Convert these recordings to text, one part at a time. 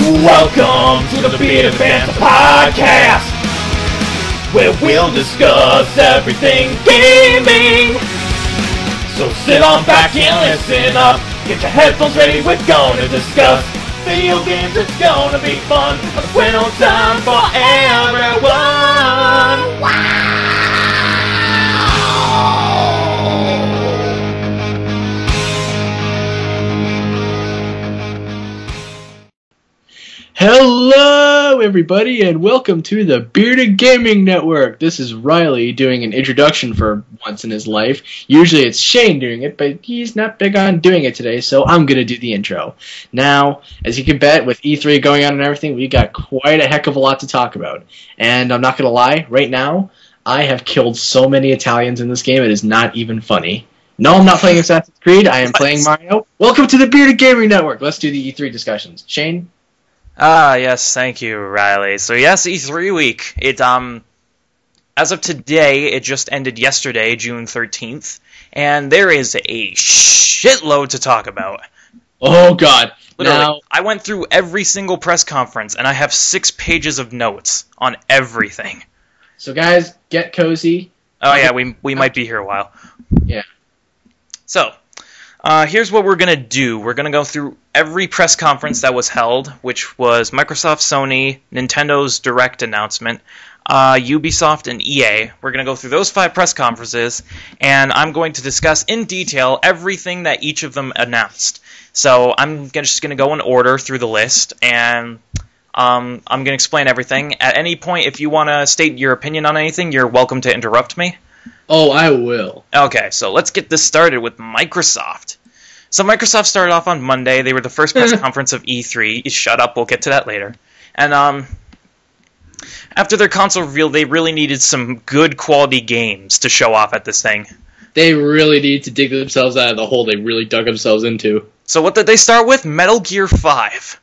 Welcome to the Bearded Banter Podcast, where we'll discuss everything gaming. So sit on back and listen up. Get your headphones ready, we're gonna discuss video games, it's gonna be fun. We're on time for everyone. Wow! Hello everybody and welcome to the Bearded Gaming Network. This is Riley doing an introduction for once in his life. Usually it's Shane doing it, but he's not big on doing it today, so I'm going to do the intro. Now, as you can bet, with E3 going on and everything, we got quite a heck of a lot to talk about. And I'm not going to lie, right now, I have killed so many Italians in this game, it is not even funny. No, I'm not playing Assassin's Creed, I am playing Mario. Welcome to the Bearded Gaming Network. Let's do the E3 discussions. Shane? Yes, thank you, Riley. So yes, E3 week. As of today, it just ended yesterday, June 13th, and there is a shitload to talk about. Oh god. Literally, now, I went through every single press conference, and I have 6 pages of notes on everything. So guys, get cozy. Oh yeah, we might be here a while. Yeah. So, here's what we're going to do. We're going to go through every press conference that was held, which was Microsoft, Sony, Nintendo's Direct announcement, Ubisoft, and EA. We're going to go through those 5 press conferences, and I'm going to discuss in detail everything that each of them announced. So I'm just going to go in order through the list, and I'm going to explain everything. At any point, if you want to state your opinion on anything, you're welcome to interrupt me. Oh, I will. Okay, so let's get this started with Microsoft. So Microsoft started off on Monday. They were the first press conference of E3. Shut up, we'll get to that later. And after their console reveal, they really needed some good quality games to show off at this thing. They really need to dig themselves out of the hole they really dug themselves into. So what did they start with? Metal Gear 5.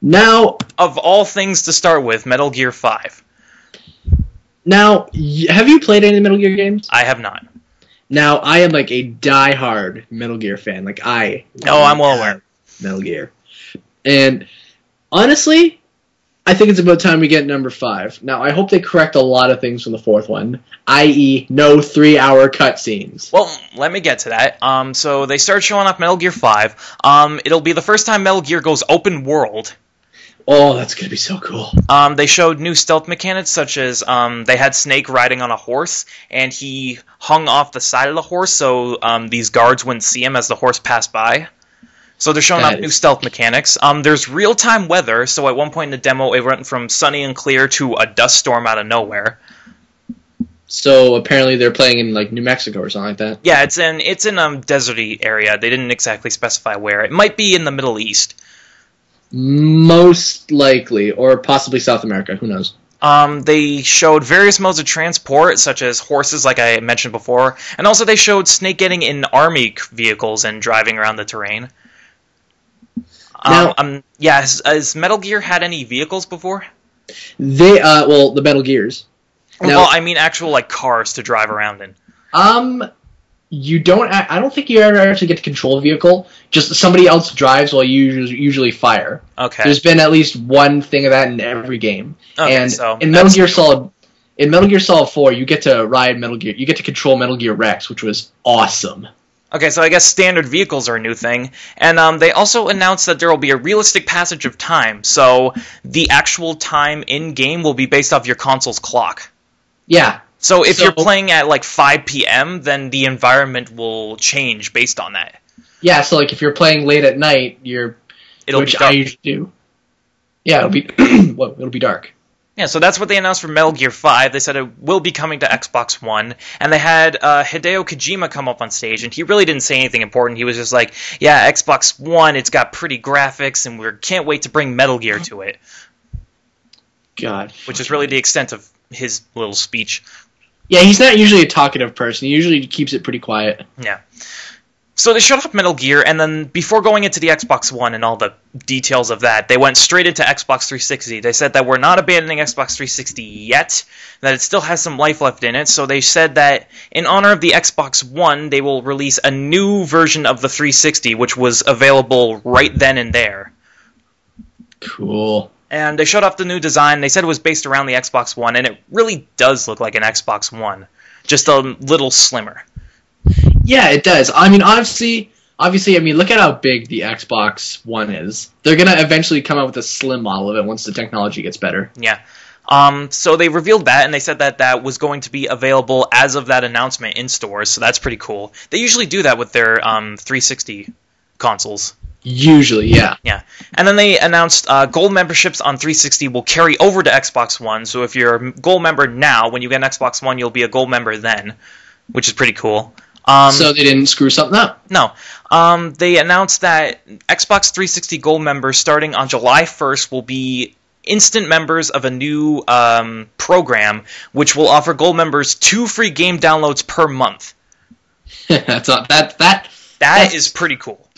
Now, Of all things to start with, Metal Gear 5. Now, have you played any Metal Gear games? I have not. Now, I am like a die-hard Metal Gear fan. Like, I'm well aware. Metal Gear. And, honestly, I think it's about time we get number 5. Now, I hope they correct a lot of things from the 4th one, i.e. no 3-hour cutscenes. Well, let me get to that. So they started showing off Metal Gear 5. It'll be the first time Metal Gear goes open world. Oh, that's going to be so cool. They showed new stealth mechanics, such as they had Snake riding on a horse, and he hung off the side of the horse so these guards wouldn't see him as the horse passed by. So they're showing off new stealth mechanics. There's real-time weather, so at one point in the demo it went from sunny and clear to a dust storm out of nowhere. So apparently they're playing in like New Mexico or something like that? Yeah, it's in deserty area. They didn't exactly specify where. It might be in the Middle East. Most likely, or possibly South America, who knows. They showed various modes of transport, such as horses, like I mentioned before, and also they showed Snake getting in army vehicles and driving around the terrain. Now, has Metal Gear had any vehicles before? The Metal Gears. Well, I mean actual, like, cars to drive around in. I don't think you ever actually get to control a vehicle. Just somebody else drives while you usually fire. Okay. There's been at least one thing of that in every game. Okay, and so in Metal Gear Solid 4, you get to ride Metal Gear. You get to control Metal Gear Rex, which was awesome. Okay, so I guess standard vehicles are a new thing. And they also announced that there will be a realistic passage of time. So the actual time in-game will be based off your console's clock. Yeah. So if you're playing at like 5 p.m., then the environment will change based on that. Yeah, so like if you're playing late at night, it'll which be dark. I usually do. Yeah, it'll be it'll be dark. Yeah, so that's what they announced for Metal Gear 5. They said it will be coming to Xbox One, and they had Hideo Kojima come up on stage, and he really didn't say anything important. He was just like, yeah, Xbox One, it's got pretty graphics, and we can't wait to bring Metal Gear to it. God. Which is really the extent of his little speech. Yeah, he's not usually a talkative person. He usually keeps it pretty quiet. Yeah. So they showed off Metal Gear, and then before going into the Xbox One and all the details of that, they went straight into Xbox 360. They said that we're not abandoning Xbox 360 yet, that it still has some life left in it, so they said that in honor of the Xbox One, they will release a new version of the 360, which was available right then and there. Cool. And they showed off the new design. They said it was based around the Xbox One, and it really does look like an Xbox One, just a little slimmer. Yeah, it does. I mean, obviously, I mean, look at how big the Xbox One is. They're gonna eventually come out with a slim model of it once the technology gets better. Yeah. So they revealed that, and they said that that was going to be available as of that announcement in stores, so that's pretty cool. They usually do that with their 360 consoles. Usually, yeah. Yeah. And then they announced gold memberships on 360 will carry over to Xbox One, so if you're a gold member now, when you get an Xbox One, you'll be a gold member then, which is pretty cool. So they didn't screw something up? No. They announced that Xbox 360 gold members starting on July 1st will be instant members of a new program, which will offer gold members 2 free game downloads per month. That is pretty cool.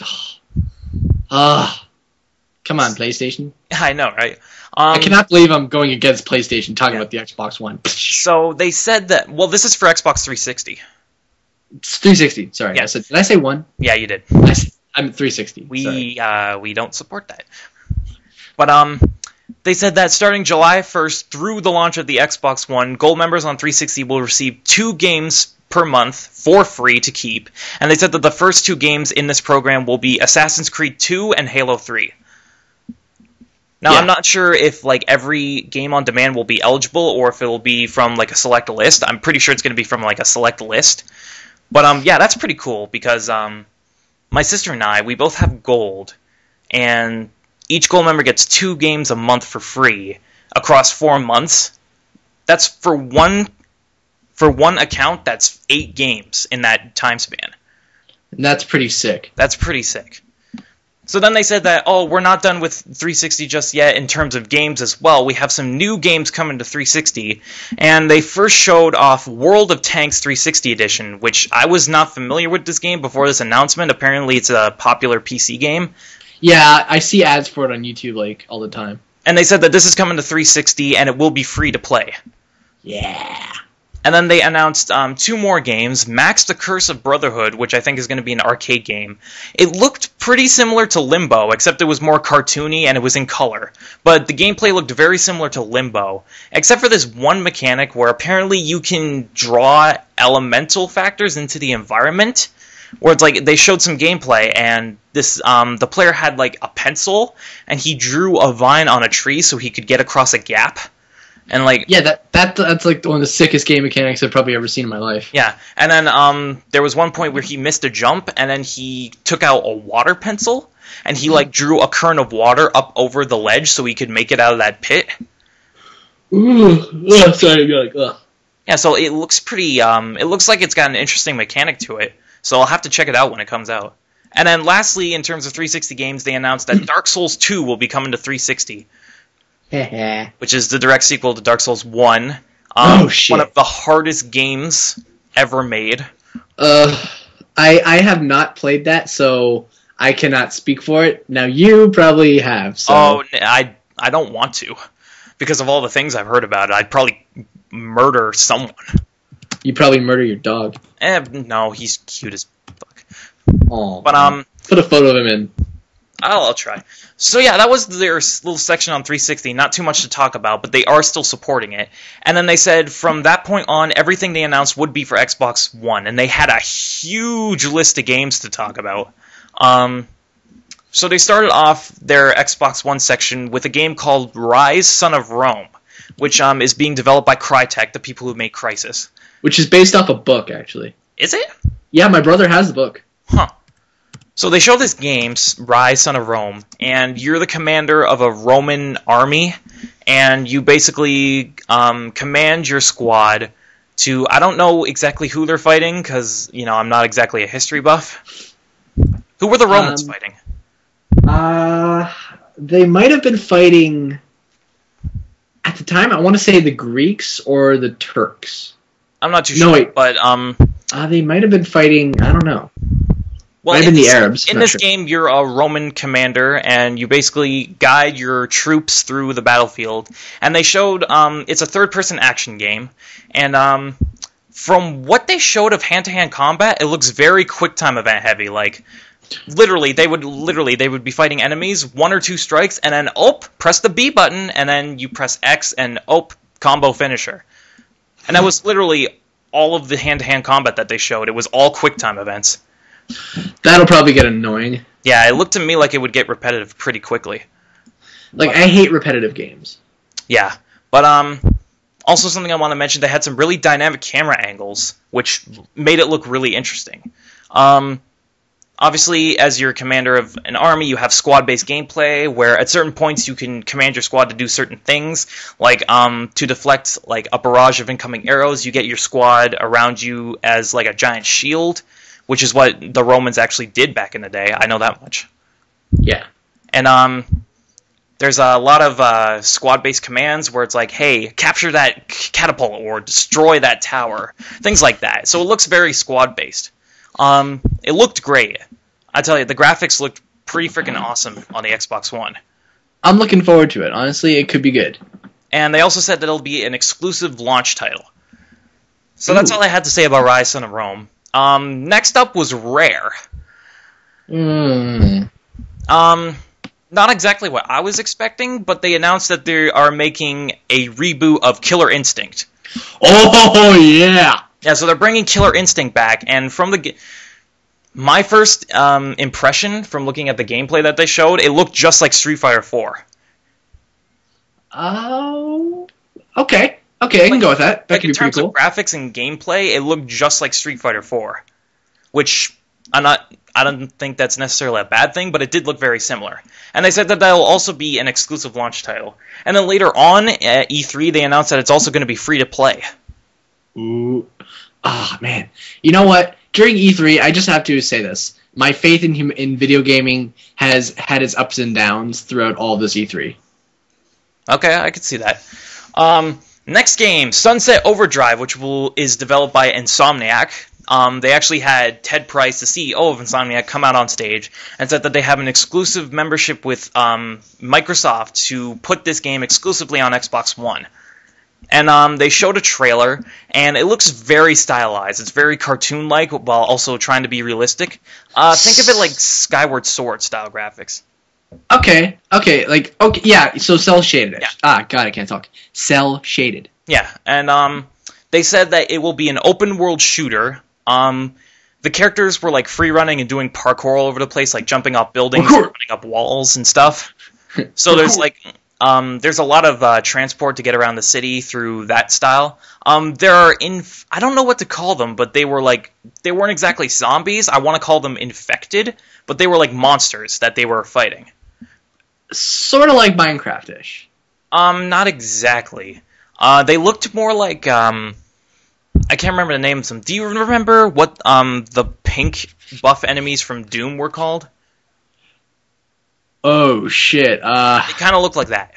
Come on, PlayStation. I know, right? I cannot believe I'm going against PlayStation talking about the Xbox One. So they said that, well, this is for Xbox 360. It's 360, sorry. Yeah. Did I say 1? Yeah, you did. I'm 360. We don't support that. But they said that starting July 1st through the launch of the Xbox One, gold members on 360 will receive 2 games per month for free to keep. And they said that the first 2 games in this program will be Assassin's Creed 2 and Halo 3. Now, I'm not sure if like every game on demand will be eligible or if it will be from like a select list. I'm pretty sure it's going to be from like a select list. But yeah, that's pretty cool because my sister and I, we both have gold, and each gold member gets 2 games a month for free across 4 months. That's for one account. That's 8 games in that time span. And that's pretty sick. That's pretty sick. So then they said that, oh, we're not done with 360 just yet in terms of games as well. We have some new games coming to 360. And they first showed off World of Tanks 360 Edition, which I was not familiar with this game before this announcement. Apparently it's a popular PC game. Yeah, I see ads for it on YouTube like all the time. And they said that this is coming to 360 and it will be free to play. Yeah. And then they announced 2 more games. Max the Curse of Brotherhood, which I think is going to be an arcade game. It looked pretty similar to Limbo, except it was more cartoony and it was in color. But the gameplay looked very similar to Limbo, except for this one mechanic where apparently you can draw elemental factors into the environment. Where it's like they showed some gameplay and this the player had like a pencil and he drew a vine on a tree so he could get across a gap. And like that's like one of the sickest game mechanics I've probably ever seen in my life. Yeah, and then there was one point where he missed a jump, and then he took out a water pencil, and he like drew a current of water up over the ledge so he could make it out of that pit. Ooh, sorry, you're like, ugh. Yeah, so it looks pretty. It looks like it's got an interesting mechanic to it. So I'll have to check it out when it comes out. And then lastly, in terms of 360 games, they announced that Dark Souls 2 will be coming to 360. Which is the direct sequel to Dark Souls 1. Oh, shit. One of the hardest games ever made. I have not played that, so I cannot speak for it. Now, you probably have. So. Oh, I don't want to. Because of all the things I've heard about it, I'd probably murder someone. You'd probably murder your dog. No, he's cute as fuck. Oh, but put a photo of him in. I'll try. So yeah, that was their little section on 360. Not too much to talk about, but they are still supporting it. And then they said from that point on, everything they announced would be for Xbox One, and they had a huge list of games to talk about. So they started off their Xbox One section with a game called Rise, Son of Rome, which is being developed by Crytek, the people who made Crysis. Which is based off a book, actually. Is it? Yeah, my brother has the book. Huh. So they show this game, Rise, Son of Rome, and you're the commander of a Roman army, and you basically command your squad to, I don't know exactly who they're fighting, because, you know, I'm not exactly a history buff. Who were the Romans fighting? They might have been fighting, at the time, I want to say the Greeks or the Turks. I'm not too sure, but they might have been fighting, I don't know. Well, might have been the Arabs. In this game, you're a Roman commander, and you basically guide your troops through the battlefield. And they showed, it's a third-person action game, and from what they showed of hand-to-hand combat, it looks very quick-time event heavy. Like, Literally, they would be fighting enemies, 1 or 2 strikes, and then press the B button, and then you press X, and combo finisher. And that was literally all of the hand-to-hand combat that they showed. It was all QuickTime events. That'll probably get annoying. Yeah, it looked to me like it would get repetitive pretty quickly. I hate repetitive games. Yeah, but also something I want to mention, they had some really dynamic camera angles, which made it look really interesting. Obviously, as you're commander of an army, you have squad-based gameplay, where at certain points you can command your squad to do certain things, like to deflect a barrage of incoming arrows. You get your squad around you as a giant shield, which is what the Romans actually did back in the day. I know that much. Yeah. And there's a lot of squad-based commands where it's hey, capture that catapult or destroy that tower, things like that. So it looks very squad-based. It looked great. I tell you, the graphics looked pretty freaking awesome on the Xbox One. I'm looking forward to it. Honestly, it could be good. And they also said that it'll be an exclusive launch title. So that's all I had to say about Rise, Son of Rome. Next up was Rare. Not exactly what I was expecting, but they announced that they are making a reboot of Killer Instinct. Oh, yeah! Yeah, so they're bringing Killer Instinct back, and from my first impression from looking at the gameplay that they showed, it looked just like Street Fighter 4. Oh, okay. Okay, I can go with that. That could be pretty cool. In terms of graphics and gameplay, it looked just like Street Fighter 4, which I don't think that's necessarily a bad thing, but it did look very similar. And they said that that'll also be an exclusive launch title. And then later on at E3, they announced that it's also going to be free to play. Ooh. Ah, man. You know what? During E3, I just have to say this. My faith in video gaming has had its ups and downs throughout all this E3. Okay, I could see that. Next game, Sunset Overdrive, which is developed by Insomniac. They actually had Ted Price, the CEO of Insomniac, come out on stage and said that they have an exclusive membership with Microsoft to put this game exclusively on Xbox One. And they showed a trailer, and it looks very stylized. It's very cartoon-like, while also trying to be realistic. Think of it like Skyward Sword-style graphics. Okay, yeah, so cel-shaded. Yeah. Ah, God, I can't talk. Cel-shaded. Yeah, and they said that it will be an open-world shooter. The characters were free-running and doing parkour all over the place, jumping up buildings, running up walls and stuff. So there's there's a lot of transport to get around the city through that style. There are I don't know what to call them, but they were they weren't exactly zombies. I want to call them infected, but they were monsters that they were fighting. Sort of like Minecraft-ish. Not exactly. They looked more like I can't remember the name of them. Do you remember what the pink buff enemies from Doom were called? Oh, shit. They kind of look like that.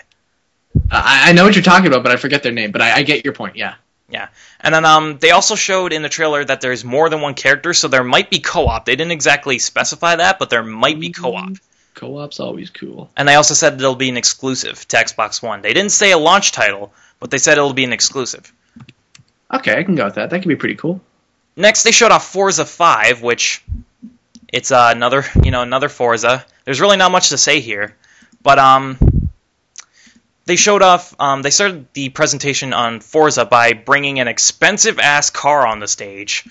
I know what you're talking about, but I forget their name. But I get your point, yeah. Yeah. And then they also showed in the trailer that there's more than one character, so there might be co-op. They didn't exactly specify that, but there might be co-op. Co-op's always cool. And they also said that it'll be an exclusive to Xbox One. They didn't say a launch title, but they said it'll be an exclusive. Okay, I can go with that. That could be pretty cool. Next, they showed off Forza 5, which it's another Forza. There's really not much to say here, but they showed off. They started the presentation on Forza by bringing an expensive-ass car on the stage,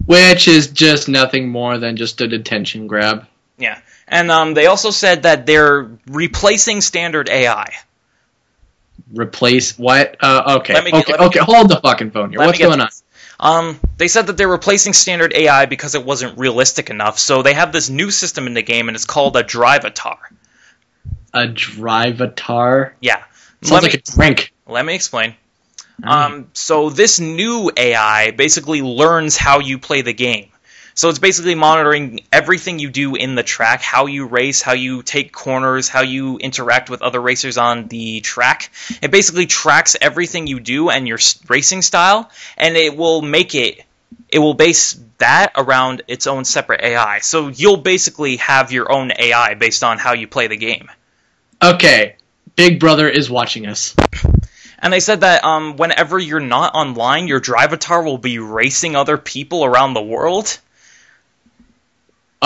which is just nothing more than just a detention grab. Yeah, and they also said that they're replacing standard AI. Replace what? Okay. Okay. Hold the fucking phone here. What's going on? They said that they're replacing standard AI because it wasn't realistic enough. So they have this new system in the game, and it's called a Drivatar. A Drivatar? Yeah. Sounds like a drink. Let me explain. So this new AI basically learns how you play the game. So it's basically monitoring everything you do in the track, how you race, how you take corners, how you interact with other racers on the track. It basically tracks everything you do and your racing style, and it will base that around its own separate AI. So you'll basically have your own AI based on how you play the game. Okay, Big Brother is watching us. And they said that whenever you're not online, your Drivatar will be racing other people around the world.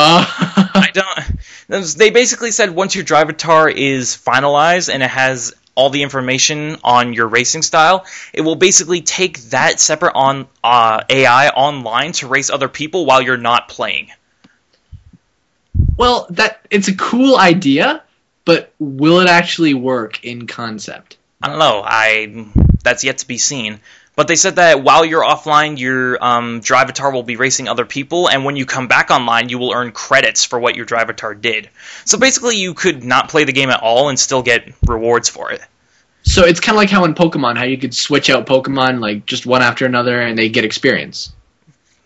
I don't. They basically said once your drivatar is finalized and it has all the information on your racing style, it will basically take that separate AI online to race other people while you're not playing. Well, it's a cool idea, but will it actually work in concept? I don't know. That's yet to be seen. But they said that while you're offline, your drivatar will be racing other people, and when you come back online, you will earn credits for what your drivatar did. So basically, you could not play the game at all and still get rewards for it. So it's kind of like how in Pokemon, how you could switch out Pokemon like just one after another, and they get experience.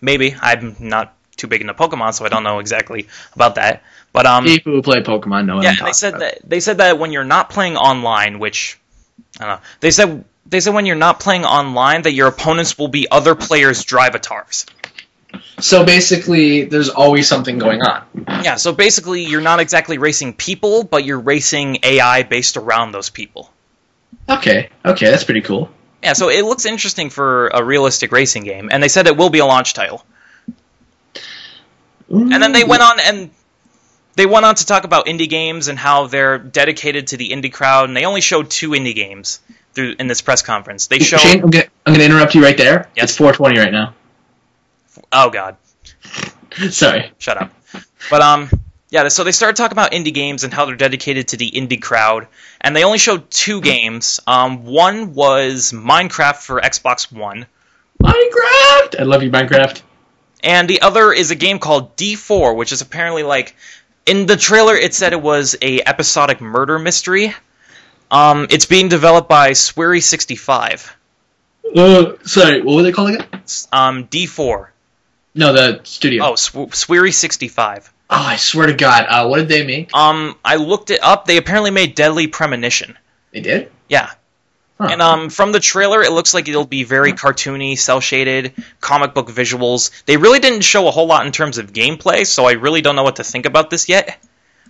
Maybe. I'm not too big into Pokemon, so I don't know exactly about that. But people who play Pokemon know what I'm talking about. They said that when you're not playing online, which I don't know, they said when you're not playing online that your opponents will be other players' drivatars. So basically, there's always something going on. Yeah, so basically you're not exactly racing people, but you're racing AI based around those people. Okay, that's pretty cool. Yeah, so it looks interesting for a realistic racing game, and they said it will be a launch title. Ooh. And then they went on to talk about indie games and how they're dedicated to the indie crowd, and they only showed 2 indie games in this press conference. They showed. Shane, I'm gonna interrupt you right there. Yes. It's 4:20 right now. Oh God. Sorry. Shut up. But yeah. So they started talking about indie games and how they're dedicated to the indie crowd, and they only showed 2 games. One was Minecraft for Xbox One. Minecraft. I love you, Minecraft. And the other is a game called D4, which is apparently like in the trailer it said it was a episodic murder mystery. It's being developed by Swery65. Sorry, what were they calling it? D4. No, the studio. Oh, Swery65. Oh, I swear to God. What did they make? I looked it up. They apparently made Deadly Premonition. They did? Yeah. Huh. And from the trailer, it looks like it'll be very cartoony, cel-shaded, comic book visuals. They really didn't show a whole lot in terms of gameplay, so I really don't know what to think about this yet.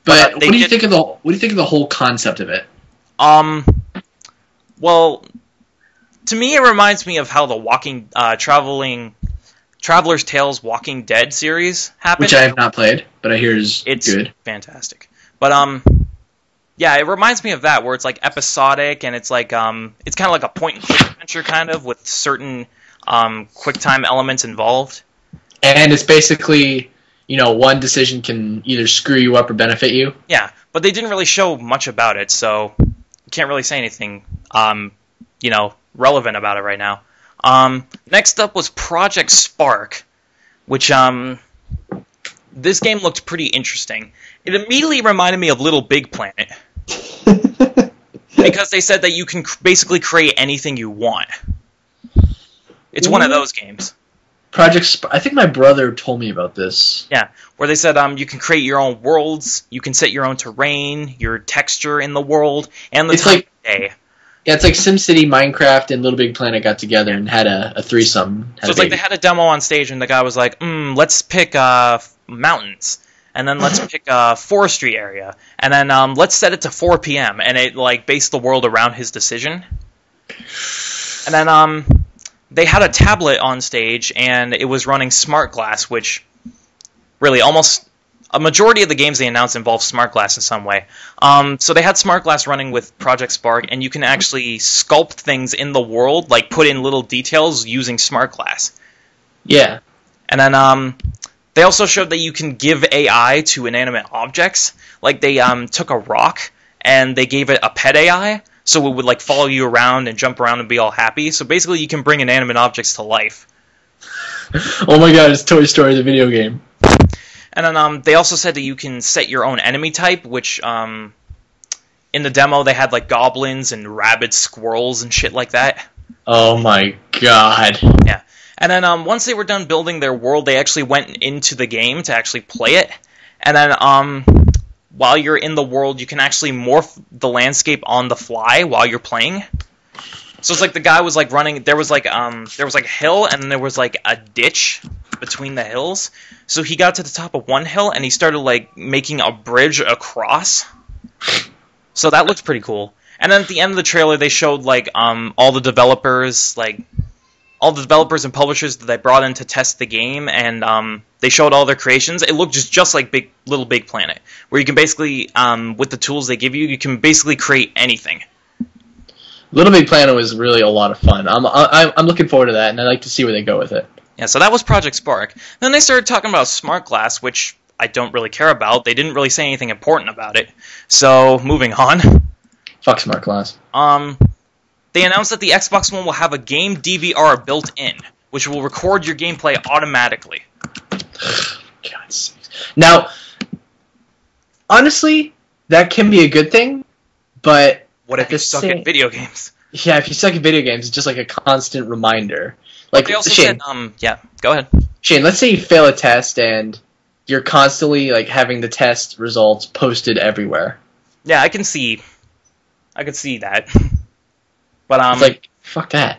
But what do you think of the whole concept of it? Well, to me, it reminds me of how the Traveler's Tales Walking Dead series happened. Which I have not played, but I hear it's good. It's fantastic. But, yeah, it reminds me of that, where it's, like, episodic, and it's, like, it's kind of like a point-and-click adventure, kind of, with certain, quick-time elements involved. And it's basically, one decision can either screw you up or benefit you. Yeah, but they didn't really show much about it, so can't really say anything, relevant about it right now. Next up was Project Spark, which, this game looked pretty interesting. It immediately reminded me of Little Big Planet. Because they said that you can basically create anything you want. It's one of those games. Project Spark. I think my brother told me about this. Yeah, where they said you can create your own worlds, you can set your own terrain, your texture in the world, and the time of day. Yeah, it's like SimCity, Minecraft, and Little Big Planet got together and had a threesome. So it's like they had a demo on stage, and the guy was like, let's pick mountains, and then let's pick a forestry area, and then let's set it to 4 p.m., and it like based the world around his decision. And then they had a tablet on stage, and it was running Smart Glass, which really almost a majority of the games they announced involve Smart Glass in some way. So they had Smart Glass running with Project Spark, and you can actually sculpt things in the world, like put in little details using Smart Glass. Yeah. And then they also showed that you can give AI to inanimate objects. Like they took a rock and they gave it a pet AI, so it would like follow you around and jump around and be all happy. So basically you can bring inanimate objects to life. Oh my God, it's Toy Story, the video game. And then they also said that you can set your own enemy type, which in the demo they had like goblins and rabid squirrels and shit like that. Oh my God. Yeah. And then once they were done building their world, they actually went into the game to actually play it. And then while you're in the world, you can actually morph the landscape on the fly while you're playing. So it's like the guy was like running. There was like a hill, and then there was like a ditch between the hills. So he got to the top of one hill, and he started like making a bridge across. So that looked pretty cool. And then at the end of the trailer, they showed like all the developers, like all the developers and publishers that they brought in to test the game, and they showed all their creations. It looked just like Little Big Planet, where you can basically, with the tools they give you, you can basically create anything. Little Big Planet was really a lot of fun. I'm looking forward to that, and I'd like to see where they go with it. Yeah, so that was Project Spark. Then they started talking about Smart Glass, which I don't really care about. They didn't really say anything important about it. So, moving on. Fuck Smart Glass. They announced that the Xbox One will have a game DVR built in, which will record your gameplay automatically. God sakes. Now, honestly, that can be a good thing, but... What if you suck at video games? Yeah, if you suck at video games, it's just like a constant reminder. Like, they also Shane, said, yeah, go ahead. Shane, let's say you fail a test and you're constantly like having the test results posted everywhere. Yeah, I could see that. But it's like, fuck that.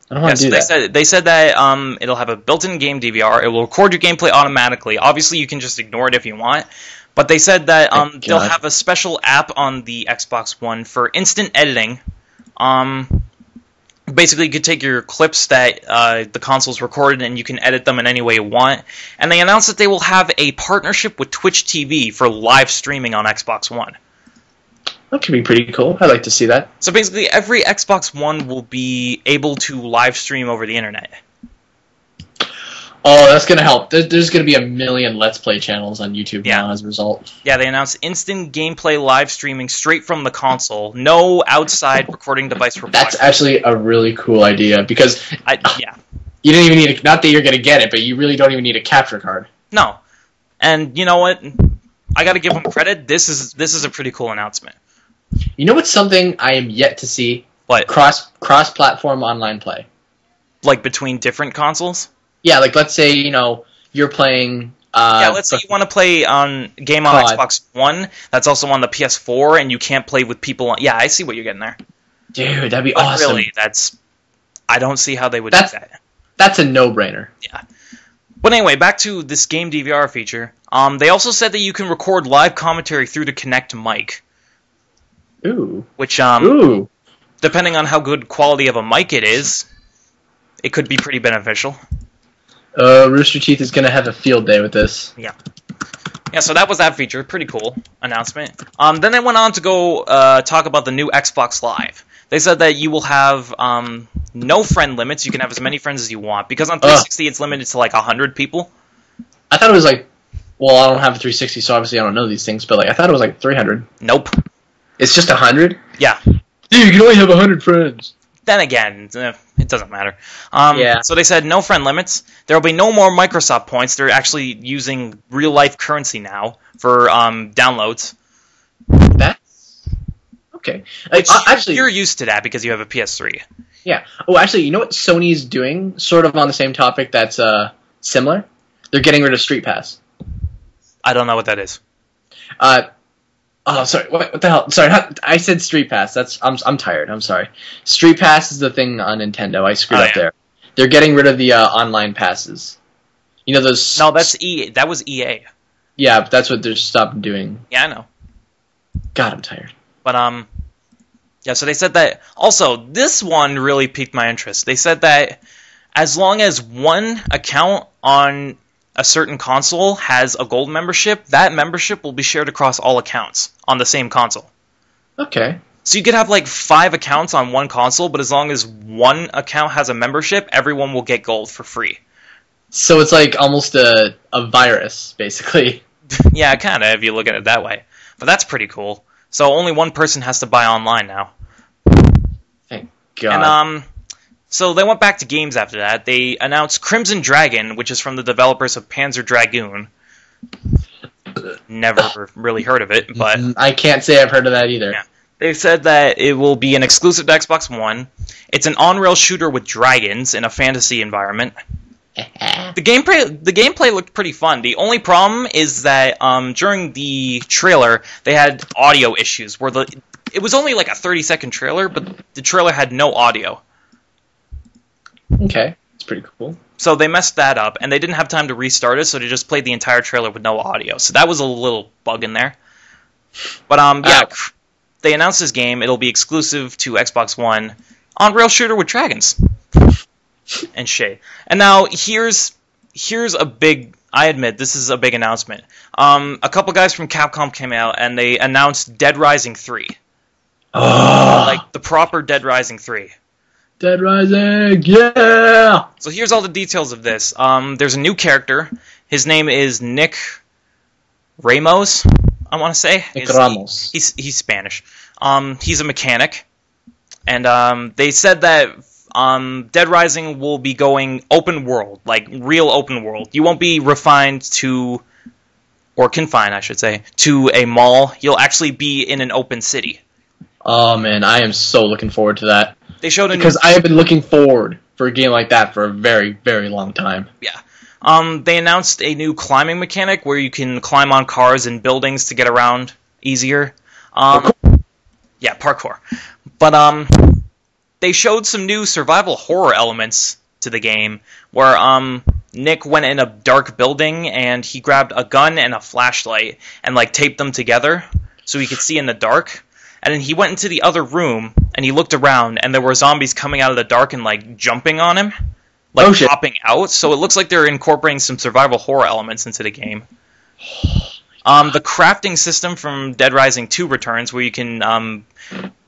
I don't want to do that. They said that it'll have a built-in game DVR. It will record your gameplay automatically. Obviously, you can just ignore it if you want. But they said that they'll have a special app on the Xbox One for instant editing. Basically, you could take your clips that the console's recorded and you can edit them in any way you want. And they announced that they will have a partnership with Twitch TV for live streaming on Xbox One. That could be pretty cool. I'd like to see that. So basically, every Xbox One will be able to live stream over the internet. Oh, that's going to help. There's going to be a million Let's Play channels on YouTube now as a result. Yeah, they announced instant gameplay live streaming straight from the console. No outside recording device required. That's actually a really cool idea, because you don't even need not that you're going to get it, but you really don't even need a capture card. No. And you know what? I got to give them credit. This is a pretty cool announcement. You know what's something I am yet to see? What? Cross-platform online play. Like between different consoles? Yeah, like let's say, you're playing... let's say you want to play on game on Xbox One that's also on the PS4 and you can't play with people on... Yeah, I see what you're getting there. Dude, that'd be awesome. Really, I don't see how they would do that. That's a no-brainer. Yeah. But anyway, back to this game DVR feature. They also said that you can record live commentary through the Kinect mic. Ooh. Which, depending on how good quality of a mic it is, it could be pretty beneficial. Rooster Teeth is going to have a field day with this. Yeah. Yeah, so that was that feature. Pretty cool announcement. Then they went on to go talk about the new Xbox Live. They said that you will have no friend limits. You can have as many friends as you want. Because on 360, it's limited to like 100 people. I thought it was like... Well, I don't have a 360, so obviously I don't know these things. But like I thought it was like 300. Nope. It's just 100? Yeah. Dude, you can only have 100 friends. Then again, it doesn't matter. So they said no friend limits. There will be no more Microsoft points. They're actually using real-life currency now for downloads. That's... Okay. Actually, you're used to that because you have a PS3. Yeah. Oh, actually, you know what Sony's doing, sort of on the same topic that's similar? They're getting rid of Street Pass. I don't know what that is. Oh, sorry. What the hell? Sorry, I said Street Pass. I'm tired. I'm sorry. Street Pass is the thing on Nintendo. I screwed up there. They're getting rid of the online passes. You know those... No, that's EA. That was EA. Yeah, but that's what they're stopped doing. Yeah, I know. God, I'm tired. But, yeah, so they said that... Also, this one really piqued my interest. They said that as long as one account on a certain console has a gold membership, that membership will be shared across all accounts on the same console. Okay. So you could have like 5 accounts on one console, but as long as one account has a membership, everyone will get gold for free. So it's like almost a virus, basically. Yeah, kind of, if you look at it that way. But that's pretty cool. So only one person has to buy online now. Thank God. And, so they went back to games after that. They announced Crimson Dragon, which is from the developers of Panzer Dragoon. Never really heard of it, but... I can't say I've heard of that either. Yeah. They said that it will be an exclusive to Xbox One. It's an on-rail shooter with dragons in a fantasy environment. The gameplay looked pretty fun. The only problem is that during the trailer, they had audio issues. It was only like a 30-second trailer, but the trailer had no audio. Okay, it's pretty cool. So they messed that up, and they didn't have time to restart it, so they just played the entire trailer with no audio. So that was a little bug in there. But, yeah, they announced this game. It'll be exclusive to Xbox One. On-rail shooter with dragons. and shit. And now here's a big. I admit this is a big announcement. A couple guys from Capcom came out and they announced Dead Rising 3. Like the proper Dead Rising 3. Dead Rising, yeah! So here's all the details of this. There's a new character. His name is Nick Ramos, I want to say. Nick Ramos. He's Spanish. He's a mechanic. And they said that Dead Rising will be going open world, like real open world. You won't be confined, I should say, to a mall. You'll actually be in an open city. Oh man, I am so looking forward to that. They showed because I have been looking forward for a game like that for a very, very long time. Yeah. They announced a new climbing mechanic where you can climb on cars and buildings to get around easier. Yeah, parkour. But they showed some new survival horror elements to the game, where Nick went in a dark building and he grabbed a gun and a flashlight and like taped them together so he could see in the dark. And then he went into the other room and he looked around and there were zombies coming out of the dark and like jumping on him, like popping out. So it looks like they're incorporating some survival horror elements into the game. The crafting system from Dead Rising 2 returns, where you can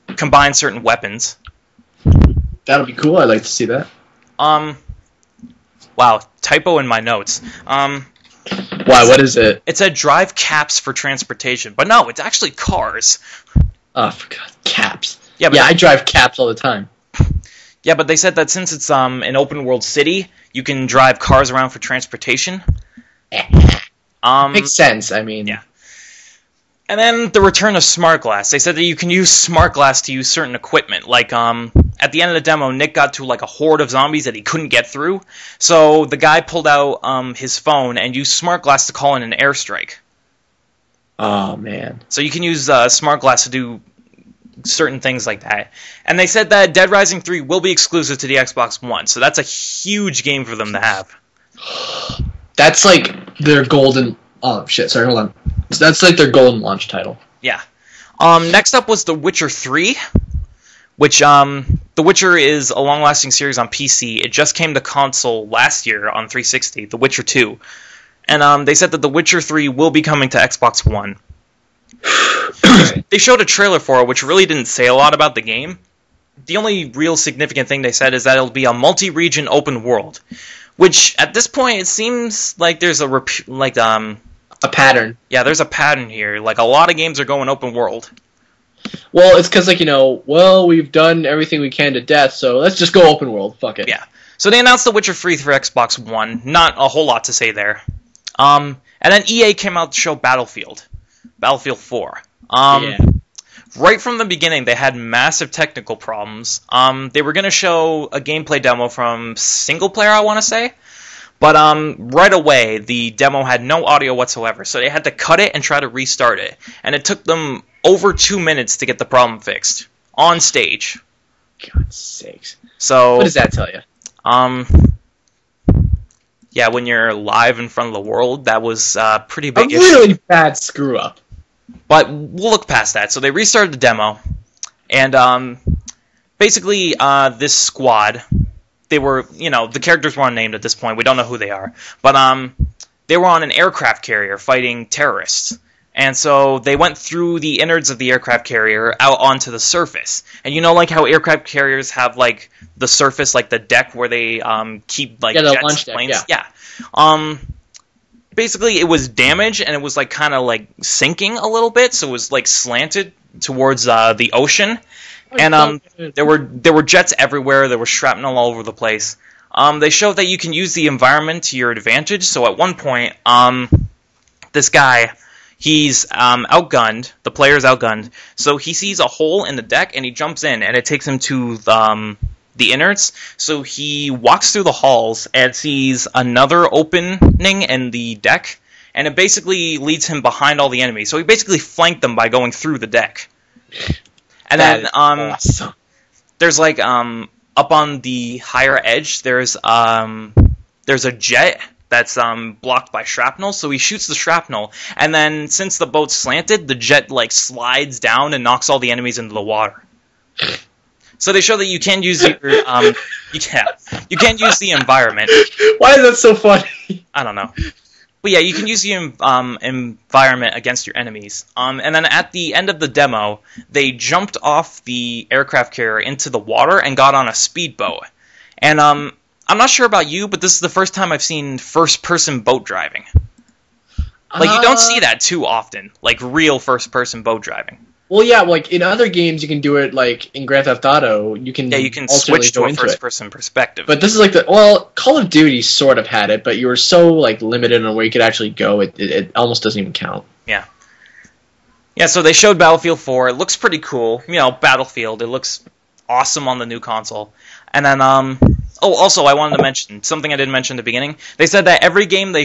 combine certain weapons. That'll be cool. I'd like to see that. Wow, typo in my notes. Why? What is it? It said drive caps for transportation, but no, it's actually cars. Oh, for God, caps. Yeah, I drive caps all the time. Yeah, but they said that since it's an open world city, you can drive cars around for transportation. Makes sense. I mean, yeah. And then the return of Smart Glass. They said that you can use Smart Glass to use certain equipment. Like, at the end of the demo, Nick got to, like, a horde of zombies that he couldn't get through. So the guy pulled out his phone and used Smart Glass to call in an airstrike. Oh, man. So you can use Smart Glass to do certain things like that. And they said that Dead Rising 3 will be exclusive to the Xbox One. So that's a huge game for them to have. That's like their golden... Oh, shit. Sorry, hold on. That's like their golden launch title. Yeah. Next up was The Witcher 3, which, The Witcher is a long-lasting series on PC. It just came to console last year on 360, The Witcher 2. And they said that The Witcher 3 will be coming to Xbox One. They showed a trailer for it, which really didn't say a lot about the game. The only real significant thing they said is that it'll be a multi-region open world, which at this point it seems like there's a pattern. Yeah, there's a pattern here. Like, a lot of games are going open world. Well, it's because, like, we've done everything we can to death, so let's just go open world. Fuck it. Yeah. So they announced The Witcher 3 for Xbox One. Not a whole lot to say there. And then EA came out to show Battlefield 4. Yeah. Right from the beginning, they had massive technical problems. They were going to show a gameplay demo from single player, I want to say. But right away, the demo had no audio whatsoever, so they had to cut it and try to restart it. And it took them over 2 minutes to get the problem fixed. On stage. God's sakes. So, what does that tell you? Yeah, when you're live in front of the world, that was pretty big issue. A really bad screw-up. But we'll look past that. So they restarted the demo, and basically this squad, they were, the characters were unnamed at this point. We don't know who they are. But they were on an aircraft carrier fighting terrorists. And so they went through the innards of the aircraft carrier out onto the surface. And like how aircraft carriers have, like, the surface, like the deck where they keep, like, the jets, launch deck, planes? Yeah. Basically, it was damaged, and it was, like, kind of, like, sinking a little bit, so it was, like, slanted towards the ocean. And there were jets everywhere. There was shrapnel all over the place. They showed that you can use the environment to your advantage. So at one point, this guy, he's outgunned. The player's outgunned. So he sees a hole in the deck, and he jumps in, and it takes him to the innards. So he walks through the halls and sees another opening in the deck, and it basically leads him behind all the enemies. So he basically flanked them by going through the deck. And then awesome. There's like up on the higher edge, there's a jet that's blocked by shrapnel, so he shoots the shrapnel, and then since the boat's slanted, the jet like slides down and knocks all the enemies into the water. So they show that you can use your you can use the environment. Why is that so funny? I don't know. But yeah, you can use the environment against your enemies. And then at the end of the demo, they jumped off the aircraft carrier into the water and got on a speedboat. And I'm not sure about you, but this is the first time I've seen first-person boat driving. Like, you don't see that too often, like real first-person boat driving. Well, yeah, like in other games you can do it, like in Grand Theft Auto, you can switch to a first-person perspective. But this is like Call of Duty sort of had it, but you were so like limited on where you could actually go, it almost doesn't even count. Yeah. Yeah, so they showed Battlefield 4. It looks pretty cool. You know, Battlefield. It looks awesome on the new console. And then, also, I wanted to mention something I didn't mention in the beginning. They said that every game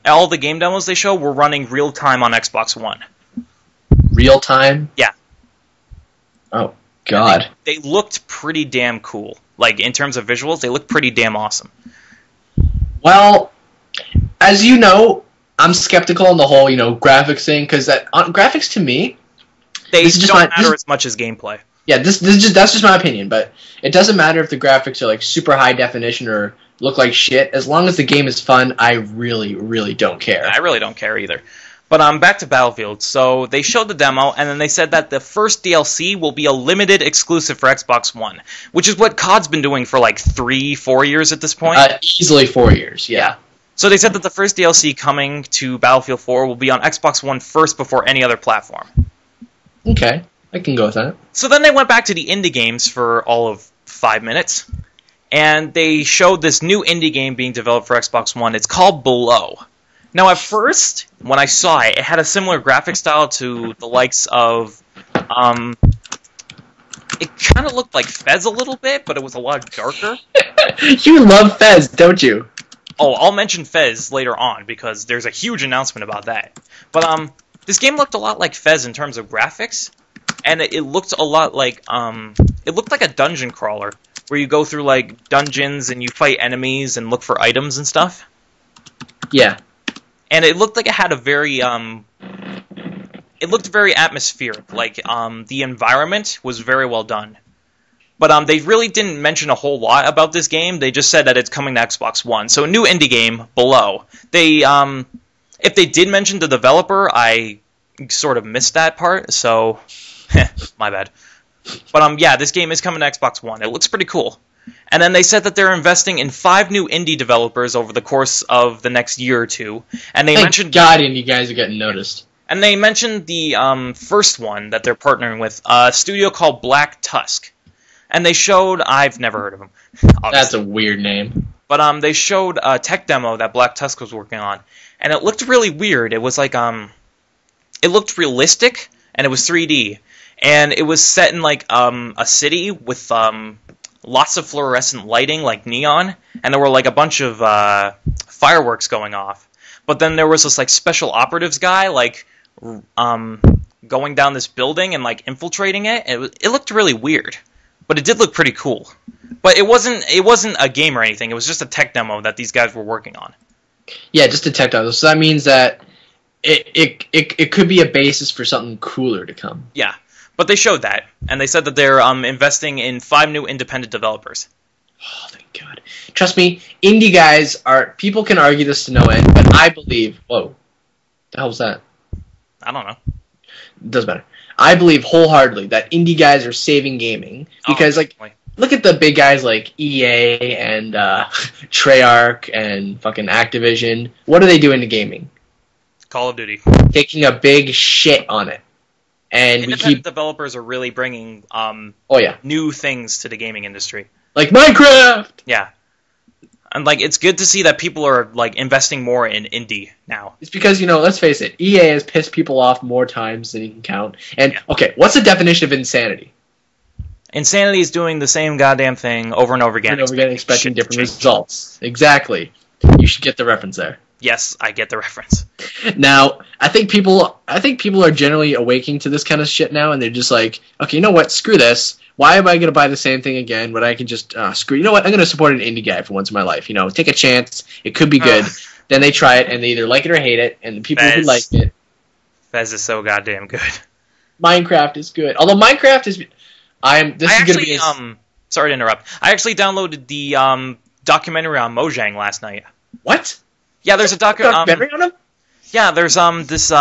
all the game demos they show were running real time on Xbox One. Real time? Yeah. Oh, God. They looked pretty damn cool. Like, in terms of visuals, they looked pretty damn awesome. Well, as you know, I'm skeptical on the whole, graphics thing, because graphics to me... They don't matter as much as gameplay. Yeah, that's just my opinion, but it doesn't matter if the graphics are like super high definition or look like shit. As long as the game is fun, I really, really don't care. I really don't care either. But back to Battlefield. So they showed the demo, and then they said that the first DLC will be a limited exclusive for Xbox One, which is what COD's been doing for like 3-4 years at this point. Easily 4 years, yeah. So they said that the first DLC coming to Battlefield 4 will be on Xbox One first before any other platform. Okay, I can go with that. So then they went back to the indie games for all of 5 minutes, and they showed this new indie game being developed for Xbox One. It's called Below. Now, at first, when I saw it, it had a similar graphic style to the likes of... it kind of looked like Fez a little bit, but it was a lot darker. You love Fez, don't you? Oh, I'll mention Fez later on, because there's a huge announcement about that. But, this game looked a lot like Fez in terms of graphics, and it looked a lot like, it looked like a dungeon crawler, where you go through, like, dungeons and you fight enemies and look for items and stuff. Yeah. And it looked like it had a very, it looked very atmospheric. Like, the environment was very well done. But, they really didn't mention a whole lot about this game. They just said that it's coming to Xbox One. So, a new indie game, Below. They, if they did mention the developer, I sort of missed that part, so, my bad. But, yeah, this game is coming to Xbox One. It looks pretty cool. And then they said that they're investing in 5 new indie developers over the course of the next year or two. And they mentioned... God, indie guys are getting noticed. And they mentioned the first one that they're partnering with, a studio called Black Tusk. And they showed... I've never heard of them. Obviously. That's a weird name. But they showed a tech demo that Black Tusk was working on. And it looked really weird. It was like... it looked realistic, and it was 3D. And it was set in like a city with... lots of fluorescent lighting, like neon, and there were like a bunch of fireworks going off. But then there was this like special operatives guy, like going down this building and like infiltrating it. It looked really weird, but it did look pretty cool. But it wasn't a game or anything. It was just a tech demo that these guys were working on. Yeah, just a tech demo. So that means that it could be a basis for something cooler to come. Yeah. But they showed that, and they said that they're investing in 5 new independent developers. Oh, thank God. Trust me, indie guys are... People can argue this to no end, but I believe... Whoa. The hell was that? I don't know. It doesn't matter. I believe wholeheartedly that indie guys are saving gaming, because, look at the big guys like EA and Treyarch and fucking Activision. What are they doing to gaming? Call of Duty. Taking a big shit on it. And independent developers are really bringing new things to the gaming industry. Like Minecraft! Yeah. And like it's good to see that people are like investing more in indie now. It's because, let's face it, EA has pissed people off more times than you can count. And, okay, what's the definition of insanity? Insanity is doing the same goddamn thing over and over again. Expecting different results. Exactly. You should get the reference there. Yes, I get the reference. Now, I think people are generally awaking to this kind of shit now, and they're just like, okay, you know what? Screw this. Why am I going to buy the same thing again when I can just screw? You know what? I'm going to support an indie guy for once in my life. Take a chance. It could be good. Then they try it, and they either like it or hate it. And the people who like it, Fez is so goddamn good. Minecraft is good. Although Minecraft is, Sorry to interrupt. I actually downloaded the documentary on Mojang last night. What? Yeah, there's a documentary on him? Yeah, there's this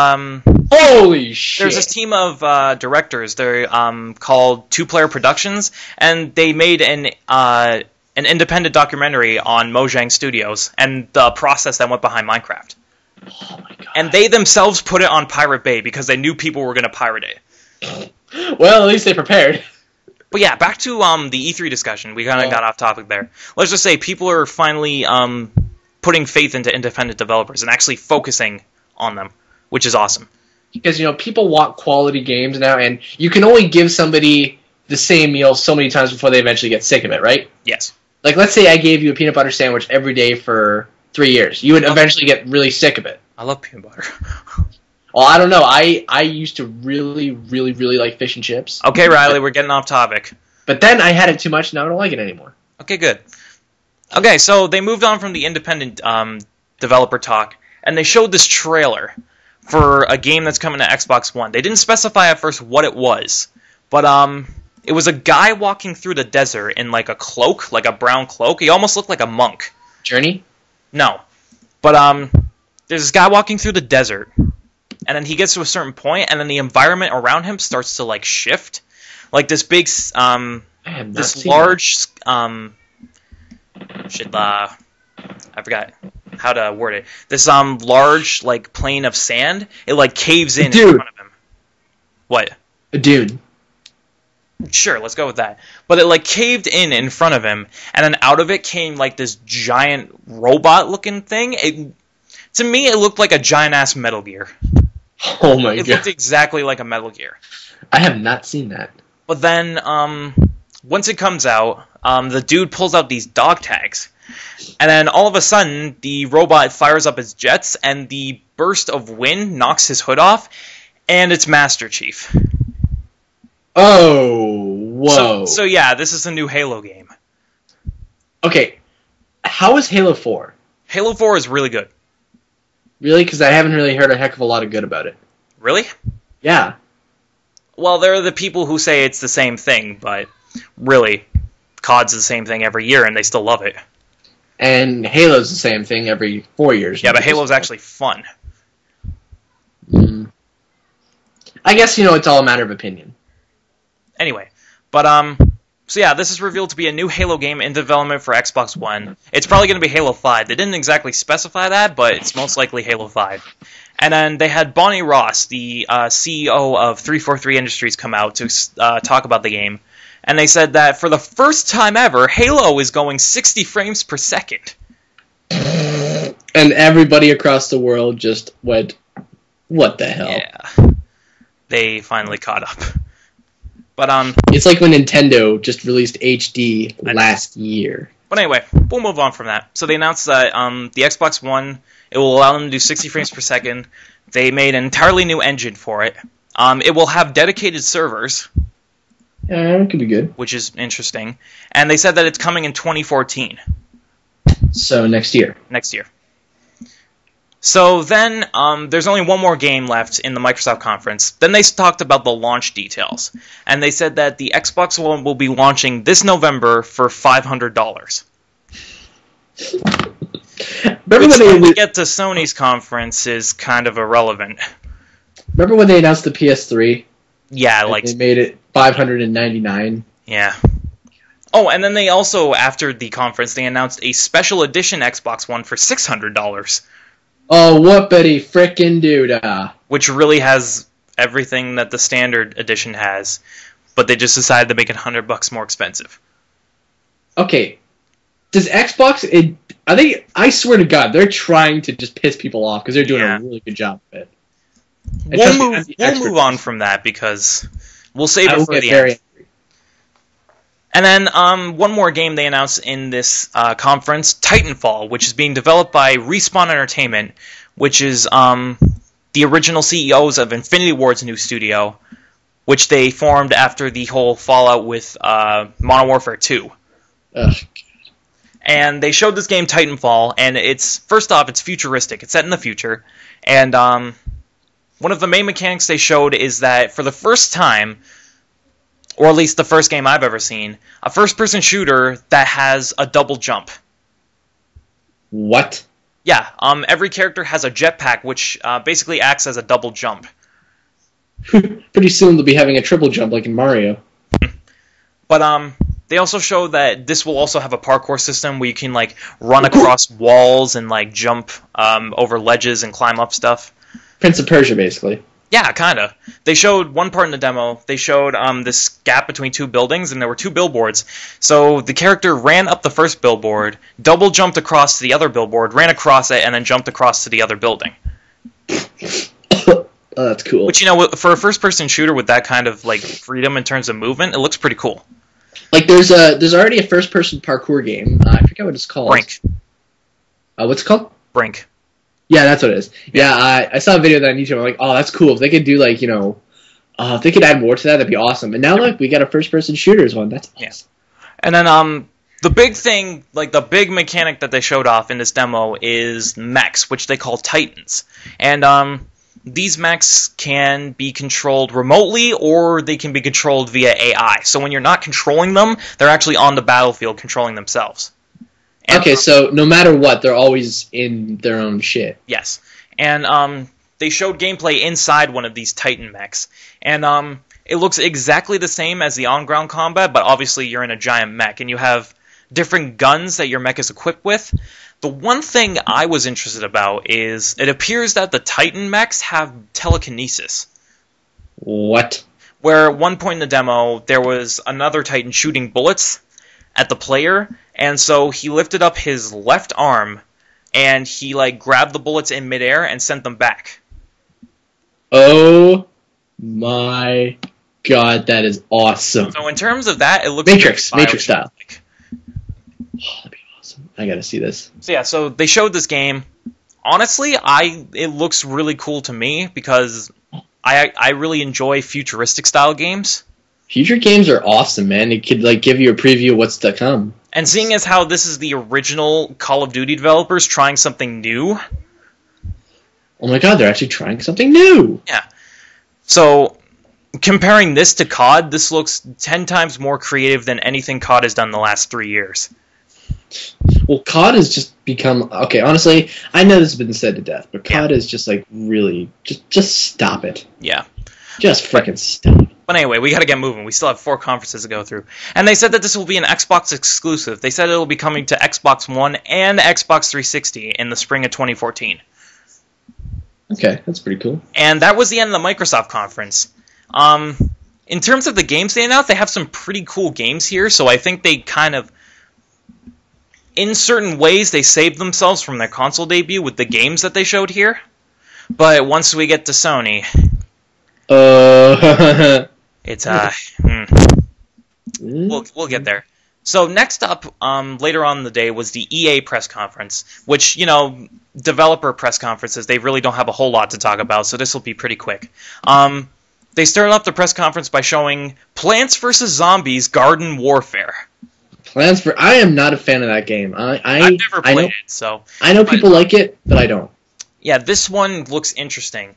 Holy shit! There's this team of directors. They're called Two Player Productions, and they made an independent documentary on Mojang Studios and the process that went behind Minecraft. Oh my god! And they themselves put it on Pirate Bay because they knew people were going to pirate it. Well, at least they prepared. But yeah, back to the E3 discussion. We kind of got off topic there. Let's just say people are finally putting faith into independent developers and actually focusing on them, which is awesome. Because, people want quality games now, and you can only give somebody the same meal so many times before they eventually get sick of it, right? Yes. Like, let's say I gave you a peanut butter sandwich every day for 3 years. You would eventually get really sick of it. I love peanut butter. Well, I don't know. I used to really, really, really like fish and chips. Okay, Riley, we're getting off topic. But then I had it too much, and now I don't like it anymore. Okay, good. Okay, so they moved on from the independent developer talk, and they showed this trailer for a game that's coming to Xbox One. They didn't specify at first what it was, but it was a guy walking through the desert in like a cloak, like a brown cloak. He almost looked like a monk. Journey? No. But there's this guy walking through the desert, and then he gets to a certain point, and then the environment around him starts to like shift. Like this big, this large, I forgot how to word it. This large like plane of sand, it like caves in front of him. What? A dune. Sure, let's go with that. But it like caved in front of him, and then out of it came like this giant robot-looking thing. To me, it looked like a giant-ass Metal Gear. Oh my god! It looked exactly like a Metal Gear. I have not seen that. But then, once it comes out, the dude pulls out these dog tags. And then all of a sudden, the robot fires up its jets, and the burst of wind knocks his hood off, and it's Master Chief. Oh, whoa. So yeah, this is a new Halo game. Okay, how is Halo 4? Halo 4 is really good. Really? Because I haven't really heard a heck of a lot of good about it. Really? Yeah. Well, there are the people who say it's the same thing, but really, COD's the same thing every year, and they still love it. And Halo's the same thing every 4 years. Yeah, but Halo's actually fun. I guess, it's all a matter of opinion. Anyway, but, so yeah, this is revealed to be a new Halo game in development for Xbox One. It's probably going to be Halo 5. They didn't exactly specify that, but it's most likely Halo 5. And then they had Bonnie Ross, the CEO of 343 Industries, come out to talk about the game. And they said that for the first time ever, Halo is going 60 frames per second. And everybody across the world just went, what the hell? Yeah. They finally caught up. But it's like when Nintendo just released HD last year. But anyway, we'll move on from that. So they announced that the Xbox One, it will allow them to do 60 frames per second. They made an entirely new engine for it. It will have dedicated servers. Yeah, it could be good. Which is interesting. And they said that it's coming in 2014. So next year. Next year. So then, there's only one more game left in the Microsoft conference. Then they talked about the launch details. And they said that the Xbox One will be launching this November for $500. Which, when we get to Sony's conference, is kind of irrelevant. Remember when they announced the PS3? Yeah, they made it $599. Yeah. Oh, and then they also, after the conference, they announced a special edition Xbox One for $600. Oh, whoopity frickin' doodah. Which really has everything that the standard edition has, but they just decided to make it $100 more expensive. Okay. Does Xbox... I swear to God, they're trying to just piss people off because they're doing a really good job of it. We'll move on from that because we'll save it for the end. And then one more game they announced in this conference, Titanfall, which is being developed by Respawn Entertainment, which is the original CEOs of Infinity Ward's new studio, which they formed after the whole fallout with Modern Warfare 2. Ugh. And they showed this game, Titanfall, and first off, it's futuristic. It's set in the future. And one of the main mechanics they showed is that for the first time, or at least the first game I've ever seen, a first-person shooter that has a double jump. What? Yeah, every character has a jetpack, which basically acts as a double jump. Pretty soon they'll be having a triple jump like in Mario. But they also show that this will also have a parkour system where you can like run across walls and like jump over ledges and climb up stuff. Prince of Persia, basically. Yeah, kind of. They showed one part in the demo. They showed this gap between two buildings, and there were two billboards. So the character ran up the first billboard, double jumped across to the other billboard, ran across it, and then jumped across to the other building. Oh, that's cool. Which, you know, for a first-person shooter with that kind of like freedom in terms of movement, it looks pretty cool. Like there's already a first-person parkour game. I forget what it's called. Brink. What's it called? Brink. Yeah, that's what it is. Yeah, I saw a video of that on YouTube. I'm like, oh, that's cool. If they could do like, you know, if they could add more to that, that'd be awesome. And now look, we got a first-person shooters one. That's awesome. Yeah. And then the big thing, like the big mechanic that they showed off in this demo is mechs, which they call Titans. And these mechs can be controlled remotely, or they can be controlled via AI. So when you're not controlling them, they're actually on the battlefield controlling themselves. And, okay, so no matter what, they're always in their own shit. Yes. And they showed gameplay inside one of these Titan mechs. And it looks exactly the same as the on-ground combat, but obviously you're in a giant mech, and you have different guns that your mech is equipped with. The one thing I was interested about is it appears that the Titan mechs have telekinesis. What? Where at one point in the demo, there was another Titan shooting bullets at the player, and so he lifted up his left arm, and he like grabbed the bullets in midair and sent them back. Oh my god, that is awesome. So in terms of that, it looks Matrix style. Oh, that'd be awesome. I gotta see this. So yeah, so they showed this game. Honestly, it looks really cool to me because I really enjoy futuristic style games. Future games are awesome, man. It could like give you a preview of what's to come. And seeing as how this is the original Call of Duty developers trying something new. Oh my god, they're actually trying something new. Yeah. So comparing this to COD, this looks 10 times more creative than anything COD has done in the last 3 years. Well, COD has just become... Okay, honestly, I know this has been said to death, but COD is just like really... Just stop it. Yeah. Just frickin' stop it. But anyway, we gotta get moving. We still have 4 conferences to go through. And they said that this will be an Xbox exclusive. They said it'll be coming to Xbox One and Xbox 360 in the spring of 2014. Okay, that's pretty cool. And that was the end of the Microsoft conference. In terms of the games they announced, they have some pretty cool games here, so I think they kind of... In certain ways, they saved themselves from their console debut with the games that they showed here. But once we get to Sony... It's, we'll get there. So next up, later on in the day, was the EA press conference, which, you know, developer press conferences, they really don't have a whole lot to talk about, so this will be pretty quick. They started off the press conference by showing Plants vs. Zombies Garden Warfare. I am not a fan of that game. I've never played it, so... I know people like it, but I don't. Yeah, this one looks interesting.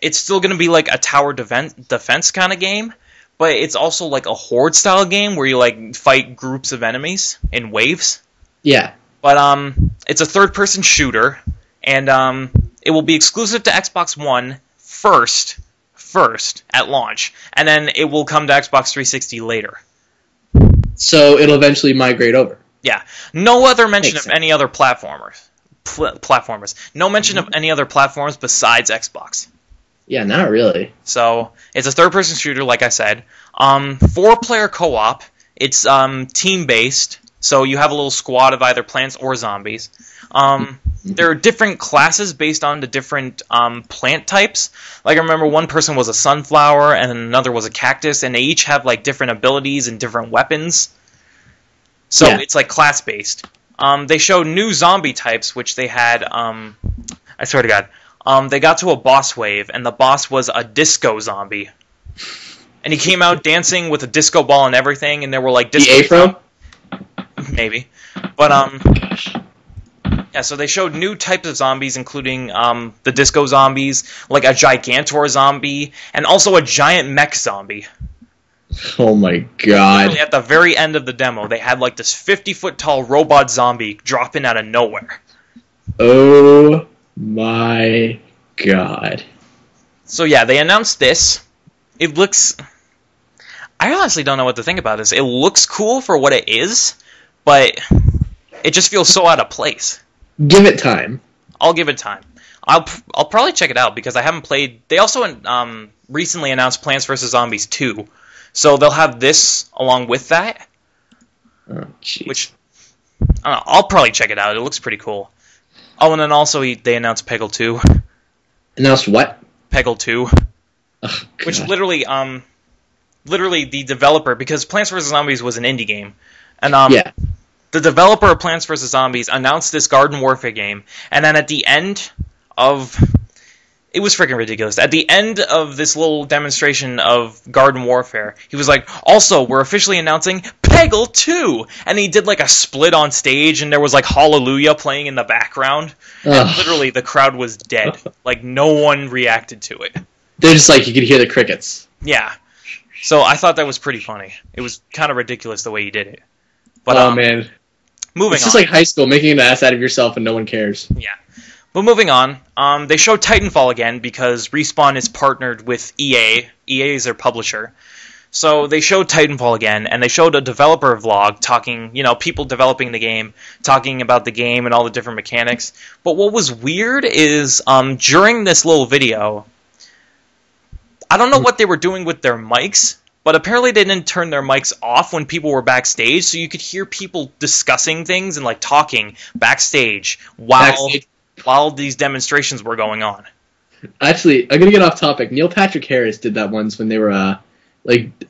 It's still going to be like a tower defense kind of game, but it's also like a horde style game where you like fight groups of enemies in waves. Yeah. But it's a third-person shooter, and it will be exclusive to Xbox One first at launch, and then it will come to Xbox 360 later. So it'll eventually migrate over. Yeah. No other mention of any other platformers. No mention of any other platforms besides Xbox. Yeah, not really. So, it's a third-person shooter, like I said. 4-player co-op. It's team-based, so you have a little squad of either plants or zombies. There are different classes based on the different plant types. Like, I remember one person was a sunflower, and another was a cactus, and they each have, like, different abilities and different weapons. So, it's, like, class-based. They showed new zombie types, which they had, I swear to God, they got to a boss wave, and the boss was a disco zombie. And he came out dancing with a disco ball and everything, and there were like disco... The Afro? Maybe. But, yeah, so they showed new types of zombies, including the disco zombies, like a Gigantor zombie, and also a giant mech zombie. Oh my god. Literally at the very end of the demo, they had like this 50-foot tall robot zombie dropping out of nowhere. Oh my god. So yeah, they announced this. It looks... I honestly don't know what to think about this. It looks cool for what it is, but it just feels so out of place. Give it time. I'll give it time. I'll probably check it out because I haven't played... They also recently announced Plants vs. Zombies 2, so they'll have this along with that. Oh, jeez. Which, I don't know, I'll probably check it out. It looks pretty cool. Oh, and then also they announced Peggle 2. Announced what? Peggle 2. Oh, Which literally the developer, because Plants vs. Zombies was an indie game, and yeah. The developer of Plants vs. Zombies announced this Garden Warfare game, and then at the end of... It was freaking ridiculous. At the end of this little demonstration of Garden Warfare, he was like, also, we're officially announcing Peggle 2! And he did like a split on stage, and there was like Hallelujah playing in the background, and literally the crowd was dead. Like, no one reacted to it. They're just like, you could hear the crickets. Yeah. So I thought that was pretty funny. It was kind of ridiculous the way he did it. But, man. Moving on. It's just like high school, making an ass out of yourself and no one cares. Yeah. But moving on, they showed Titanfall again because Respawn is partnered with EA. EA is their publisher. So they showed Titanfall again, and they showed a developer vlog talking, people developing the game, talking about the game and all the different mechanics. But what was weird is during this little video, I don't know what they were doing with their mics, but apparently they didn't turn their mics off when people were backstage, so you could hear people discussing things and like talking backstage while these demonstrations were going on. Actually, I'm gonna get off topic. Neil Patrick Harris did that once when they were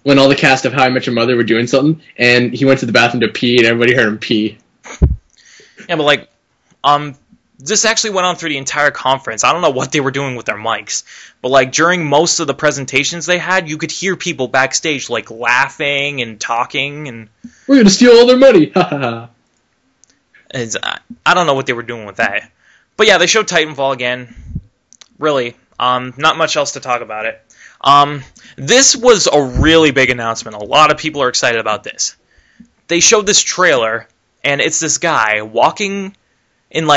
when all the cast of How I Met Your Mother were doing something, and he went to the bathroom to pee, and everybody heard him pee. Yeah, but this actually went on through the entire conference. I don't know what they were doing with their mics, but during most of the presentations they had, you could hear people backstage laughing and talking, and we're gonna steal all their money. I don't know what they were doing with that. But yeah, they showed Titanfall again. Really, not much else to talk about it. This was a really big announcement. A lot of people are excited about this. They showed this trailer, and it's this guy walking in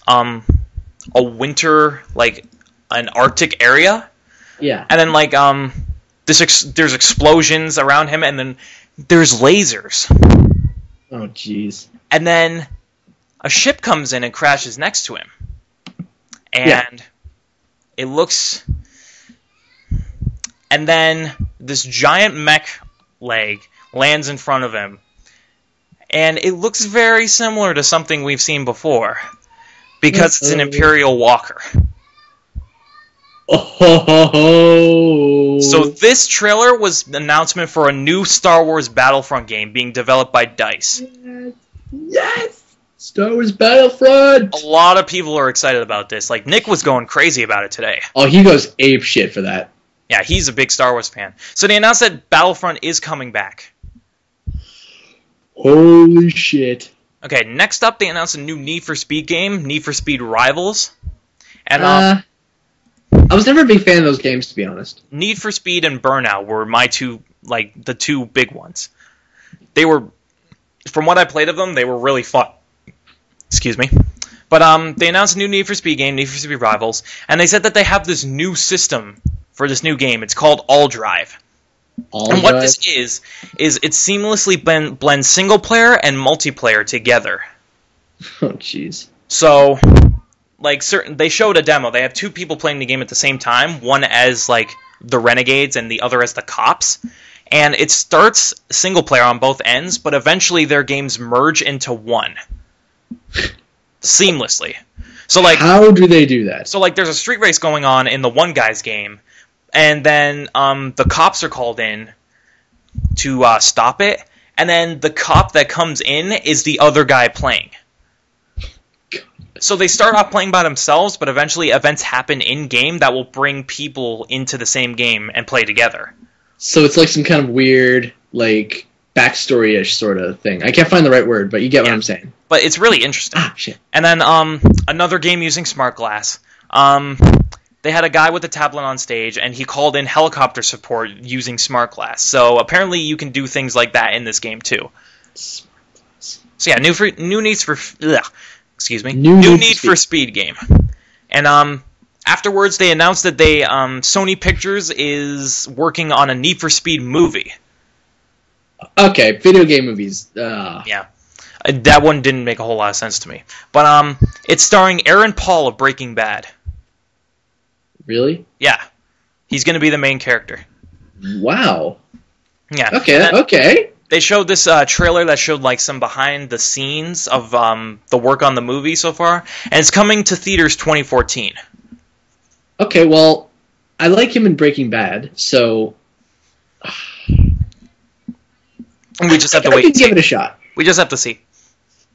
a winter, an Arctic area. Yeah. And then there's explosions around him, and then there's lasers. Oh jeez. And then a ship comes in and crashes next to him. And it looks... And then this giant mech leg lands in front of him. And it looks very similar to something we've seen before. Because it's an Imperial Walker. Oh. So this trailer was an announcement for a new Star Wars Battlefront game being developed by DICE. Yes! Star Wars Battlefront! A lot of people are excited about this. Nick was going crazy about it today. Oh, he goes ape shit for that. Yeah, he's a big Star Wars fan. So they announced that Battlefront is coming back. Holy shit. Okay, next up they announced a new Need for Speed game, Need for Speed Rivals. And I was never a big fan of those games, to be honest. Need for Speed and Burnout were my two, the two big ones. They were, from what I played of them, they were really fun. Excuse me. But they announced a new Need for Speed game, Need for Speed Rivals, and they said that they have this new system for this new game. It's called All Drive. And what this is it seamlessly blends single player and multiplayer together. Oh, jeez. So, they showed a demo. They have two people playing the game at the same time, one as, the Renegades and the other as the cops. And it starts single player on both ends, but eventually their games merge into one. Seamlessly. So how do they do that? So there's a street race going on in the one guy's game, and then the cops are called in to stop it, and then the cop that comes in is the other guy playing. So they start off playing by themselves, but eventually events happen in-game that will bring people into the same game and play together. So it's some kind of weird, backstory-ish sort of thing. I can't find the right word, but you get what I'm saying. But it's really interesting. Ah, shit. And then another game using smart glass. they had a guy with a tablet on stage, and he called in helicopter support using smart glass. So apparently you can do things like that in this game too. So yeah, new Need for Speed game. And afterwards they announced that Sony Pictures is working on a Need for Speed movie. Okay, video game movies. Yeah. That one didn't make a whole lot of sense to me. But it's starring Aaron Paul of Breaking Bad. Really? Yeah. He's going to be the main character. Wow. Yeah. Okay. They showed this trailer that showed like some behind the scenes of the work on the movie so far, and it's coming to theaters 2014. Okay, well, I like him in Breaking Bad, so we just have to wait. I can give it a shot. We just have to see.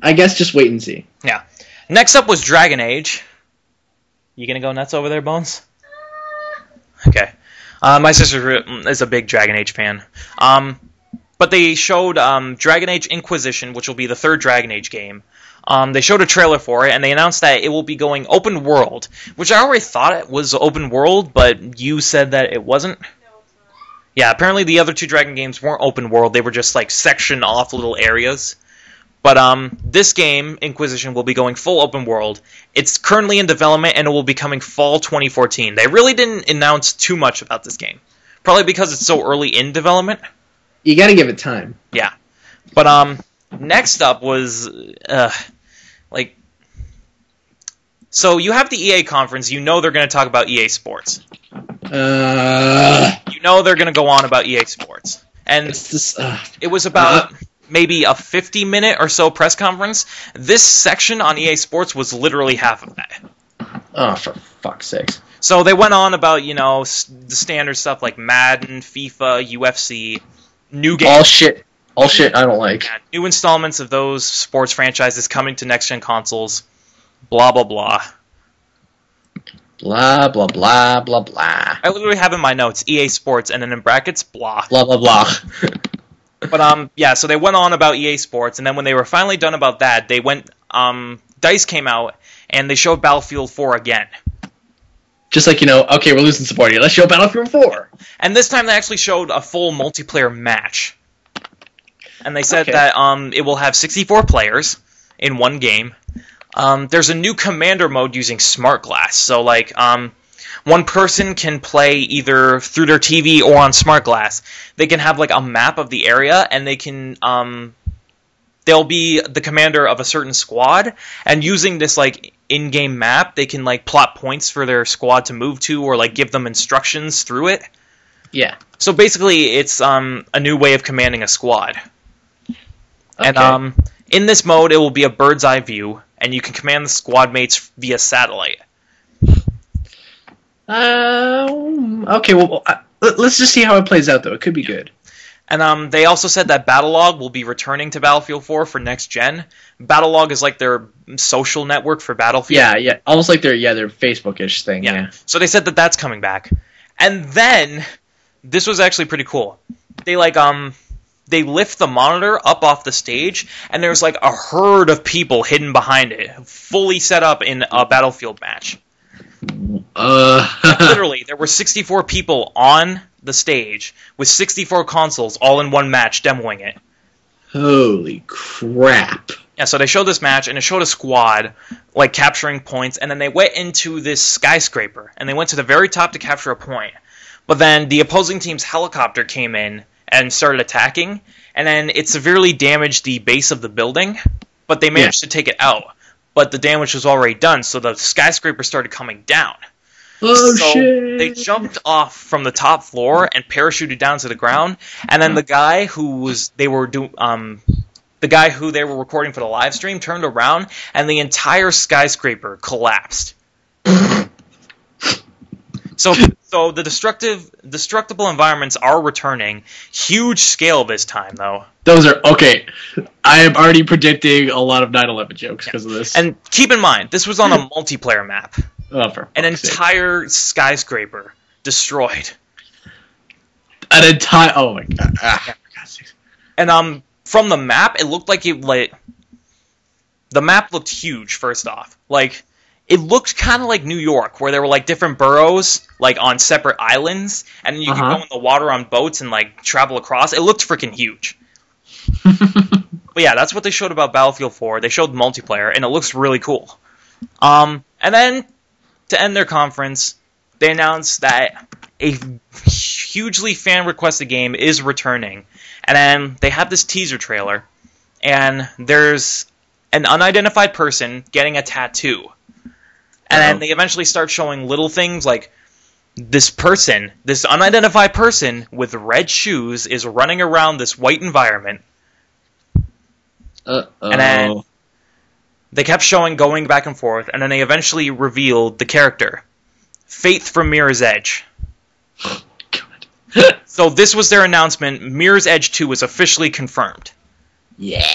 I guess just wait and see. Yeah. Next up was Dragon Age. You gonna go nuts over there, Bones? Okay. My sister is a big Dragon Age fan. But they showed Dragon Age Inquisition, which will be the third Dragon Age game. They showed a trailer for it, and they announced that it will be going open world, which I already thought it was open world, but you said that it wasn't? Yeah, apparently the other two Dragon games weren't open world. They were just like section off little areas. But this game, Inquisition, will be going full open world. It's currently in development, and it will be coming fall 2014. They really didn't announce too much about this game. Probably because it's so early in development. You gotta give it time. Yeah. But next up was so you have the EA conference. You know they're going to talk about EA Sports. You know they're going to go on about EA Sports. And it was about maybe a 50-minute or so press conference. This section on EA Sports was literally half of that. Oh, for fuck's sakes. So they went on about, the standard stuff like Madden, FIFA, UFC, new games. All shit I don't like. Yeah, new installments of those sports franchises coming to next-gen consoles. Blah, blah, blah. Blah, blah, blah, blah, blah. I literally have in my notes, EA Sports, and then in brackets, blah. Blah, blah, blah. But, yeah, so they went on about EA Sports, and then when they were finally done about that, they went, DICE came out, and they showed Battlefield 4 again. Just like, okay, we're losing support here. Let's show Battlefield 4. And this time they actually showed a full multiplayer match. And they said that it will have 64 players in one game. There's a new commander mode using smart glass. So, one person can play either through their TV or on smart glass. They can have, a map of the area, and they can, they'll be the commander of a certain squad, and using this, in-game map, they can, plot points for their squad to move to, or, give them instructions through it. Yeah. So, basically, it's, a new way of commanding a squad. Okay. And, in this mode, it will be a bird's eye view, and you can command the squad mates via satellite. Okay, well, let's just see how it plays out, though. It could be good. And they also said that Battlelog will be returning to Battlefield 4 for next gen. Battlelog is their social network for Battlefield. Yeah, almost like their Facebook-ish thing. Yeah. So they said that that's coming back. And then this was actually pretty cool. They lift the monitor up off the stage, and there's a herd of people hidden behind it, fully set up in a Battlefield match. Literally, there were 64 people on the stage with 64 consoles all in one match demoing it. Holy crap. Yeah, so they showed this match, and it showed a squad, capturing points, and then they went into this skyscraper, and they went to the very top to capture a point. But then the opposing team's helicopter came in and started attacking, and then it severely damaged the base of the building, but they managed to take it out. But the damage was already done, so the skyscraper started coming down. Oh, shit. They jumped off from the top floor and parachuted down to the ground, and then the guy who they were recording for the live stream turned around, and the entire skyscraper collapsed. So the destructible environments are returning. Huge scale this time, though. Those are okay. I am already predicting a lot of 9/11 jokes because of this. And keep in mind, this was on a multiplayer map. Oh, for an entire skyscraper destroyed. An entire. Oh my god! For God's sakes. And from the map, it looked the map looked huge. First off, it looked kind of like New York, where there were like different boroughs, like on separate islands, and you could go in the water on boats and like travel across. It looked freaking huge. But yeah, that's what they showed about Battlefield 4. They showed multiplayer, and it looks really cool. And then, to end their conference, they announced that a hugely fan-requested game is returning. And then they have this teaser trailer, and there's an unidentified person getting a tattoo. And then they eventually start showing little things like this unidentified person with red shoes is running around this white environment. And then they kept showing, going back and forth, and then they eventually revealed the character, Faith from Mirror's Edge. God. So this was their announcement. Mirror's Edge 2 is officially confirmed. Yeah.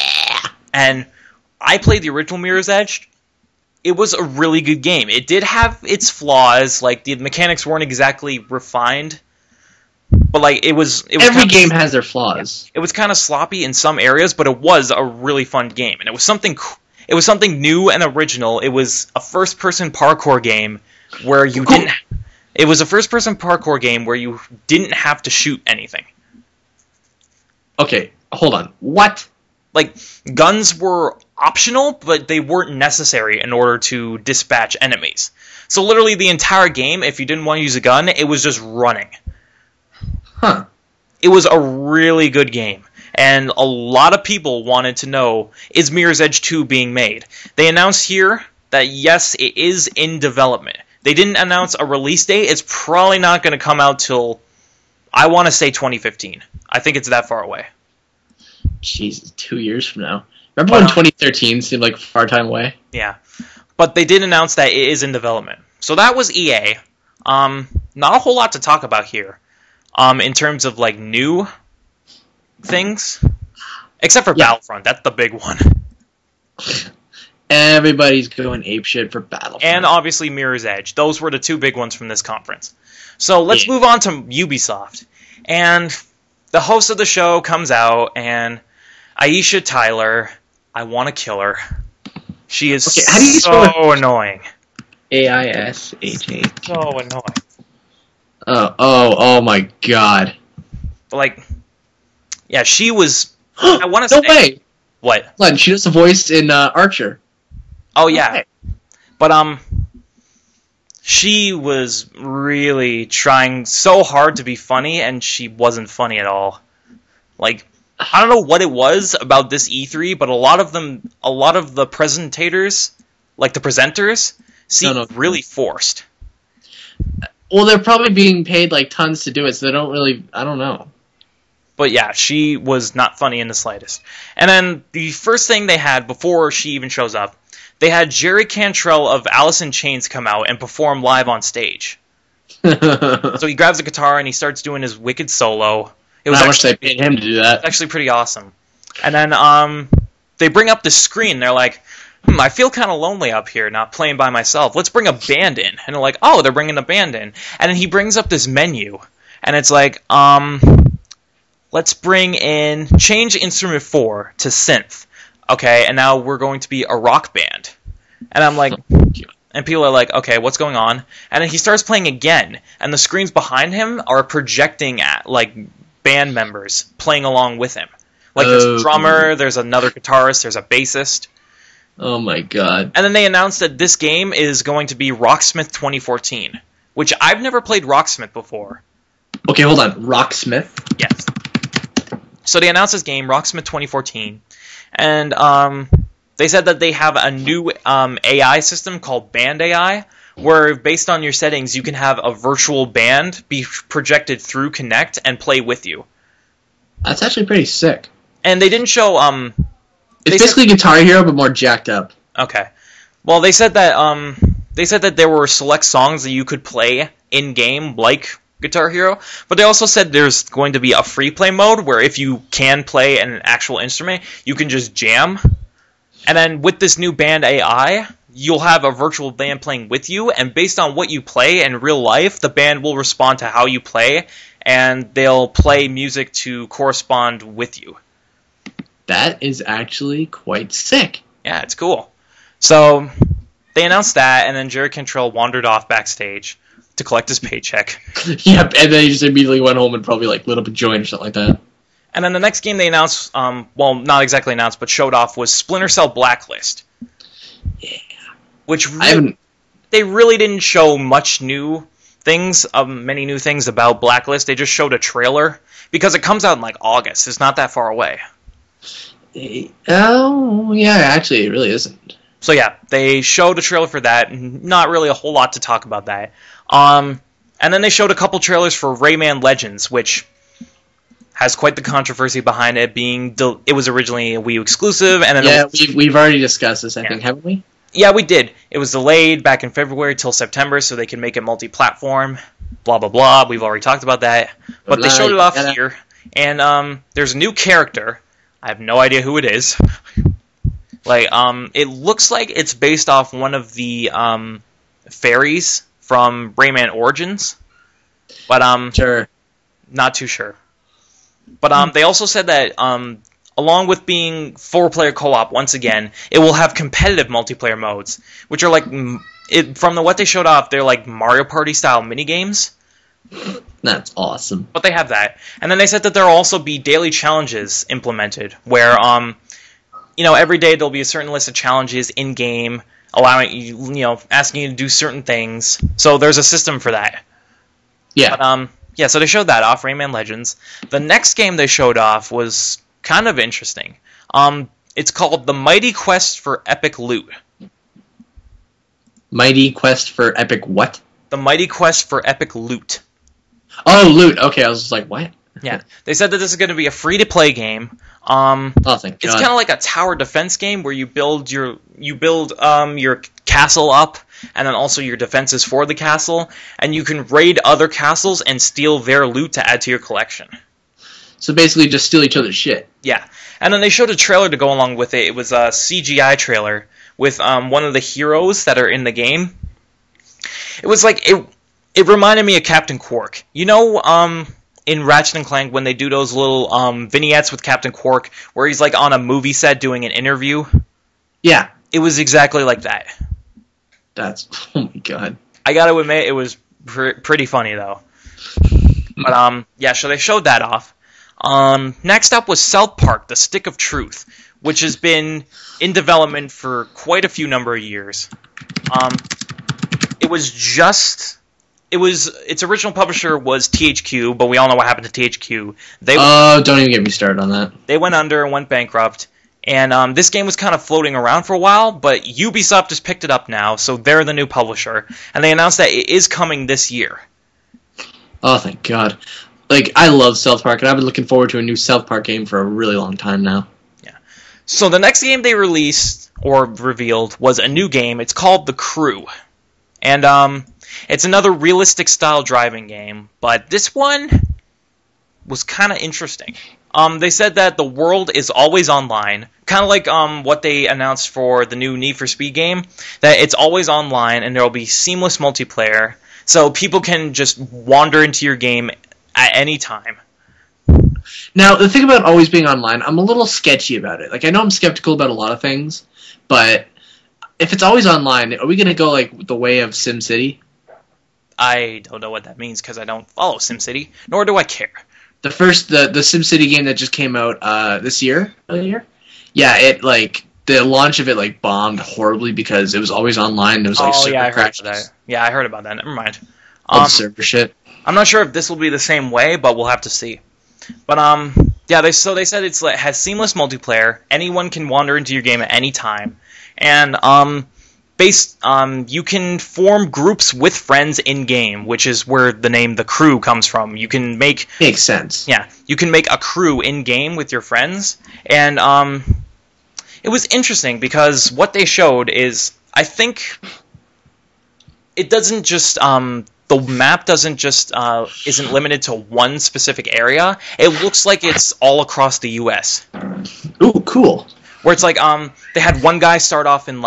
And I played the original Mirror's Edge. It was a really good game. It did have its flaws, like the mechanics weren't exactly refined. But like it was every game has their flaws. It was kind of sloppy in some areas, but it was a really fun game, and it was something new and original. It was a first-person parkour game where you didn't. It was a first-person parkour game where you didn't have to shoot anything. Okay, hold on. What? Like guns were optional, but they weren't necessary in order to dispatch enemies. So literally the entire game, if you didn't want to use a gun, it was just running. Huh. It was a really good game, and a lot of people wanted to know, is Mirror's Edge 2 being made? They announced here that yes, it is in development. They didn't announce a release date. It's probably not going to come out till, I want to say 2015. I think it's that far away. Jesus, 2 years from now. Remember when 2013 seemed like a far time away? Yeah. But they did announce that it is in development. So that was EA. Not a whole lot to talk about here. In terms of like new things, except for Battlefront, that's the big one. Everybody's going apeshit for Battlefront, and obviously Mirror's Edge. Those were the two big ones from this conference. So let's move on to Ubisoft, and the host of the show comes out, and Aisha Tyler, I want to kill her. She is so annoying. AISHA. So annoying. Oh my God. Like, yeah, she was. I want to say. No way. What? Len, she does the voice in Archer. Oh yeah, okay. But she was really trying so hard to be funny, and she wasn't funny at all. Like, I don't know what it was about this E3, but a lot of the presentators, like the presenters, seemed really forced. Well, they're probably being paid like tons to do it, so they don't really. I don't know. But yeah, she was not funny in the slightest. And then the first thing they had before she even shows up, they had Jerry Cantrell of Alice in Chains come out and perform live on stage. So he grabs a guitar and he starts doing his wicked solo. It was How much they paid him to do that? It's actually pretty awesome. And then they bring up the screen. They're like, I feel kind of lonely up here, not playing by myself. Let's bring a band in. And they're like, oh, they're bringing a band in. And then he brings up this menu. And it's like, let's bring in, change instrument 4 to synth. Okay, and now we're going to be a rock band. And I'm like, and people are like, okay, what's going on? And then he starts playing again, and the screens behind him are projecting at, like, band members playing along with him. Like, there's a drummer, there's another guitarist, there's a bassist. Oh my God. And then they announced that this game is going to be Rocksmith 2014, which I've never played Rocksmith before. Okay, hold on. Rocksmith? Yes. So they announced this game, Rocksmith 2014, and they said that they have a new AI system called Band AI, where based on your settings, you can have a virtual band be projected through Kinect and play with you. That's actually pretty sick. And they didn't show... it's basically Guitar Hero, but more jacked up. Okay. Well, they said that there were select songs that you could play in-game, like Guitar Hero, but they also said there's going to be a free play mode where if you can play an actual instrument, you can just jam. And then with this new Band AI, you'll have a virtual band playing with you, and based on what you play in real life, the band will respond to how you play, and they'll play music to correspond with you. That is actually quite sick. Yeah, it's cool. So they announced that, and then Jerry Cantrell wandered off backstage to collect his paycheck. Yep, and then he just immediately went home and probably like lit up a joint or something like that. And then the next game they announced, well, not exactly announced, but showed off was Splinter Cell Blacklist. Yeah. Which they really didn't show much new things, many new things about Blacklist. They just showed a trailer because it comes out in like August. It's not that far away. Oh, yeah, actually, it really isn't. So yeah, they showed a trailer for that. Not really a whole lot to talk about that. And then they showed a couple trailers for Rayman Legends, which has quite the controversy behind it. It was originally a Wii U exclusive, and then we've already discussed this, I think, haven't we? Yeah, we did. It was delayed back in February till September so they could make it multi-platform. Blah, blah, blah. We've already talked about that. But they showed it off here. And there's a new character. I have no idea who it is. It looks like it's based off one of the fairies from Rayman Origins. But sure. Not too sure. But they also said that along with being 4-player co-op, once again, it will have competitive multiplayer modes, which are like, from what they showed off, they're like Mario Party-style minigames. That's awesome. But they have that. And then they said that there will also be daily challenges implemented, where, every day there'll be a certain list of challenges in-game, allowing you, asking you to do certain things. So there's a system for that. Yeah. But, yeah, so they showed that off, Rayman Legends. The next game they showed off was kind of interesting. It's called The Mighty Quest for Epic Loot. Mighty Quest for Epic what? The Mighty Quest for Epic Loot. Oh, Loot. Okay, I was just like, what? Yeah, they said that this is going to be a free-to-play game. Oh, thank God. It's kind of like a tower defense game where you build your castle up, and then also your defenses for the castle, and you can raid other castles and steal their loot to add to your collection. So basically just steal each other's shit. Yeah. And then they showed a trailer to go along with it. It was a CGI trailer with one of the heroes that are in the game. It was like, it reminded me of Captain Quark. In Ratchet & Clank when they do those little vignettes with Captain Quark where he's like on a movie set doing an interview? Yeah. It was exactly like that. Oh my God. I gotta admit, it was pretty funny though. But yeah, so they showed that off. Next up was South Park: The Stick of Truth, which has been in development for quite a few number of years. Its original publisher was THQ, but we all know what happened to THQ. Don't even get me started on that. They went under and went bankrupt. And this game was kind of floating around for a while, but Ubisoft has picked it up now, so they're the new publisher. And they announced that it is coming this year. Oh, thank God. I love South Park, and I've been looking forward to a new South Park game for a really long time now. Yeah. So the next game they released, or revealed, was a new game. It's called The Crew. And it's another realistic-style driving game, but this one was kind of interesting. They said that the world is always online, kind of like what they announced for the new Need for Speed game, that it's always online and there will be seamless multiplayer, so people can just wander into your game at any time. Now, the thing about always being online, I'm a little sketchy about it. I know I'm skeptical about a lot of things, but if it's always online, are we going to go the way of SimCity? I don't know what that means because I don't follow SimCity, nor do I care. The SimCity game that just came out this year, yeah, the launch of it bombed horribly because it was always online. There was I heard about that. Yeah, I heard about that. Never mind. All the server shit. I'm not sure if this will be the same way, but we'll have to see. But yeah, they said it has seamless multiplayer. Anyone can wander into your game at any time, and you can form groups with friends in game, which is where the name The Crew comes from. You can makes sense. Yeah, you can make a crew in game with your friends, and it was interesting because what they showed is, I think, it doesn't just the map doesn't just isn't limited to one specific area. It looks like it's all across the U.S. Ooh, cool. Where it's they had one guy start off in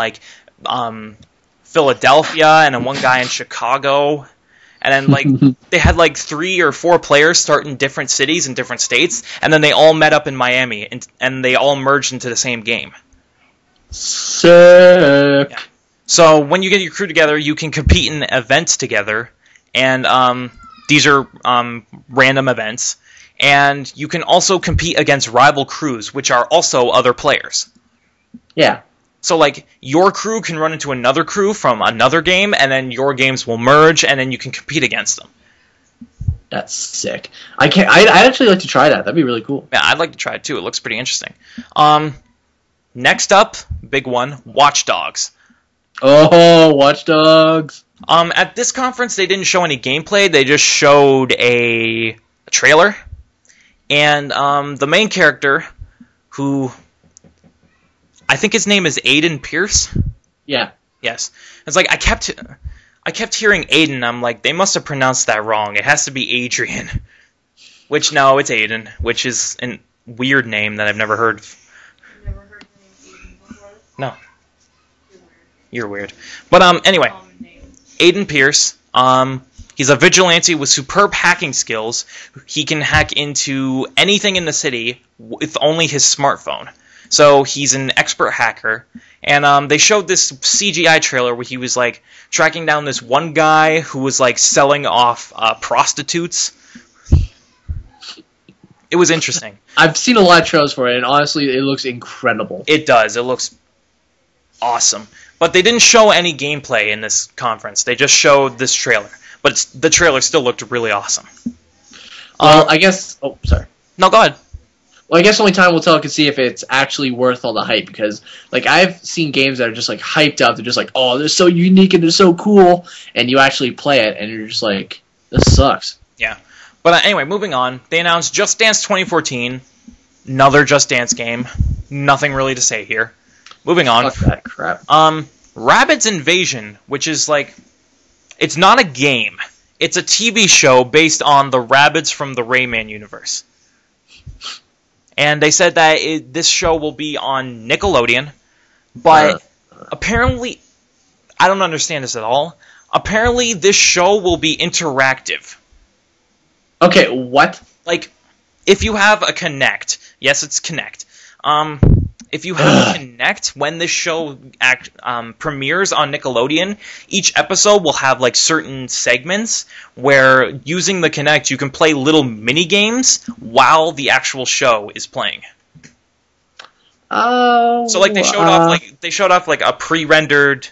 Philadelphia, and then one guy in Chicago, and then they had 3 or 4 players start in different cities in different states, and then they all met up in Miami, and they all merged into the same game. Sick. Yeah. So when you get your crew together, you can compete in events together, and these are random events. And you can also compete against rival crews, which are also other players. Yeah. So, like, your crew can run into another crew from another game, and then your games will merge, and then you can compete against them. That's sick. I'd actually like to try that. That'd be really cool. Yeah, I'd like to try it too. It looks pretty interesting. Next up, big one, Watch Dogs. Oh, Watch Dogs. At this conference, they didn't show any gameplay. They just showed a trailer. And the main character, who I think his name is Aiden Pierce. Yeah. Yes. It's like I kept hearing Aiden. I'm like, they must have pronounced that wrong. It has to be Adrian. Which no, it's Aiden, which is a weird name that I've never heard. You've never heard the name Aiden before? No. You're weird. You're weird. But anyway, Aiden Pierce. He's a vigilante with superb hacking skills. He can hack into anything in the city with only his smartphone. So he's an expert hacker. And they showed this CGI trailer where he was like tracking down this one guy who was like selling off prostitutes. It was interesting. I've seen a lot of trailers for it, and honestly, it looks incredible. It does. It looks awesome. But they didn't show any gameplay in this conference. They just showed this trailer. But the trailer still looked really awesome. Well, I guess... Oh, sorry. No, go ahead. Well, I guess only time will tell to see if it's actually worth all the hype, because, like, I've seen games that are just, like, hyped up. They're just like, oh, they're so unique and they're so cool, and you actually play it, and you're just like, this sucks. Yeah. But anyway, moving on. They announced Just Dance 2014. Another Just Dance game. Nothing really to say here. Moving on. Fuck that crap. Rabbids Invasion, which is, like... It's not a game. It's a TV show based on the Rabbids from the Rayman universe. And they said that this show will be on Nickelodeon, but apparently, I don't understand this at all. Apparently, this show will be interactive. Okay, what? Like, if you have a Kinect, yes, it's Kinect. If you have a Kinect, when this show premieres on Nickelodeon, each episode will have like certain segments where, using the Kinect, you can play little mini games while the actual show is playing. Oh. So like they showed off like a pre-rendered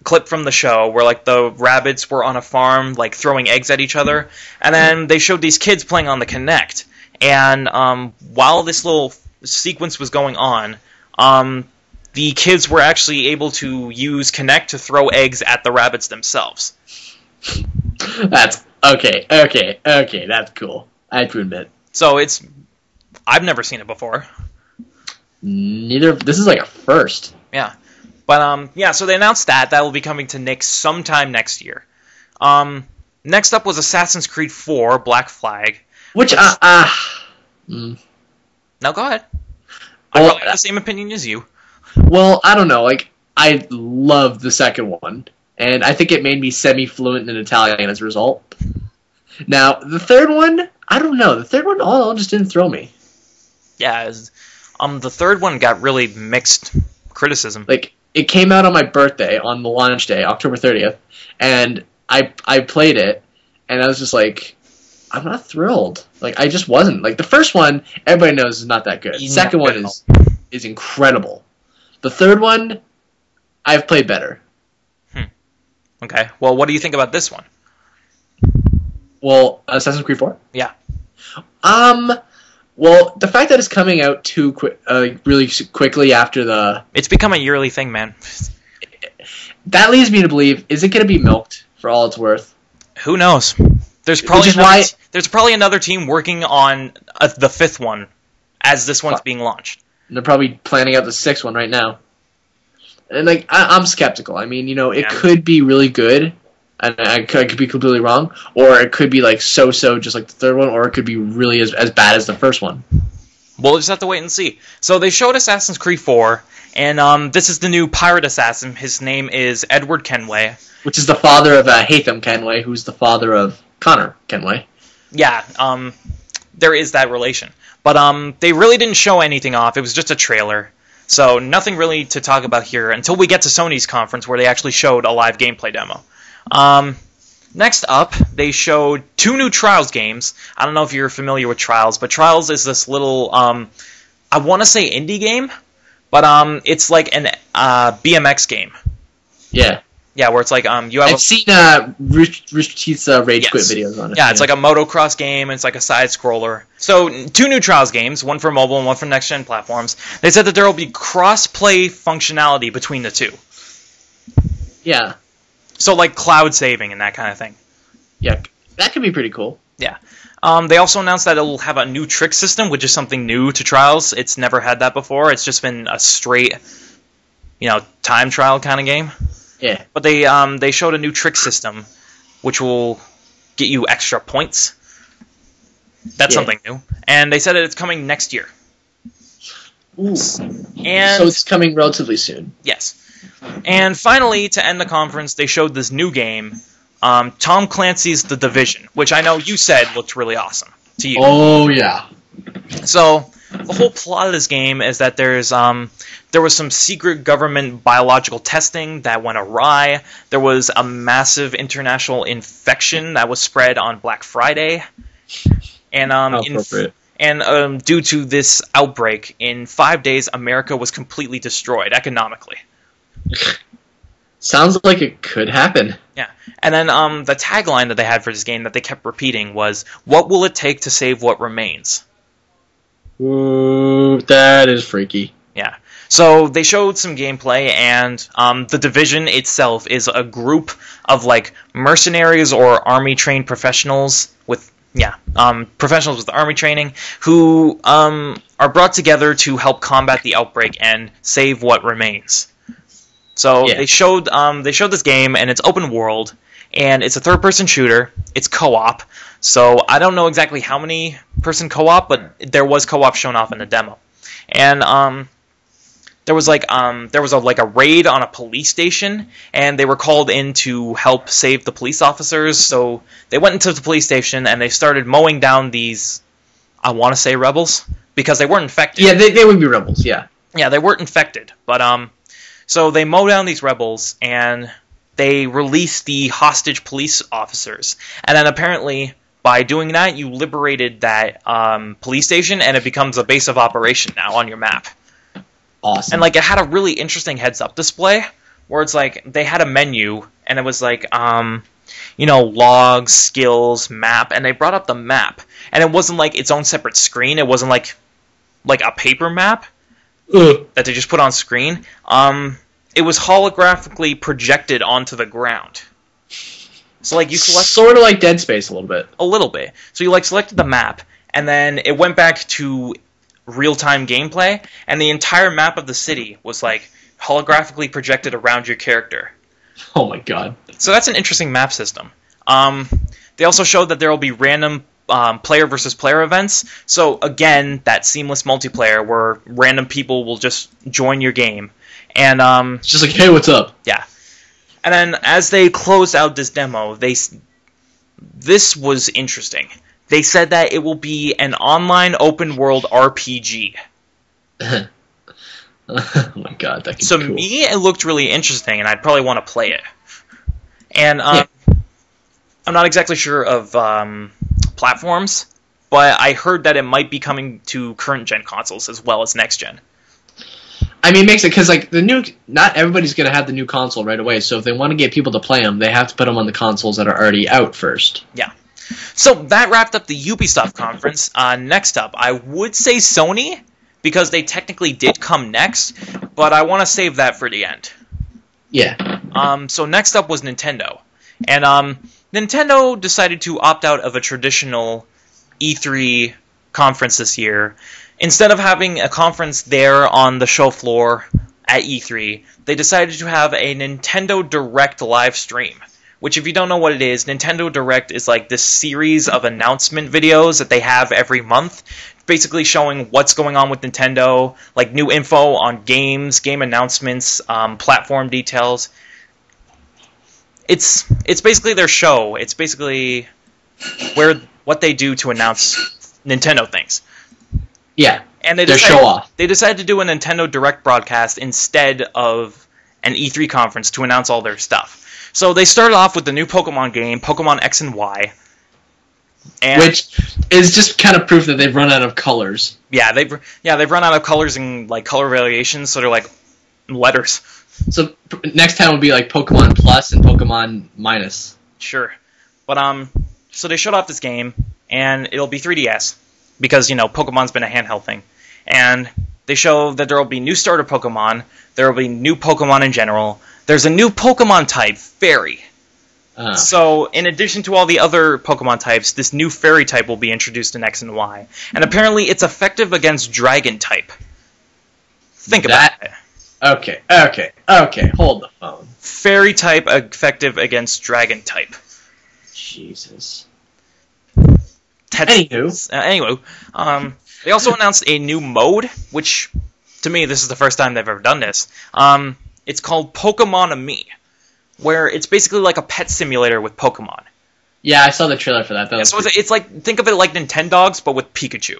clip from the show where like the rabbits were on a farm like throwing eggs at each other, and then they showed these kids playing on the Kinect. And while this little sequence was going on, the kids were actually able to use Kinect to throw eggs at the rabbits themselves. That's okay. That's cool. I have to admit. So I've never seen it before. Neither. This is like a first. Yeah, but yeah. So they announced that will be coming to Nick sometime next year. Next up was Assassin's Creed 4: Black Flag. Which No, go ahead. I probably have the same opinion as you. Well, I don't know. Like, I love the second one, and I think it made me semi-fluent in Italian as a result. Now, the third one, I don't know. The third one all just didn't throw me. Yeah, the third one got really mixed criticism. Like, it came out on my birthday on the launch day, October 30th, and I played it, and I was just like, I'm not thrilled. Like, I just wasn't. Like, the first one, everybody knows is not that good. The second one is incredible. The third one, I've played better. Okay. Well, what do you think about this one? Well, Assassin's Creed 4? Yeah. Well, the fact that it's coming out too really quickly after the... It's become a yearly thing, man. That leads me to believe, is it going to be milked for all it's worth? Who knows? There's probably another team working on the fifth one as this one's being launched. And they're probably planning out the sixth one right now. And like, I'm skeptical. I mean, it could be really good, and I could be completely wrong, or it could be like so-so, just like the third one, or it could be really as bad as the first one. We'll just have to wait and see. So they showed Assassin's Creed 4, and this is the new pirate assassin. His name is Edward Kenway. Which is the father of Haytham Kenway, who's the father of Connor Kenway. Yeah, there is that relation. But they really didn't show anything off. It was just a trailer. So nothing really to talk about here until we get to Sony's conference where they actually showed a live gameplay demo. Next up, they showed 2 new Trials games. I don't know if you're familiar with Trials, but Trials is this little, I want to say indie game, but it's like an BMX game. Yeah. Yeah, where it's like you have. I've seen Rooster Teeth's Rage Quit videos on it. Yeah, it's like a motocross game. It's like a side scroller. So 2 new Trials games, one for mobile and one for next gen platforms. They said that there will be cross-play functionality between the 2. Yeah. So like cloud saving and that kind of thing. Yeah, that could be pretty cool. Yeah. They also announced that it'll have a new trick system, which is something new to Trials. It's never had that before. It's just been a straight, time trial kind of game. Yeah. But they showed a new trick system, which will get you extra points. That's something new. And they said that it's coming next year. Ooh. And so it's coming relatively soon. Yes. And finally, to end the conference, they showed this new game, Tom Clancy's The Division, which I know you said looked really awesome to you. Oh, yeah. So the whole plot of this game is that there was some secret government biological testing that went awry. There was a massive international infection that was spread on Black Friday, and due to this outbreak, in 5 days, America was completely destroyed economically. Sounds like it could happen. Yeah, and then the tagline that they had for this game that they kept repeating was, "What will it take to save what remains?" Ooh, that is freaky. Yeah. So they showed some gameplay, and the Division itself is a group of like mercenaries or army-trained professionals with professionals with army training who are brought together to help combat the outbreak and save what remains. So they showed this game, and it's open world, and it's a third-person shooter. It's co-op. So I don't know exactly how many person co-op, but there was co-op shown off in the demo. And there was a raid on a police station, and they were called in to help save the police officers. So they went into the police station and they started mowing down these, I want to say rebels, because they weren't infected. Yeah, they would be rebels. Yeah. Yeah, they weren't infected, but so they mow down these rebels and they release the hostage police officers, and then apparently, by doing that, you liberated that police station, and it becomes a base of operation now on your map. Awesome. And like it had a really interesting heads-up display, where it's like they had a menu, and it was like logs, skills, map, and they brought up the map, and it wasn't like its own separate screen. It wasn't like a paper map that they just put on screen. It was holographically projected onto the ground. So like you select sort of like Dead Space a little bit. A little bit. So you like selected the map, and then it went back to real-time gameplay, and the entire map of the city was like holographically projected around your character. Oh my god. So that's an interesting map system. They also showed that there will be random player versus player events. So again, that seamless multiplayer where random people will just join your game. And it's just like, hey, what's up? Yeah. And then as they closed out this demo, this was interesting. They said that it will be an online open world RPG. Oh my god, that could So be cool. me, it looked really interesting, and I'd probably want to play it. And I'm not exactly sure of platforms, but I heard that it might be coming to current gen consoles as well as next gen. I mean, it makes it because like not everybody's gonna have the new console right away. So if they want to get people to play them, they have to put them on the consoles that are already out first. Yeah. So that wrapped up the Ubisoft conference. Next up, I would say Sony, because they technically did come next, but I want to save that for the end. Yeah. So next up was Nintendo. And Nintendo decided to opt out of a traditional E3 conference this year. Instead of having a conference there on the show floor at E3, they decided to have a Nintendo Direct live stream. Which, if you don't know what it is, Nintendo Direct is like this series of announcement videos that they have every month, basically showing what's going on with Nintendo, like new info on games, game announcements, platform details. It's basically their show. It's basically what they do to announce Nintendo things. Yeah. And they Their show off. They decided to do a Nintendo Direct broadcast instead of an E3 conference to announce all their stuff. So they started off with the new Pokemon game, Pokemon X and Y. Which is just kind of proof that they've run out of colors. Yeah, they've run out of colors and like color variations, so they're like letters. So next time will be like Pokemon Plus and Pokemon Minus. Sure. But so they showed off this game, and it'll be 3DS because Pokemon's been a handheld thing, and they show that there will be new starter Pokemon. There will be new Pokemon in general. There's a new Pokemon type, Fairy. So, in addition to all the other Pokemon types, this new Fairy type will be introduced in X and Y. And apparently it's effective against Dragon type. Think about it. Okay, hold the phone. Fairy type effective against Dragon type. Jesus. Anyway, they also announced a new mode, which, to me, this is the first time they've ever done this. It's called Pokemon Me, where it's basically like a pet simulator with Pokemon. Yeah, I saw the trailer for that. So it's like, think of it like Nintendogs, but with Pikachu.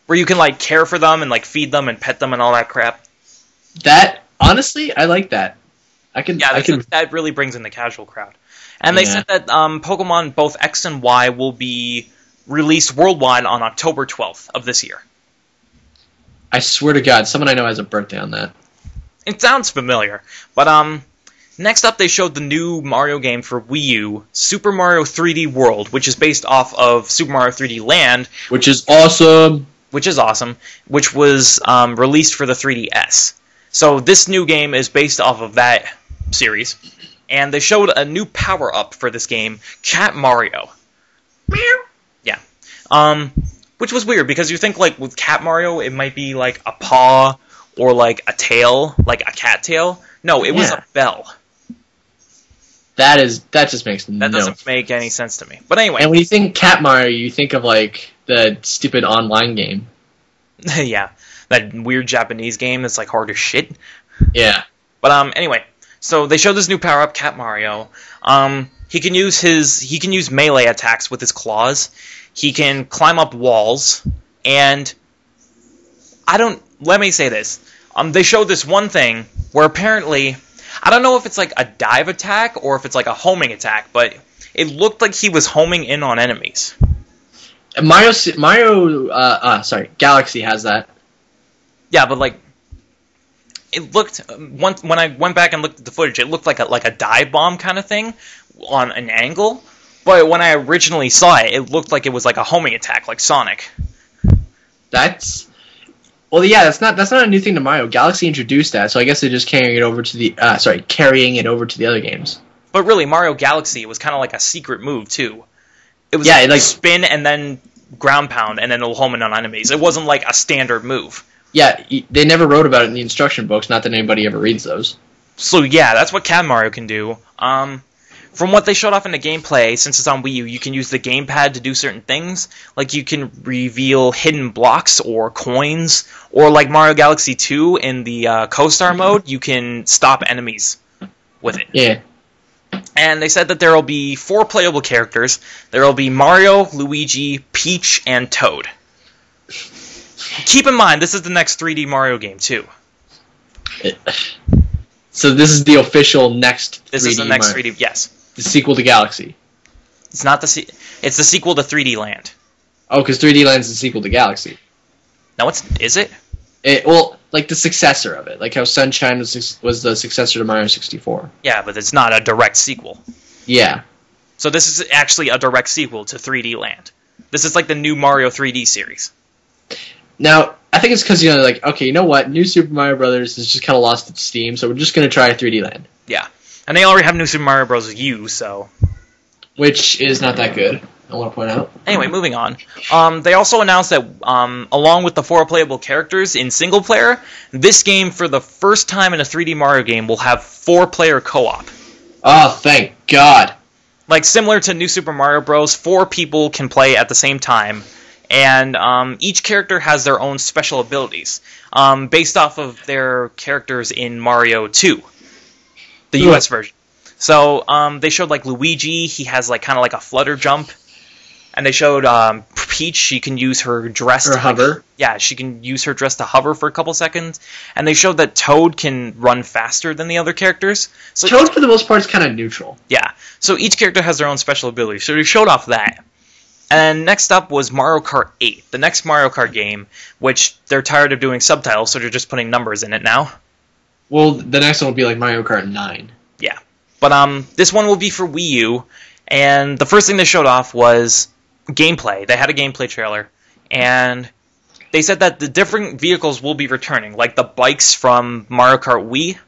Where you can like care for them and like feed them and pet them and all that crap. That, honestly, I like that. That really brings in the casual crowd. And they said that Pokemon both X and Y will be released worldwide on October 12th of this year. I swear to God, someone I know has a birthday on that. It sounds familiar, but next up they showed the new Mario game for Wii U, Super Mario 3D World, which is based off of Super Mario 3D Land. Which is awesome. Which was released for the 3DS. So this new game is based off of that series, and they showed a new power-up for this game, Cat Mario. Meow. Yeah. Which was weird, because you think, like, with Cat Mario, it might be, like, a paw or, like, a tail, like a cat tail. No, it was a bell. That just makes That doesn't make any sense to me. But anyway. And when you think Cat Mario, you think of, like, the stupid online game. Yeah. That weird Japanese game that's, like, hard as shit. Yeah. But, anyway. So, they showed this new power-up, Cat Mario. He can use melee attacks with his claws. He can climb up walls. And let me say this. They showed this one thing where apparently, I don't know if it's like a dive attack or if it's like a homing attack, but it looked like he was homing in on enemies. Galaxy has that. Yeah, but like, it looked, when I went back and looked at the footage, it looked like a dive bomb kind of thing on an angle, but when I originally saw it, it looked like it was like a homing attack, like Sonic. That's not a new thing to Mario. Galaxy introduced that, so I guess they're just carrying it over to the other games. But really, Mario Galaxy was kind of like a secret move too. It was like spin and then ground pound, and then it'll home in on enemies. It wasn't like a standard move. Yeah, they never wrote about it in the instruction books. Not that anybody ever reads those. So yeah, that's what Cat Mario can do. From what they showed off in the gameplay, since it's on Wii U, you can use the gamepad to do certain things. Like you can reveal hidden blocks or coins, or like Mario Galaxy 2 in the Co-Star mode, you can stop enemies with it. Yeah. And they said that there will be 4 playable characters. There will be Mario, Luigi, Peach, and Toad. Keep in mind, this is the next 3D Mario game, too. So this is the official next 3D This is the next Mario. 3D, yes. The sequel to Galaxy. It's not it's the sequel to 3D Land. Oh, because 3D Land is the sequel to Galaxy. No, is it? Like the successor of it. Like how Sunshine was the successor to Mario 64. Yeah, but it's not a direct sequel. Yeah. So this is actually a direct sequel to 3D Land. This is like the new Mario 3D series. Now, I think it's because, okay, you know what? New Super Mario Brothers has just kind of lost its steam, so we're just going to try 3D Land. Yeah. And they already have New Super Mario Bros. U, so... Which is not that good, I want to point out. Anyway, moving on. They also announced that, along with the 4 playable characters in single player, this game, for the first time in a 3D Mario game, will have 4-player co-op. Oh, thank God. Like, similar to New Super Mario Bros., 4 people can play at the same time, and each character has their own special abilities, based off of their characters in Mario 2, the US version. So they showed like Luigi, he has like kind of like a flutter jump, And they showed Peach. She can use her dress to hover. Yeah, she can use her dress to hover for a couple seconds. And they showed that Toad can run faster than the other characters. So Toad, for the most part, is kind of neutral. yeah, so each character has their own special ability. So they showed off that. And next up was Mario Kart 8, the next Mario Kart game, which they're tired of doing subtitles, so they're just putting numbers in it now. Well, the next one will be like Mario Kart 9. Yeah. But this one will be for Wii U, and the first thing they showed off was gameplay. They had a gameplay trailer, and they said that the different vehicles will be returning, like the bikes from Mario Kart Wii.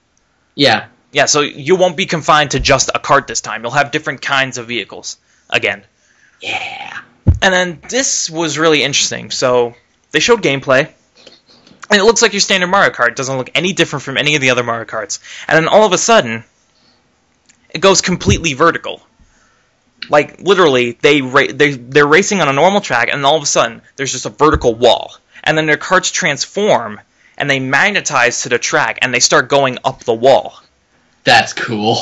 Yeah. Yeah, so you won't be confined to just a kart this time. You'll have different kinds of vehicles again. Yeah. And then this was really interesting. So they showed gameplay, and it looks like your standard Mario Kart. It doesn't look any different from any of the other Mario Karts. And then all of a sudden, it goes completely vertical. Like, literally, they're racing on a normal track, and all of a sudden, there's just a vertical wall. And then their karts transform, and they magnetize to the track, and they start going up the wall. That's cool.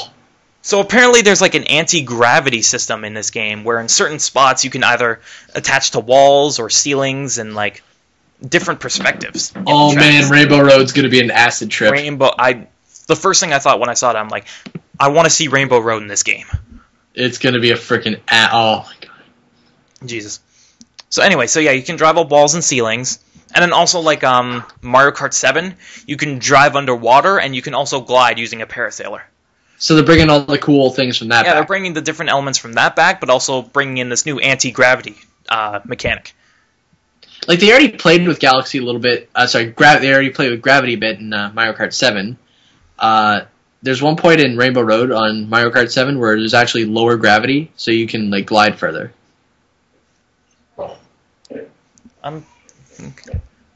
So apparently there's like an anti-gravity system in this game where in certain spots you can either attach to walls or ceilings and like different perspectives. Oh man, Rainbow Road's gonna be an acid trip. The first thing I thought when I saw that, I'm like, I want to see Rainbow Road in this game. It's gonna be a freaking oh my god. Jesus. So anyway, so yeah, you can drive up walls and ceilings. And then also like Mario Kart 7, you can drive underwater and you can also glide using a parasailer. So they're bringing all the cool things from that back. Yeah, they're bringing the different elements from that back, but also bringing in this new anti-gravity mechanic. Like, they already played with Galaxy a little bit. They already played with Gravity a bit in Mario Kart 7. There's one point in Rainbow Road on Mario Kart 7 where there's actually lower gravity, so you can, like, glide further.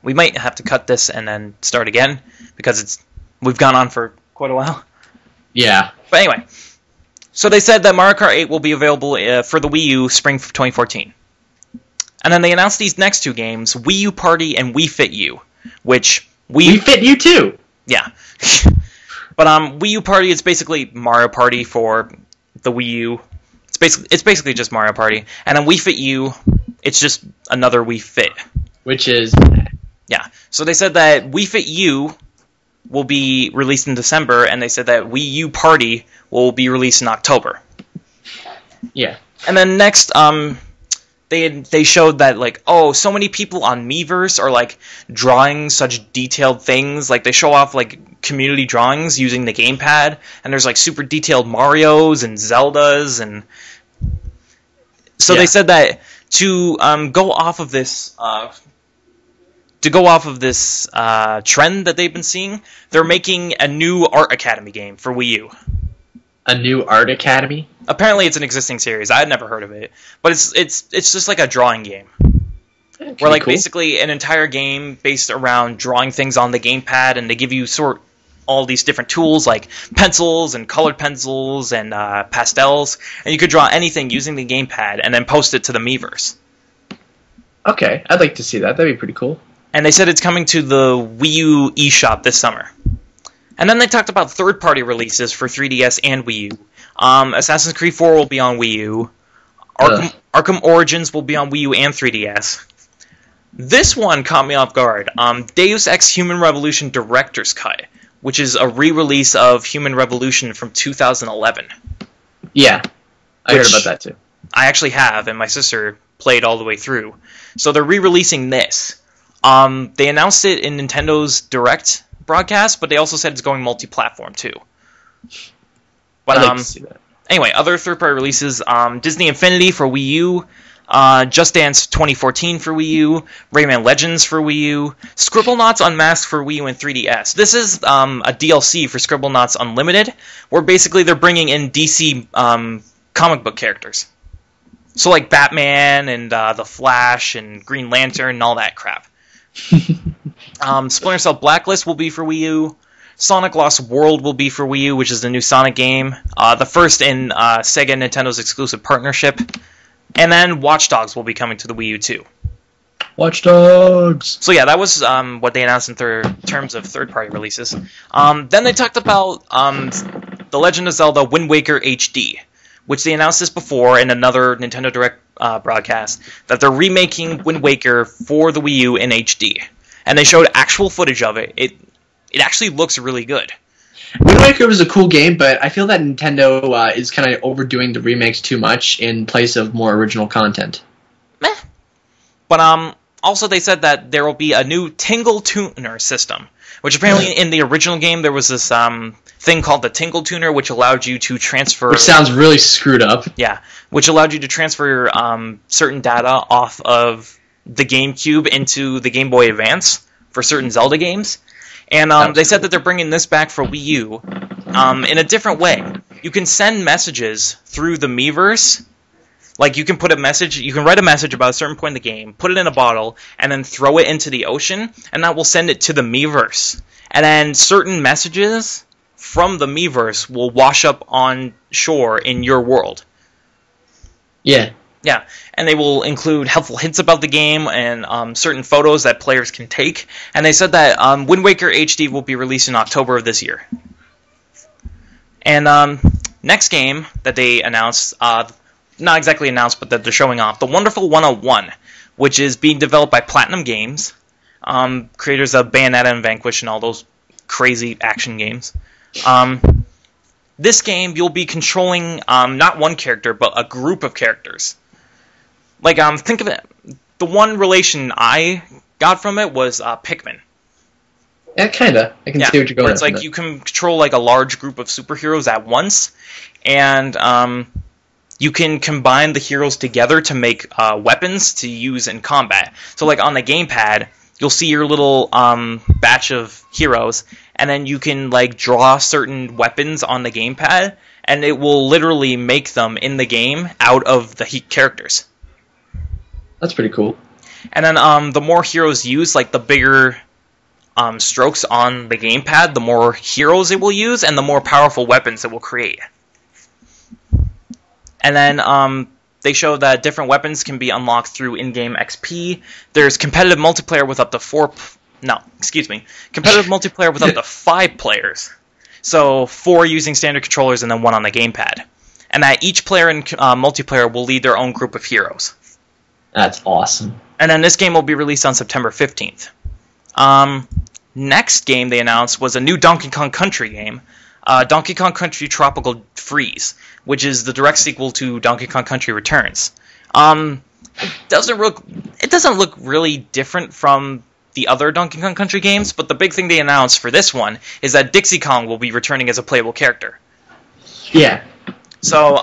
We might have to cut this and then start again, because we've gone on for quite a while. Yeah. But anyway, so they said that Mario Kart 8 will be available for the Wii U spring of 2014. And then they announced these next two games, Wii U Party and Wii Fit U, which We Fit You too! Yeah. But Wii U Party is basically Mario Party for the Wii U. It's basically just Mario Party. And then Wii Fit U, it's just another Wii Fit. Which is... Yeah. So they said that Wii Fit U will be released in December, and they said that Wii U Party will be released in October. Yeah. And then next, they showed that, like, so many people on Miiverse are, like, drawing such detailed things. Like, they show off, like, community drawings using the gamepad, and there's, like, super detailed Marios and Zeldas, and... So they said that to go off of this... trend that they've been seeing, they're making a new Art Academy game for Wii U. A new Art Academy? Apparently it's an existing series. I had never heard of it. But it's just like a drawing game. Where like basically an entire game based around drawing things on the gamepad, and they give you all these different tools like pencils and colored pencils and pastels, and you could draw anything using the gamepad and then post it to the Miiverse. Okay, I'd like to see that. That'd be pretty cool. And they said it's coming to the Wii U eShop this summer. And then they talked about third-party releases for 3DS and Wii U. Assassin's Creed 4 will be on Wii U. Arkham Origins will be on Wii U and 3DS. This one caught me off guard. Deus Ex Human Revolution Director's Cut, which is a re-release of Human Revolution from 2011. Yeah, I heard about that too. I actually have, and my sister played all the way through. So they're re-releasing this. They announced it in Nintendo's Direct broadcast, but they also said it's going multi-platform too. But I'd like to see that. Anyway, other third-party releases: Disney Infinity for Wii U, Just Dance 2014 for Wii U, Rayman Legends for Wii U, Scribblenauts Unmasked for Wii U and 3DS. This is a DLC for Scribblenauts Unlimited, where basically they're bringing in DC comic book characters. So like Batman and the Flash and Green Lantern and all that crap. Splinter Cell Blacklist will be for Wii U. Sonic Lost World will be for Wii U, which is the new Sonic game. The first in Sega and Nintendo's exclusive partnership. And then Watch Dogs will be coming to the Wii U too. Watch Dogs! So yeah, that was what they announced in terms of third-party releases. Then they talked about The Legend of Zelda Wind Waker HD, which they announced this before in another Nintendo Direct broadcast that they're remaking Wind Waker for the Wii U in HD, and they showed actual footage of it. It actually looks really good. Wind Waker was a cool game, but I feel that Nintendo is kind of overdoing the remakes too much in place of more original content. Meh. But also they said that there will be a new Tingle Tuner system, which apparently in the original game there was this thing called the Tingle Tuner, which allowed you to transfer... Which sounds really screwed up. Yeah, which allowed you to transfer certain data off of the GameCube into the Game Boy Advance for certain Zelda games. And they said that they're bringing this back for Wii U in a different way. You can send messages through the Miiverse. Like, you can put a message, you can write a message about a certain point in the game, put it in a bottle, and then throw it into the ocean, and that will send it to the Miiverse. And then certain messages from the Miiverse will wash up on shore in your world. Yeah. Yeah, and they will include helpful hints about the game and certain photos that players can take. And they said that Wind Waker HD will be released in October of this year. And next game that they announced, not exactly announced, but that they're showing off, The Wonderful 101, which is being developed by Platinum Games, creators of Bayonetta and Vanquish and all those crazy action games. This game, you'll be controlling not one character, but a group of characters. Like, think of it. The one relation I got from it was Pikmin. Yeah, kinda. I can see what you're going at. It's like you can control like a large group of superheroes at once, and you can combine the heroes together to make weapons to use in combat. So, like on the gamepad, you'll see your little batch of heroes, and then you can like draw certain weapons on the gamepad, and it will literally make them in the game out of the characters. That's pretty cool. And then the more heroes use, like the bigger strokes on the gamepad, the more heroes it will use, and the more powerful weapons it will create. And then they show that different weapons can be unlocked through in-game XP. There's competitive multiplayer with up to competitive multiplayer with up to 5 players. So 4 using standard controllers and then 1 on the gamepad. And that each player in multiplayer will lead their own group of heroes. That's awesome. And then this game will be released on September 15th. Next game they announced was a new Donkey Kong Country game, Donkey Kong Country Tropical Freeze, which is the direct sequel to Donkey Kong Country Returns. It doesn't look really different from the other Donkey Kong Country games, but the big thing they announced for this one is that Dixie Kong will be returning as a playable character. Yeah. So,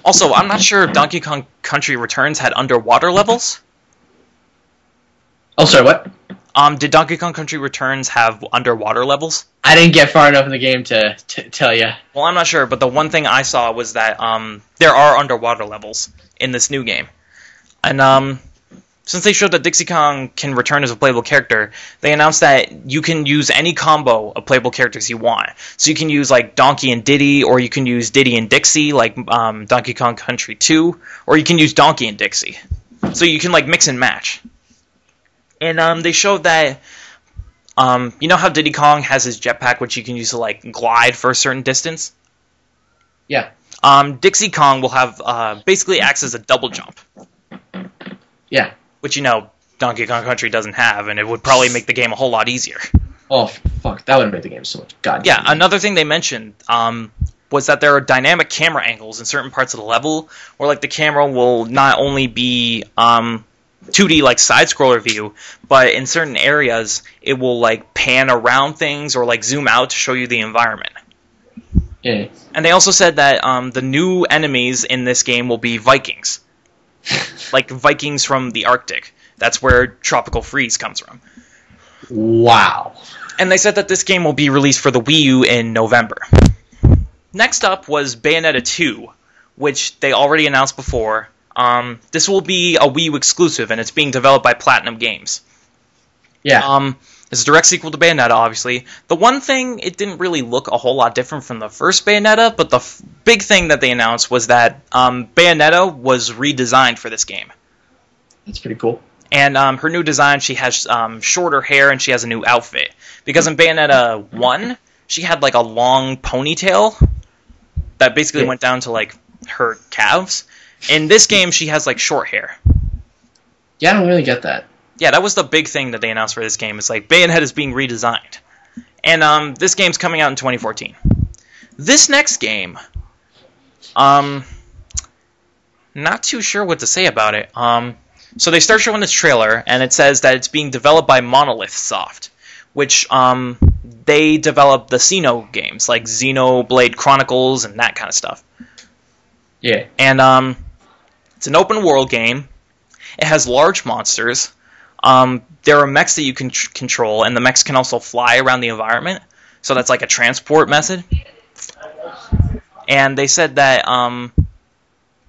also, I'm not sure if Donkey Kong Country Returns had underwater levels. Oh, sorry, what? Did Donkey Kong Country Returns have underwater levels? I didn't get far enough in the game to tell you. Well, I'm not sure, but the one thing I saw was that there are underwater levels in this new game. And since they showed that Dixie Kong can return as a playable character, they announced that you can use any combo of playable characters you want. So you can use like Donkey and Diddy, or you can use Diddy and Dixie, like Donkey Kong Country 2, or you can use Donkey and Dixie. So you can like mix and match. And they showed that, you know how Diddy Kong has his jetpack, which you can use to like glide for a certain distance? Yeah. Dixie Kong will have basically acts as a double jump. Yeah. Which, you know, Donkey Kong Country doesn't have, and it would probably make the game a whole lot easier. Oh, fuck. That would have made the game so much. God. Yeah, another thing they mentioned was that there are dynamic camera angles in certain parts of the level, where like the camera will not only be 2D like side-scroller view, but in certain areas it will like pan around things or like zoom out to show you the environment. Yeah. And they also said that the new enemies in this game will be Vikings. Like Vikings from the Arctic. That's where Tropical Freeze comes from. Wow. And they said that this game will be released for the Wii U in November. Next up was Bayonetta 2, which they already announced before. This will be a Wii U exclusive, and it's being developed by Platinum Games. Yeah. It's a direct sequel to Bayonetta, obviously. The one thing, it didn't really look a whole lot different from the first Bayonetta, but the big thing that they announced was that Bayonetta was redesigned for this game. That's pretty cool. And her new design, she has shorter hair and she has a new outfit. Because in Bayonetta 1, she had like a long ponytail that basically went down to like her calves. In this game, she has like short hair. Yeah, I don't really get that. Yeah, that was the big thing that they announced for this game. It's like Bayonetta is being redesigned. And this game's coming out in 2014. This next game, not too sure what to say about it. So they start showing this trailer, and it says that it's being developed by Monolith Soft, which they develop the Xeno games, like Xenoblade Chronicles and that kind of stuff. Yeah. And it's an open world game. It has large monsters. There are mechs that you can control, and the mechs can also fly around the environment. So that's like a transport method. And they said that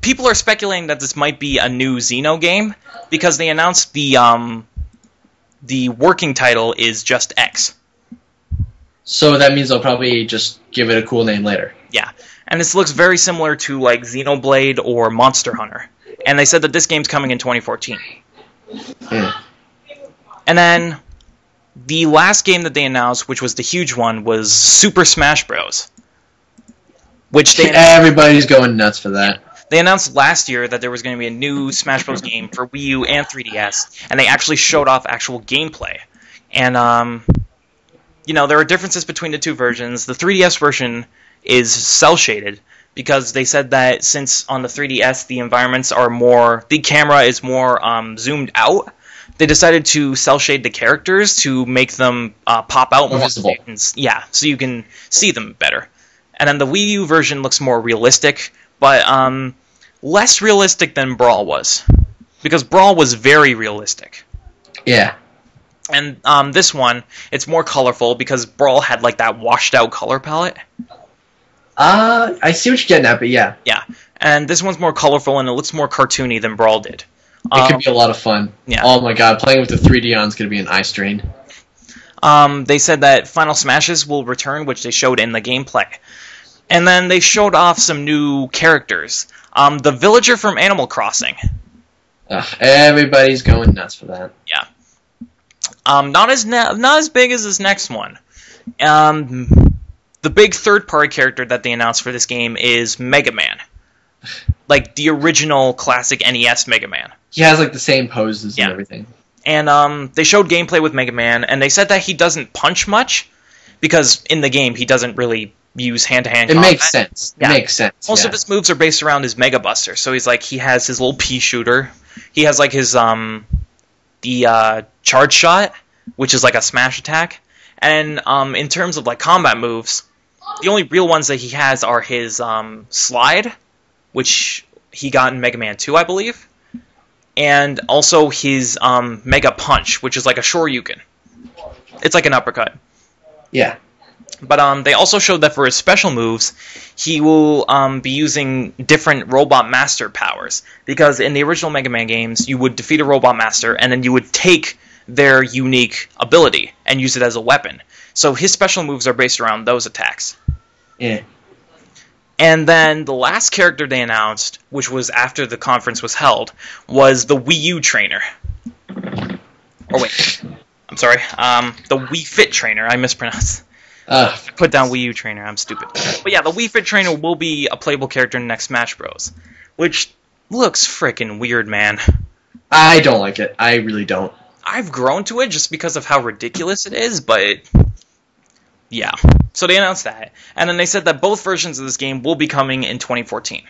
people are speculating that this might be a new Xeno game because they announced the working title is just X. So that means they'll probably just give it a cool name later. Yeah, and this looks very similar to like Xenoblade or Monster Hunter. And they said that this game's coming in 2014. Yeah. And then the last game that they announced, which was the huge one, was Super Smash Bros. Which Everybody's going nuts for that. They announced last year that there was going to be a new Smash Bros. Game for Wii U and 3DS, and they actually showed off actual gameplay. And, there are differences between the two versions. The 3DS version is cel-shaded, because they said that since on the 3DS the camera is more zoomed out, they decided to cel-shade the characters to make them pop out more visible. Yeah, so you can see them better. And then the Wii U version looks more realistic, but less realistic than Brawl was. Because Brawl was very realistic. Yeah. And this one, it's more colorful because Brawl had like that washed out color palette. I see what you're getting at, but yeah. Yeah. And this one's more colorful and it looks more cartoony than Brawl did. It could be a lot of fun. Yeah. Oh my god, playing with the 3D on is going to be an eye strain. They said that Final Smashes will return, which they showed in the gameplay. And then they showed off some new characters. The villager from Animal Crossing. Everybody's going nuts for that. Yeah. Not as big as this next one. The big third-party character that they announced for this game is Mega Man. Like the original classic NES Mega Man. He has like the same poses and everything. And they showed gameplay with Mega Man, and they said that he doesn't punch much, because in the game he doesn't really use hand-to-hand combat. It makes sense. Yeah. It makes sense. Most of his moves are based around his Mega Buster. So he has his little pea shooter. He has like his charge shot, which is like a smash attack. And in terms of like combat moves, the only real ones that he has are his slide, which he got in Mega Man 2, I believe, and also his Mega Punch, which is like a Shoryuken. It's like an uppercut. Yeah. But they also showed that for his special moves, he will be using different Robot Master powers. Because in the original Mega Man games, you would defeat a Robot Master, and then you would take their unique ability and use it as a weapon. So his special moves are based around those attacks. Yeah. And then the last character they announced, which was after the conference was held, was the Wii U trainer. Or wait, I'm sorry, the Wii Fit trainer, I mispronounced. I put down Wii U trainer, I'm stupid. But yeah, the Wii Fit trainer will be a playable character in the next Smash Bros. Which looks frickin' weird, man. I don't like it. I really don't. I've grown to it just because of how ridiculous it is, but yeah. So they announced that. And then they said that both versions of this game will be coming in 2014.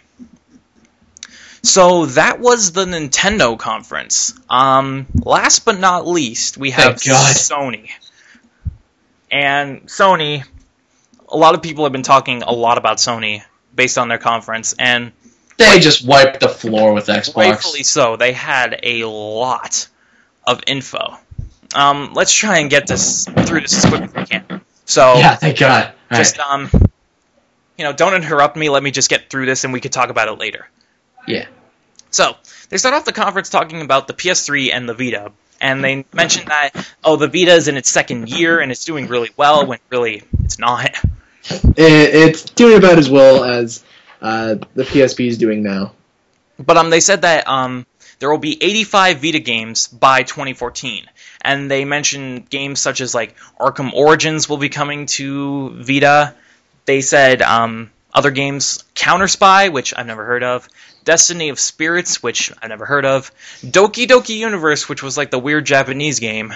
So that was the Nintendo conference. Last but not least, we have Sony. And Sony, a lot of people have been talking a lot about Sony based on their conference, and they just wiped the floor with Xbox. Rightfully so. They had a lot of info. Let's try and get through this as quick as we can. So yeah, thank God. Just don't interrupt me. Let me just get through this, and we could talk about it later. Yeah. So they start off the conference talking about the PS3 and the Vita, and they mentioned that the Vita is in its second year and it's doing really well, when really it's not. It's doing about as well as the PSP is doing now. But they said that there will be 85 Vita games by 2014. And they mentioned games such as like Arkham Origins will be coming to Vita. They said Other games, Counter Spy, which I've never heard of, Destiny of Spirits, which I've never heard of, Doki Doki Universe, which was like the weird Japanese game,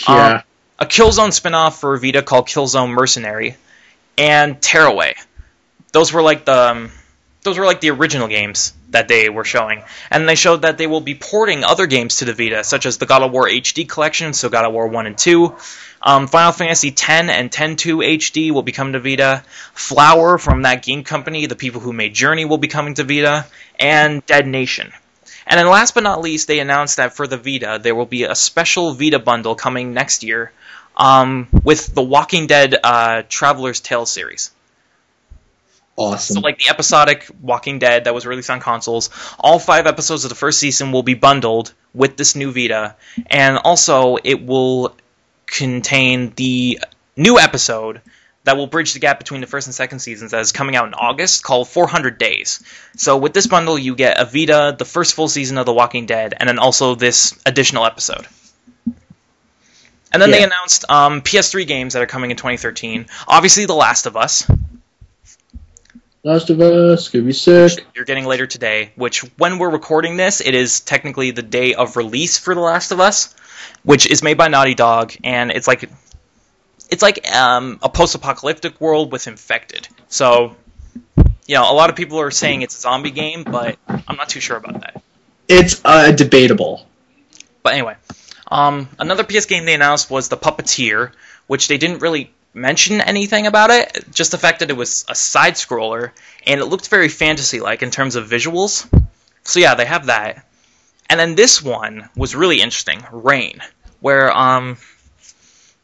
Yeah. a Killzone spin-off for Vita called Killzone Mercenary, and Tearaway. Those were like the original games that they were showing. And they showed that they will be porting other games to the Vita, such as the God of War HD collection, so God of War 1 and 2. Final Fantasy X and X-2 HD will be coming to Vita. Flower from that game company, the people who made Journey, will be coming to Vita. And Dead Nation. And then last but not least, they announced that for the Vita, there will be a special Vita bundle coming next year with the Walking Dead Traveler's Tale series. Awesome. So, like the episodic Walking Dead that was released on consoles, all 5 episodes of the first season will be bundled with this new Vita, and also it will contain the new episode that will bridge the gap between the first and second seasons that is coming out in August, called 400 Days. So with this bundle, you get a Vita, the first full season of The Walking Dead, and then also this additional episode. And then they announced PS3 games that are coming in 2013. Obviously, The Last of Us. Last of Us, gonna be sick. You're getting later today, which when we're recording this, it is technically the day of release for The Last of Us, which is made by Naughty Dog, and it's like a post-apocalyptic world with infected. So, you know, a lot of people are saying it's a zombie game, but I'm not too sure about that. It's debatable. But anyway, another PS game they announced was The Puppeteer, which they didn't really mention anything about it, just the fact that it was a side-scroller, and it looked very fantasy-like in terms of visuals. So yeah, they have that. And then this one was really interesting, Rain, where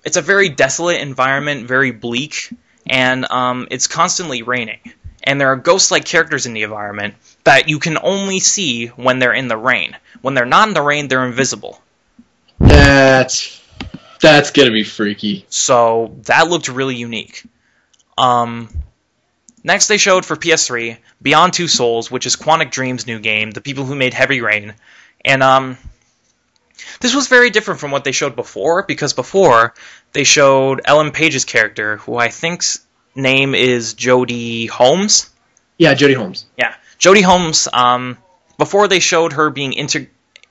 it's a very desolate environment, very bleak, and it's constantly raining. And there are ghost-like characters in the environment that you can only see when they're in the rain. When they're not in the rain, they're invisible. That's gonna be freaky. So that looked really unique. Next they showed for PS3 Beyond Two Souls, which is Quantic Dream's new game, the people who made Heavy Rain. And this was very different from what they showed before, because before they showed Ellen Page's character, who I think's name is Jodie Holmes. Yeah, Jodie Holmes. Yeah, Jodie Holmes. Before they showed her being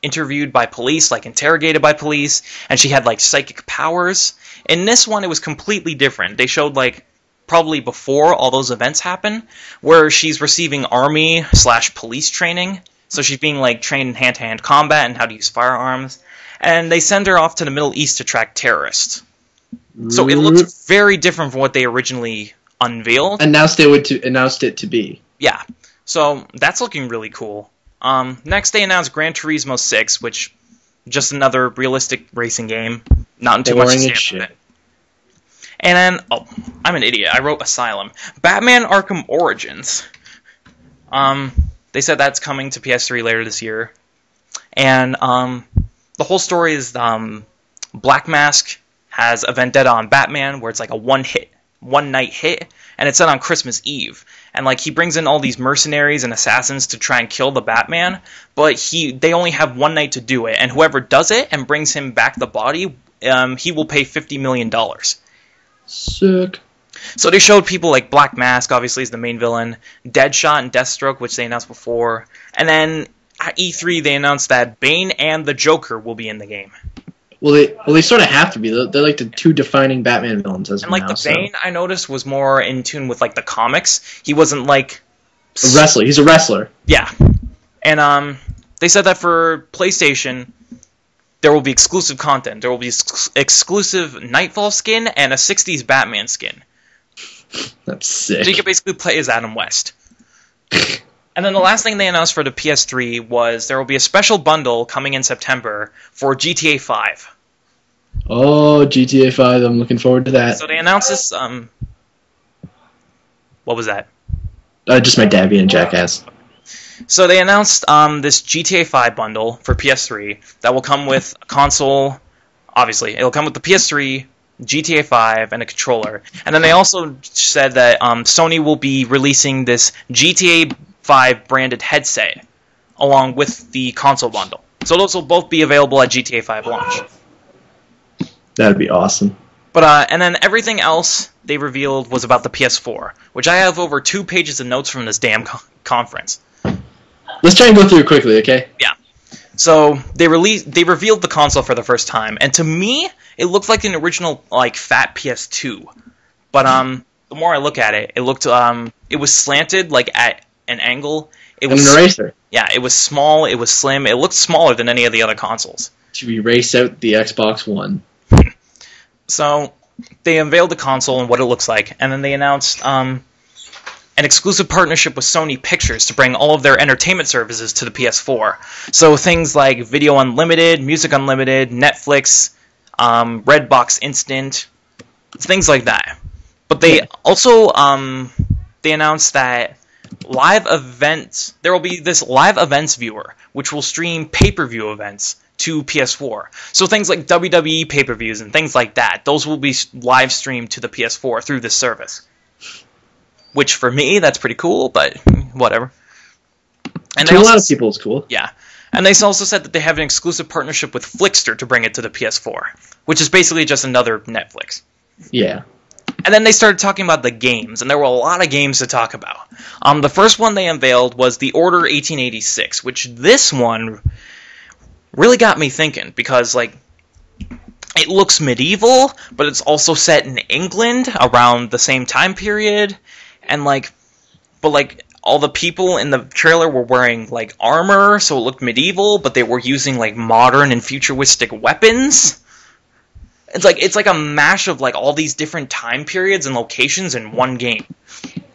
interviewed by police, like interrogated by police, and she had like psychic powers. In this one, it was completely different. They showed like probably before all those events happen, where she's receiving army/police training. So she's being like trained in hand-to-hand combat and how to use firearms. And they send her off to the Middle East to track terrorists. So it looks very different from what they originally unveiled. Announced it to be. Yeah. So that's looking really cool. Next, they announced Gran Turismo 6, which just another realistic racing game. Not too much to say about it. And then, I'm an idiot. I wrote Asylum. Batman Arkham Origins. They said that's coming to PS3 later this year. And the whole story is Black Mask has a vendetta on Batman, where it's like a one-night hit, and it's set on Christmas Eve. And like he brings in all these mercenaries and assassins to try and kill the Batman, but they only have one night to do it, and whoever does it and brings him back the body, he will pay $50 million. Sick. So they showed people like Black Mask, obviously, is the main villain, Deadshot and Deathstroke, which they announced before, and then at E3 they announced that Bane and the Joker will be in the game. Well, they sort of have to be. They're like the two defining Batman villains as of now. And like the Bane, I noticed, was more in tune with like the comics. He wasn't like a wrestler. He's a wrestler. Yeah, and they said that for PlayStation, there will be exclusive content. There will be exclusive Nightfall skin and a '60s Batman skin. That's sick. So you can basically play as Adam West. And then the last thing they announced for the PS3 was there will be a special bundle coming in September for GTA 5. Oh, GTA 5, I'm looking forward to that. So they announced this, what was that? Just my dad being a jackass. So they announced this GTA 5 bundle for PS3 that will come with a console, obviously. It'll come with the PS3, GTA 5, and a controller. And then they also said that Sony will be releasing this GTA 5 branded headset along with the console bundle. So those will both be available at GTA 5 launch. That'd be awesome. But and then everything else they revealed was about the PS4, which I have over 2 pages of notes from this damn conference. Let's try and go through it quickly, okay? Yeah. So they revealed the console for the first time, and to me, it looked like an original like fat PS2. But the more I look at it, it looked it was slanted like at an angle. It was an eraser. Yeah, it was small. It was slim. It looked smaller than any of the other consoles. To erase out the Xbox One. So they unveiled the console and what it looks like, and then they announced an exclusive partnership with Sony Pictures to bring all of their entertainment services to the PS4. So things like Video Unlimited, Music Unlimited, Netflix, Redbox Instant, things like that. But they also they announced that there will be this live events viewer, which will stream pay-per-view events to PS4. So things like WWE pay-per-views and things like that, those will be live streamed to the PS4 through this service. Which for me, that's pretty cool, but whatever. And to a lot of people, it's cool. Yeah. And they also said that they have an exclusive partnership with Flixster to bring it to the PS4, which is basically just another Netflix. Yeah. And then they started talking about the games, and there were a lot of games to talk about. The first one they unveiled was The Order 1886, which this one really got me thinking, because, like, it looks medieval, but it's also set in England around the same time period, and, like, but, like, all the people in the trailer were wearing, like, armor, so it looked medieval, but they were using, like, modern and futuristic weapons. It's like a mash of like all these different time periods and locations in one game.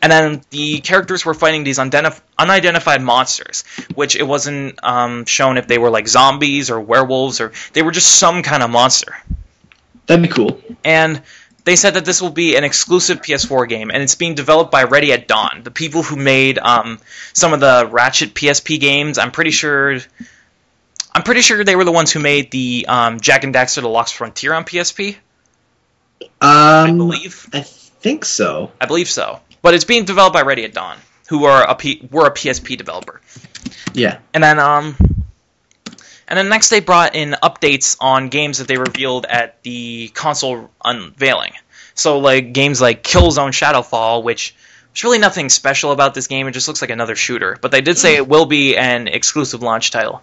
And then the characters were fighting these unidentified monsters, which it wasn't shown if they were like zombies or werewolves, or they were just some kind of monster. That'd be cool. And they said that this will be an exclusive PS4 game, and it's being developed by Ready at Dawn, the people who made some of the Ratchet PSP games. I'm pretty sure they were the ones who made the Jak and Daxter: The Lost Frontier on PSP. I believe. I think so. I believe so. But it's being developed by Ready at Dawn, who were a PSP developer. Yeah. And then next they brought in updates on games that they revealed at the console unveiling. So like games like Killzone Shadowfall, which there's really nothing special about this game. It just looks like another shooter. But they did say it will be an exclusive launch title.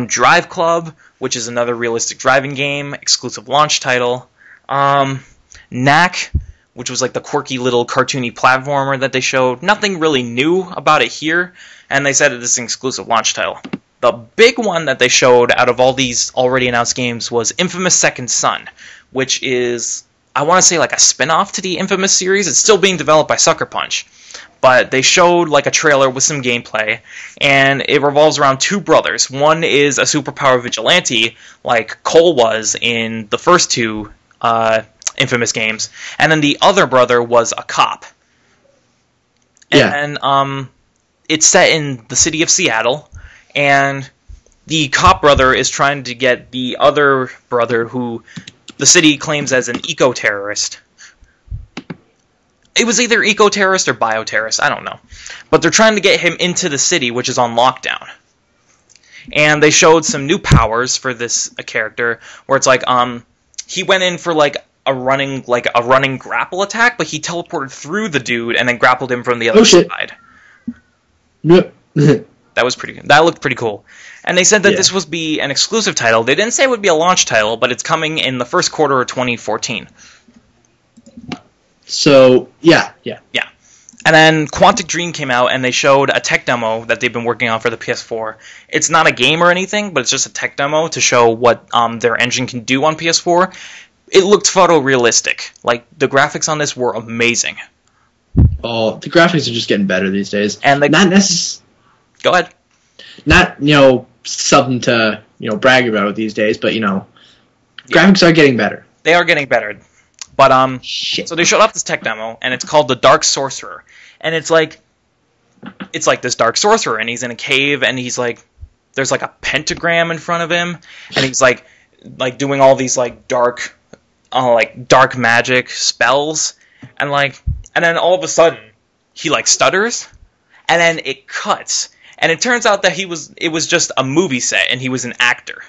Drive Club, which is another realistic driving game, exclusive launch title. Knack, which was like the quirky little cartoony platformer that they showed. Nothing really new about it here. And they said it is an exclusive launch title. The big one that they showed out of all these already announced games was Infamous Second Son, which is, I want to say, like a spin-off to the Infamous series. It's still being developed by Sucker Punch. But they showed like a trailer with some gameplay, and it revolves around two brothers. One is a superpower vigilante, like Cole was in the first two Infamous games, and then the other brother was a cop. And it's set in the city of Seattle, and the cop brother is trying to get the other brother, who the city claims as an eco-terrorist. It was either eco-terrorist or bio-terrorist, I don't know. But they're trying to get him into the city, which is on lockdown. And they showed some new powers for this character, where it's like, he went in for like a running grapple attack, but he teleported through the dude and then grappled him from the other side. Yep. That was pretty good. That looked pretty cool. And they said that this would be an exclusive title. They didn't say it would be a launch title, but it's coming in the first quarter of 2014. So, yeah. And then Quantic Dream came out, and they showed a tech demo that they've been working on for the PS4. It's not a game or anything, but it's just a tech demo to show what their engine can do on PS4. It looked photorealistic. Like, the graphics on this were amazing. Oh, the graphics are just getting better these days. And Go ahead. Not, something to, brag about these days, but, graphics are getting better. They are getting better. But, so they showed off this tech demo, and it's called The Dark Sorcerer. And it's like this Dark Sorcerer, and he's in a cave, and he's like, there's like a pentagram in front of him, and he's like doing all these like dark magic spells, and then all of a sudden, he like stutters, and then it cuts, and it turns out that it was just a movie set, and he was an actor.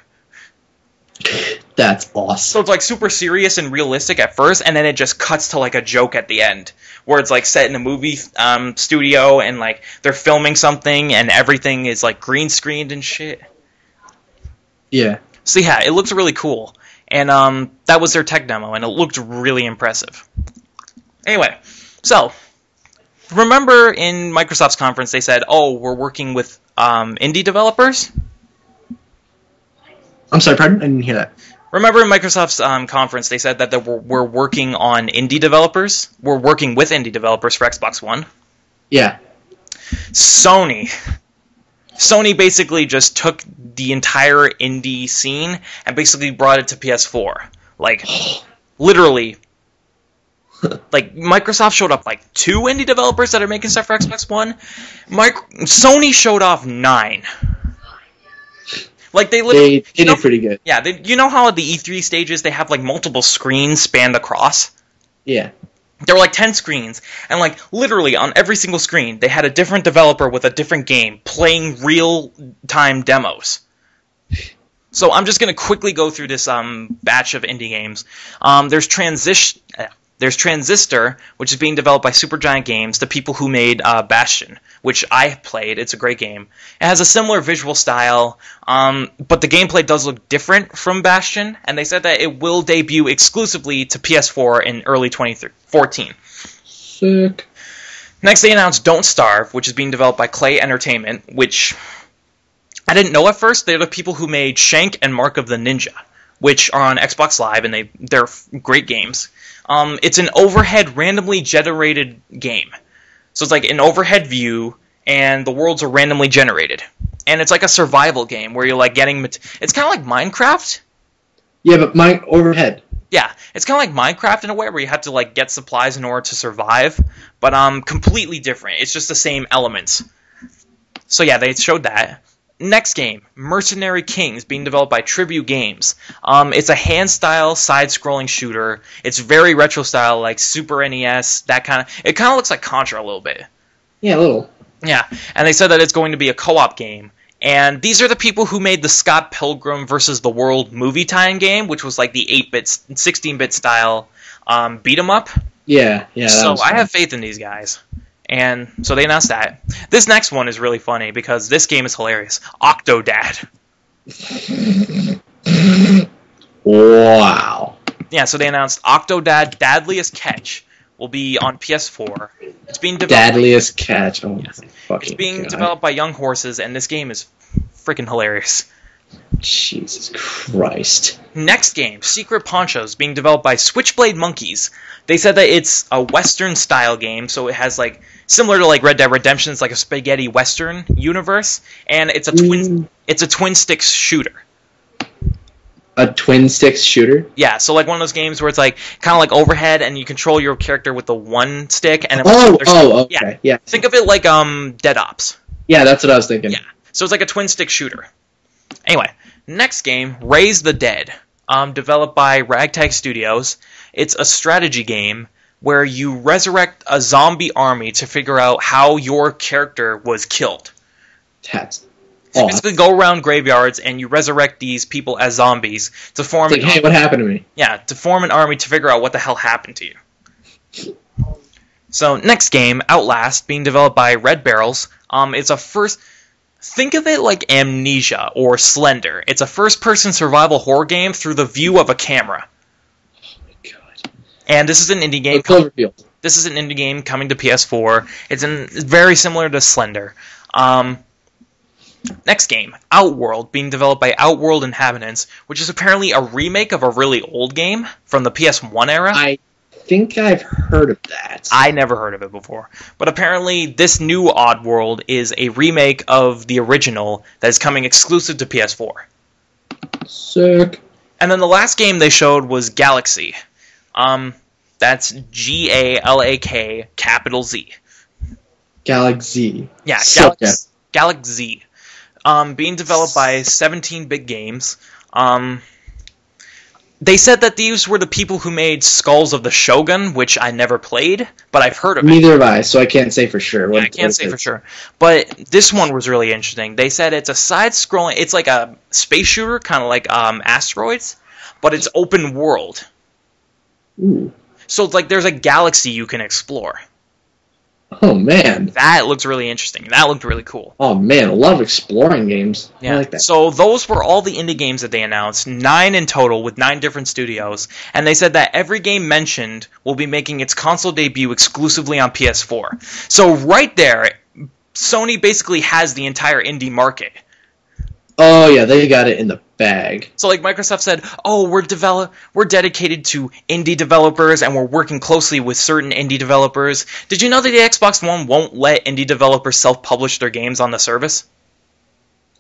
That's So awesome. it's like super serious and realistic at first, and then it just cuts to like a joke at the end, where it's like set in a movie studio, and like they're filming something, and everything is like green screened and shit. Yeah. So yeah, it looks really cool, and that was their tech demo, and it looked really impressive. Anyway, so remember in Microsoft's conference they said, "Oh, we're working with indie developers." I'm sorry, pardon? I didn't hear that. Remember in Microsoft's conference they said that we're working on indie developers. We're working with indie developers for Xbox One. Yeah. Sony basically just took the entire indie scene and basically brought it to PS4. Like, literally. Like, Microsoft showed up like 2 indie developers that are making stuff for Xbox One. Sony showed off 9. Like, they literally... They did pretty good. Yeah, you know how at the E3 stages they have like multiple screens spanned across? Yeah. There were like 10 screens, and like literally on every single screen they had a different developer with a different game playing real-time demos. So I'm just going to quickly go through this batch of indie games. There's Transistor, which is being developed by Supergiant Games, the people who made Bastion, which I played. It's a great game. It has a similar visual style, but the gameplay does look different from Bastion, and they said that it will debut exclusively to PS4 in early 2014. Sick. Next, they announced Don't Starve, which is being developed by Clay Entertainment, which I didn't know at first. They're the people who made Shank and Mark of the Ninja, which are on Xbox Live, and they're great games. It's an overhead randomly generated game. So it's like an overhead view, and the worlds are randomly generated. And it's like a survival game where you're like getting... It's kind of like Minecraft. Yeah, but my overhead. Yeah, it's kind of like Minecraft in a way where you have to like get supplies in order to survive, but completely different. It's just the same elements. So yeah, they showed that. Next game, Mercenary Kings, being developed by Tribute Games. It's a hand-style, side-scrolling shooter. It's very retro-style, like Super NES, that kind of... It kind of looks like Contra a little bit. Yeah, a little. Yeah, and they said that it's going to be a co-op game. And these are the people who made the Scott Pilgrim vs. the World movie tie-in game, which was like the 8-bit, 16-bit style beat-em-up. Yeah. So I have faith in these guys. And so they announced that. This next one is really funny because this game is hilarious. Octodad. Wow. Yeah, so they announced Octodad Dadliest Catch will be on PS4. It's being developed. Deadliest Catch. Oh, Yes. fucking It's being God. developed by Young Horses, and this game is freaking hilarious. Jesus Christ. Next game, Secret Ponchos, being developed by Switchblade Monkeys. They said that it's a Western-style game, so it has like similar to like Red Dead Redemption. It's like a spaghetti Western universe, and it's a twin stick shooter. A twin sticks shooter? Yeah, so like one of those games where it's like kind of like overhead, and you control your character with the one stick, and then Okay. Yeah. Think of it like Dead Ops. Yeah, that's what I was thinking. Yeah, so it's like a twin stick shooter. Anyway, next game, Raise the Dead, developed by Ragtag Studios. It's a strategy game where you resurrect a zombie army to figure out how your character was killed. That's You awesome. basically go around graveyards and you resurrect these people as zombies to form It's like, hey, what happened to me? to form an army to figure out what the hell happened to you. So next game, Outlast, being developed by Red Barrels. It's a first. Think of it like Amnesia or Slender. It's a first-person survival horror game through the view of a camera. Oh my God. And this is an indie game. Cloverfield. This is an indie game coming to PS4. It's very similar to Slender. Next game, Outworld, being developed by Outworld Inhabitants, which is apparently a remake of a really old game from the PS1 era. I think I've heard of that. I never heard of it before. But apparently this new Oddworld is a remake of the original that is coming exclusive to PS4. Sick. And then the last game they showed was Galaxy. That's Galak, capital Z. Galaxy. Yeah, Sick. Galaxy. Being developed by 17-Bit Games. They said that these were the people who made Skulls of the Shogun, which I never played, but I've heard of it. Neither have I, so I can't say for sure. I can't say for sure. But this one was really interesting. They said it's a side-scrolling... It's like a space shooter, kind of like Asteroids, but it's open world. Ooh. So like there's a galaxy you can explore. Oh man. That looks really interesting. That looked really cool. Oh man, a lot of exploring games. Yeah. I like that. So those were all the indie games that they announced, 9 in total with 9 different studios, and they said that every game mentioned will be making its console debut exclusively on PS4. So right there, Sony basically has the entire indie market. Oh yeah, they got it in the bag. So like Microsoft said, "Oh, we're dedicated to indie developers and we're working closely with certain indie developers." Did you know that the Xbox One won't let indie developers self-publish their games on the service?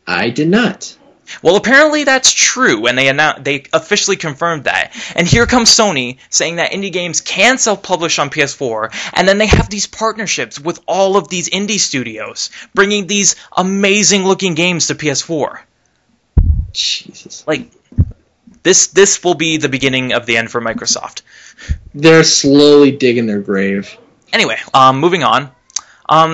I did not. Well, apparently that's true, and they officially confirmed that. And here comes Sony saying that indie games can self-publish on PS4, and then they have these partnerships with all of these indie studios, bringing these amazing-looking games to PS4. Jesus. Like, this will be the beginning of the end for Microsoft. They're slowly digging their grave. Anyway, moving on.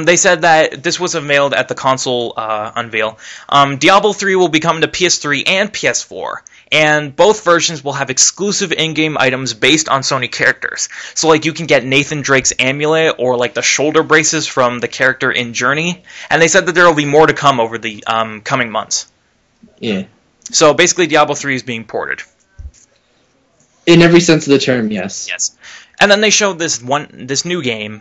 They said that this was unveiled at the console unveil. Diablo 3 will be coming to PS3 and PS4, and both versions will have exclusive in-game items based on Sony characters. So, like, you can get Nathan Drake's amulet or, like, the shoulder braces from the character in Journey, and they said that there will be more to come over the coming months. Yeah. So, basically, Diablo 3 is being ported. In every sense of the term, yes. Yes. And then they showed this new game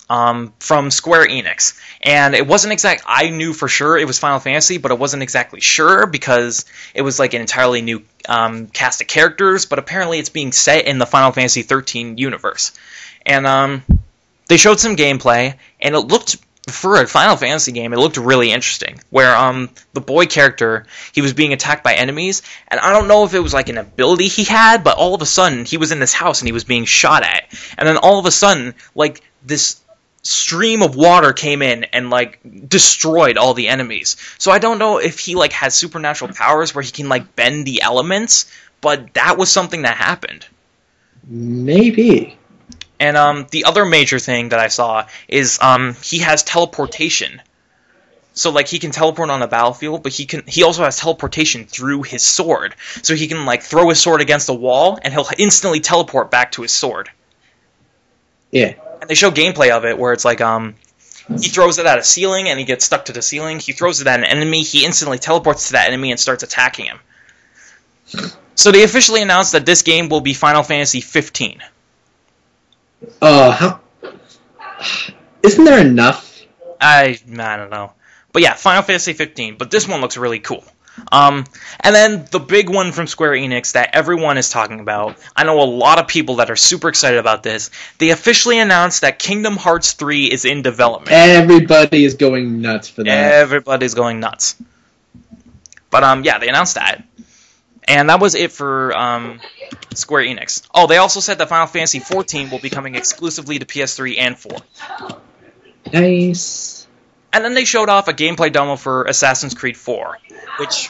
from Square Enix, and it wasn't exact. I knew for sure it was Final Fantasy, but it wasn't exactly sure because it was like an entirely new cast of characters. But apparently, it's being set in the Final Fantasy 13 universe, and they showed some gameplay, and it looked, for a Final Fantasy game, it looked really interesting. Where the boy character, he was being attacked by enemies, and I don't know if it was like an ability he had, but all of a sudden he was in this house and he was being shot at, and then all of a sudden, like, this stream of water came in and like destroyed all the enemies. So I don't know if he like has supernatural powers where he can like bend the elements, but that was something that happened. Maybe. And the other major thing that I saw is he has teleportation. So like he can teleport on the battlefield, but he also has teleportation through his sword. So he can like throw his sword against the wall and he'll instantly teleport back to his sword. Yeah. And they show gameplay of it where it's like he throws it at a ceiling and he gets stuck to the ceiling. He throws it at an enemy, he instantly teleports to that enemy and starts attacking him. So they officially announced that this game will be Final Fantasy 15. How? Isn't there enough? I don't know. But yeah, Final Fantasy 15. But this one looks really cool. And then the big one from Square Enix that everyone is talking about, I know a lot of people that are super excited about this, they officially announced that Kingdom Hearts 3 is in development. Everybody is going nuts for that. Everybody's going nuts. But yeah, they announced that. And that was it for Square Enix. Oh, they also said that Final Fantasy 14 will be coming exclusively to PS3 and 4. Nice. And then they showed off a gameplay demo for Assassin's Creed 4, which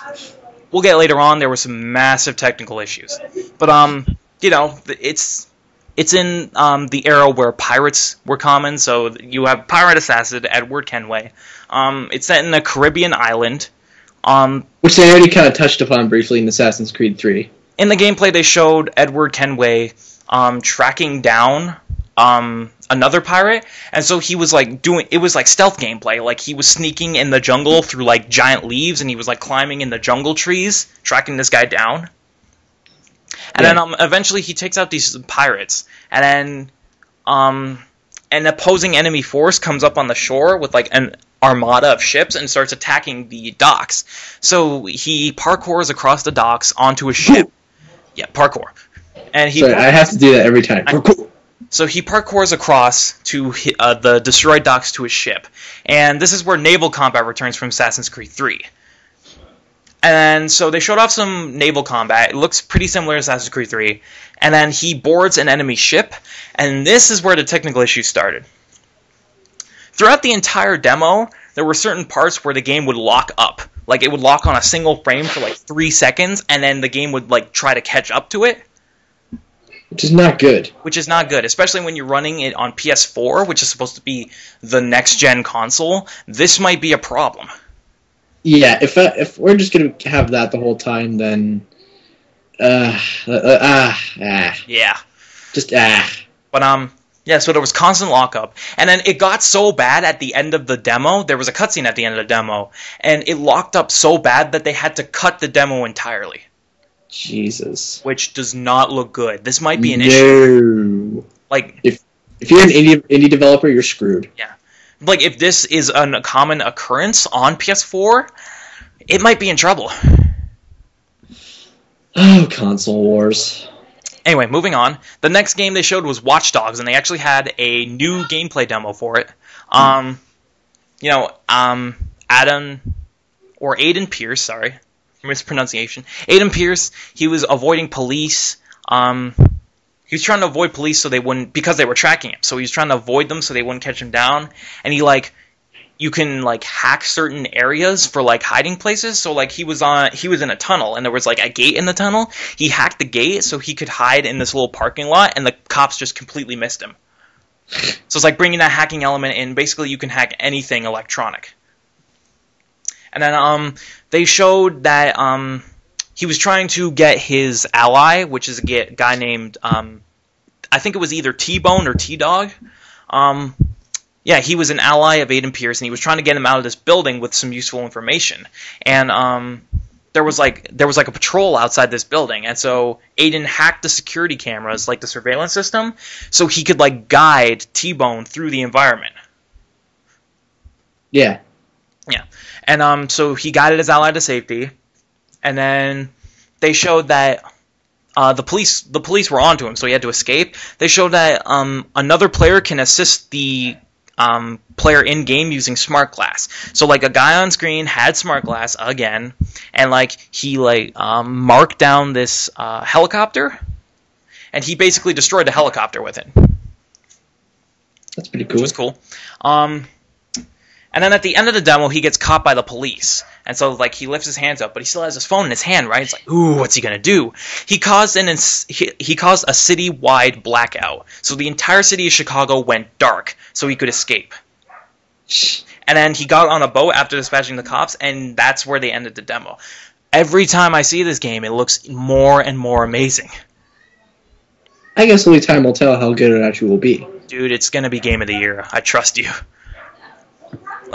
we'll get later on. There were some massive technical issues. But, you know, it's in the era where pirates were common. So you have pirate assassin Edward Kenway. It's set in a Caribbean island. Which they already kind of touched upon briefly in Assassin's Creed 3. In the gameplay, they showed Edward Kenway tracking down another pirate, and so he was like it was like stealth gameplay. Like he was sneaking in the jungle through like giant leaves, and he was like climbing in the jungle trees, tracking this guy down. And then eventually he takes out these pirates, and then an opposing enemy force comes up on the shore with like an armada of ships and starts attacking the docks. So he parkours across the docks onto a ship. Yeah, parkour. And Sorry, I have to do that every time. Parkour. So he parkours across to the destroyed docks to his ship. And this is where naval combat returns from Assassin's Creed 3. And so they showed off some naval combat. It looks pretty similar to Assassin's Creed 3. And then he boards an enemy ship. And this is where the technical issues started. Throughout the entire demo, there were certain parts where the game would lock up. Like, it would lock on a single frame for like 3 seconds, and then the game would like try to catch up to it. Which is not good. Which is not good, especially when you're running it on PS4, which is supposed to be the next-gen console. This might be a problem. Yeah, if we're just going to have that the whole time, then Yeah. Just But yeah, so there was constant lockup, and then it got so bad at the end of the demo. There was a cutscene at the end of the demo, and it locked up so bad that they had to cut the demo entirely. Jesus. Which does not look good. This might be an issue. No. Like, If you're an indie developer, you're screwed. yeah, like if this is a common occurrence on PS4, it might be in trouble. Oh, console wars. Anyway, moving on. The next game they showed was Watch Dogs, and they actually had a new gameplay demo for it. Aiden Pierce, sorry, mispronunciation. Aiden Pierce, he was avoiding police. He was trying to avoid police so they wouldn't, because they were tracking him. So he was trying to avoid them so they wouldn't catch him down. And you can hack certain areas for hiding places. So he was in a tunnel and there was a gate in the tunnel. He hacked the gate so he could hide in this little parking lot, and the cops just completely missed him. So it's bringing that hacking element in. Basically, you can hack anything electronic. And then they showed that he was trying to get his ally, which is a guy named I think it was either T-Bone or T-Dog. Yeah, he was an ally of Aiden Pierce, and he was trying to get him out of this building with some useful information. And there was a patrol outside this building, and so Aiden hacked the security cameras, the surveillance system, so he could guide T-Bone through the environment. Yeah. Yeah, and so he guided his ally to safety, and then they showed that the police were onto him, so he had to escape. They showed that another player can assist the player in game using smart glass. So a guy on screen had smart glass again, and he marked down this helicopter, and he basically destroyed the helicopter with it. That's pretty cool. Which was cool. And then at the end of the demo, he gets caught by the police. And so, he lifts his hands up, but he still has his phone in his hand, right? It's ooh, what's he gonna do? He caused he caused a city-wide blackout. So the entire city of Chicago went dark, so he could escape. And then he got on a boat after dispatching the cops, and that's where they ended the demo. Every time I see this game, it looks more and more amazing. I guess only time will tell how good it actually will be. Dude, it's gonna be Game of the Year. I trust you.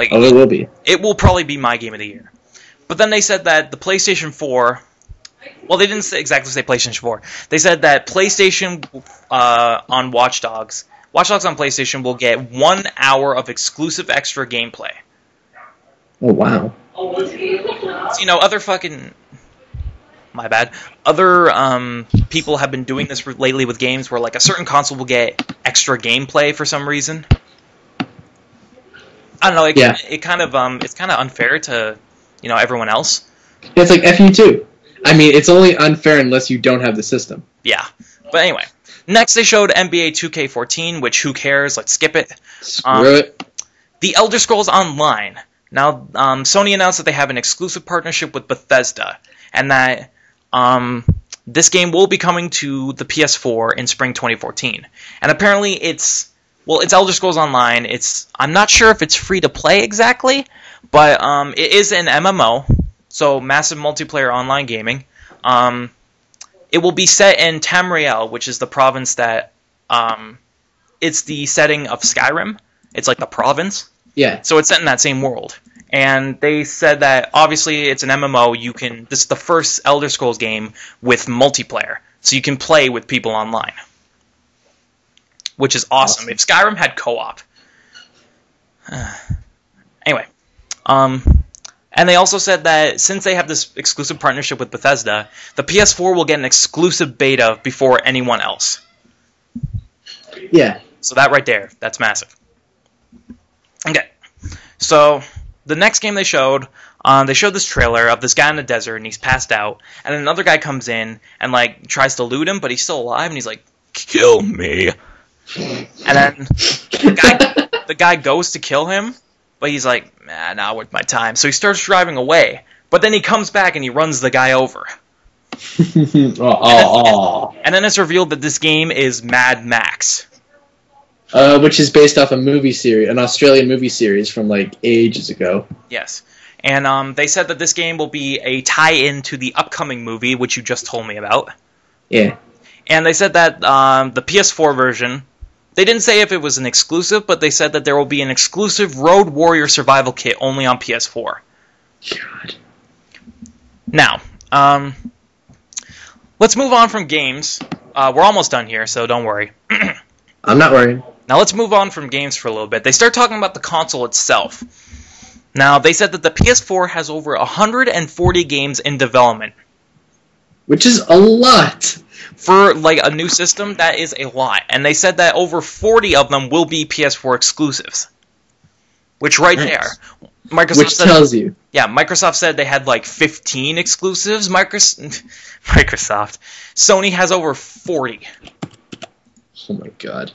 It will be. It will probably be my Game of the Year. But then they said that the PlayStation 4... Well, they didn't exactly say PlayStation 4. They said that PlayStation on Watch Dogs on PlayStation will get 1 hour of exclusive extra gameplay. Oh, wow. So, other fucking... My bad. Other people have been doing this lately with games where, a certain console will get extra gameplay for some reason. I don't know. It's kind of unfair to, everyone else. It's like F you too. I mean, it's only unfair unless you don't have the system. Yeah. But anyway, next they showed NBA 2K14, which who cares? Let's skip it. Screw it. The Elder Scrolls Online. Now, Sony announced that they have an exclusive partnership with Bethesda, and that this game will be coming to the PS4 in spring 2014. And apparently it's Elder Scrolls Online. I'm not sure if it's free to play exactly, but it is an MMO, so massive multiplayer online gaming. It will be set in Tamriel, which is the province that it's the setting of Skyrim. It's the province. Yeah. So it's set in that same world. And they said that obviously it's an MMO. This is the first Elder Scrolls game with multiplayer, so you can play with people online. Which is awesome. If Skyrim had co-op. Anyway. And they also said that since they have this exclusive partnership with Bethesda, the PS4 will get an exclusive beta before anyone else. Yeah. So that right there, that's massive. Okay. So, the next game they showed this trailer of this guy in the desert, and he's passed out, and then another guy comes in and, tries to loot him, but he's still alive, and he's like, kill me. And then the guy goes to kill him, but he's like, not worth my time. So he starts driving away, but then he comes back and he runs the guy over. And then it's revealed that this game is Mad Max. Which is based off a movie series, an Australian movie series from ages ago. Yes. And they said that this game will be a tie-in to the upcoming movie, which you just told me about. Yeah. And they said that the PS4 version, they didn't say if it was an exclusive, but they said that there will be an exclusive Road Warrior survival kit only on PS4. God. Now, let's move on from games. We're almost done here, so don't worry. I'm not worried. Now let's move on from games for a little bit. They start talking about the console itself. Now, they said that the PS4 has over 140 games in development. Which is a lot. For, like, a new system, that is a lot. And they said that over 40 of them will be PS4 exclusives. Which, right Nice. there. Microsoft Which said, tells you. Yeah, Microsoft said they had, like, 15 exclusives. Microsoft. Sony has over 40. Oh my god.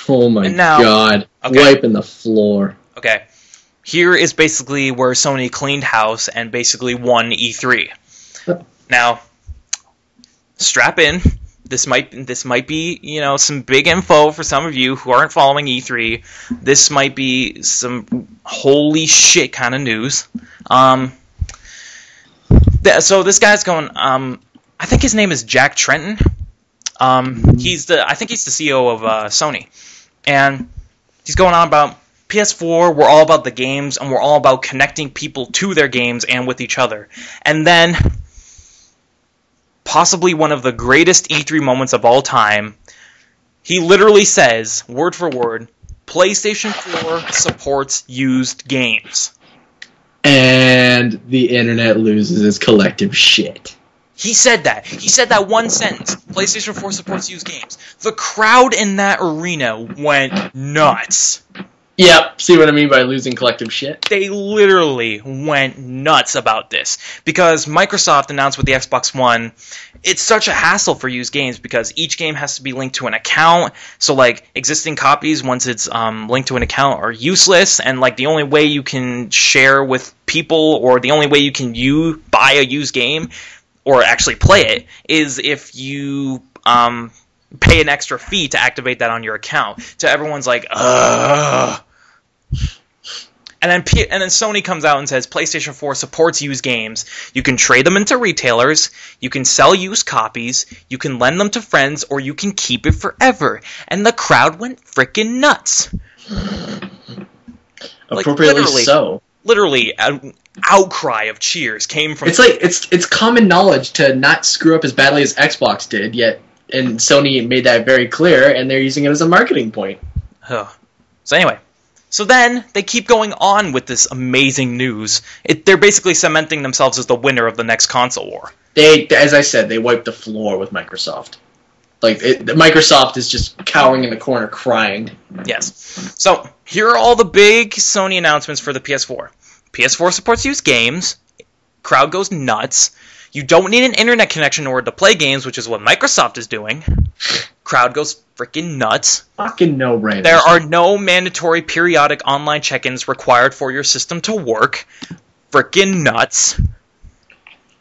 Oh my And now- god. Okay. Wiping the floor. Okay. Here is basically where Sony cleaned house and basically won E3. Now, strap in. This might be, you know, some big info for some of you who aren't following E3. This might be some holy shit kind of news. So this guy's going. I think his name is Jack Tretton. I think he's the CEO of Sony, and he's going on about PS4. We're all about the games, and we're all about connecting people to their games and with each other. And then, possibly one of the greatest E3 moments of all time, he literally says, word for word, PlayStation 4 supports used games. And the internet loses its collective shit. He said that. He said that one sentence. PlayStation 4 supports used games. The crowd in that arena went nuts. Yep, see what I mean by losing collective shit? They literally went nuts about this. Because Microsoft announced with the Xbox One, it's such a hassle for used games because each game has to be linked to an account. So, like, existing copies, once it's linked to an account, are useless. And, like, the only way you can share with people or the only way you can buy a used game or actually play it is if you pay an extra fee to activate that on your account. So everyone's like, ugh. And then Sony comes out and says PlayStation 4 supports used games. You can trade them into retailers, you can sell used copies, you can lend them to friends, or you can keep it forever. And the crowd went freaking nuts. Appropriately so. Literally, an outcry of cheers came from... It's like, it's common knowledge to not screw up as badly as Xbox did, yet, and Sony made that very clear, and they're using it as a marketing point. So anyway, so then they keep going on with this amazing news. They're basically cementing themselves as the winner of the next console war. As I said, they wiped the floor with Microsoft. Microsoft is just cowering in the corner crying. Yes. So, here are all the big Sony announcements for the PS4. PS4 supports used games. Crowd goes nuts. You don't need an internet connection in order to play games, which is what Microsoft is doing. Crowd goes freaking nuts. Fucking no-brainer. There are no mandatory periodic online check-ins required for your system to work. Freaking nuts.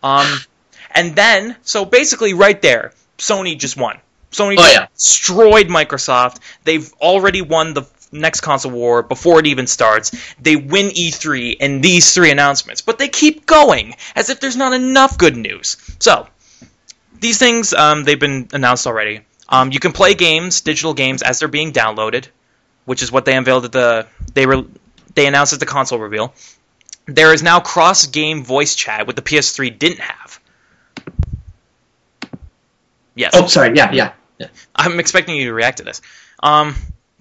And then, so basically right there, Sony just won. Sony destroyed Microsoft. They've already won the next console war before it even starts. They win E3 in these three announcements. But they keep going, as if there's not enough good news. So, these things, they've been announced already. You can play games, digital games, as they're being downloaded, which is what they unveiled at they announced at the console reveal. There is now cross-game voice chat, what the PS3 didn't have. Yes. Oh, sorry, yeah. I'm expecting you to react to this.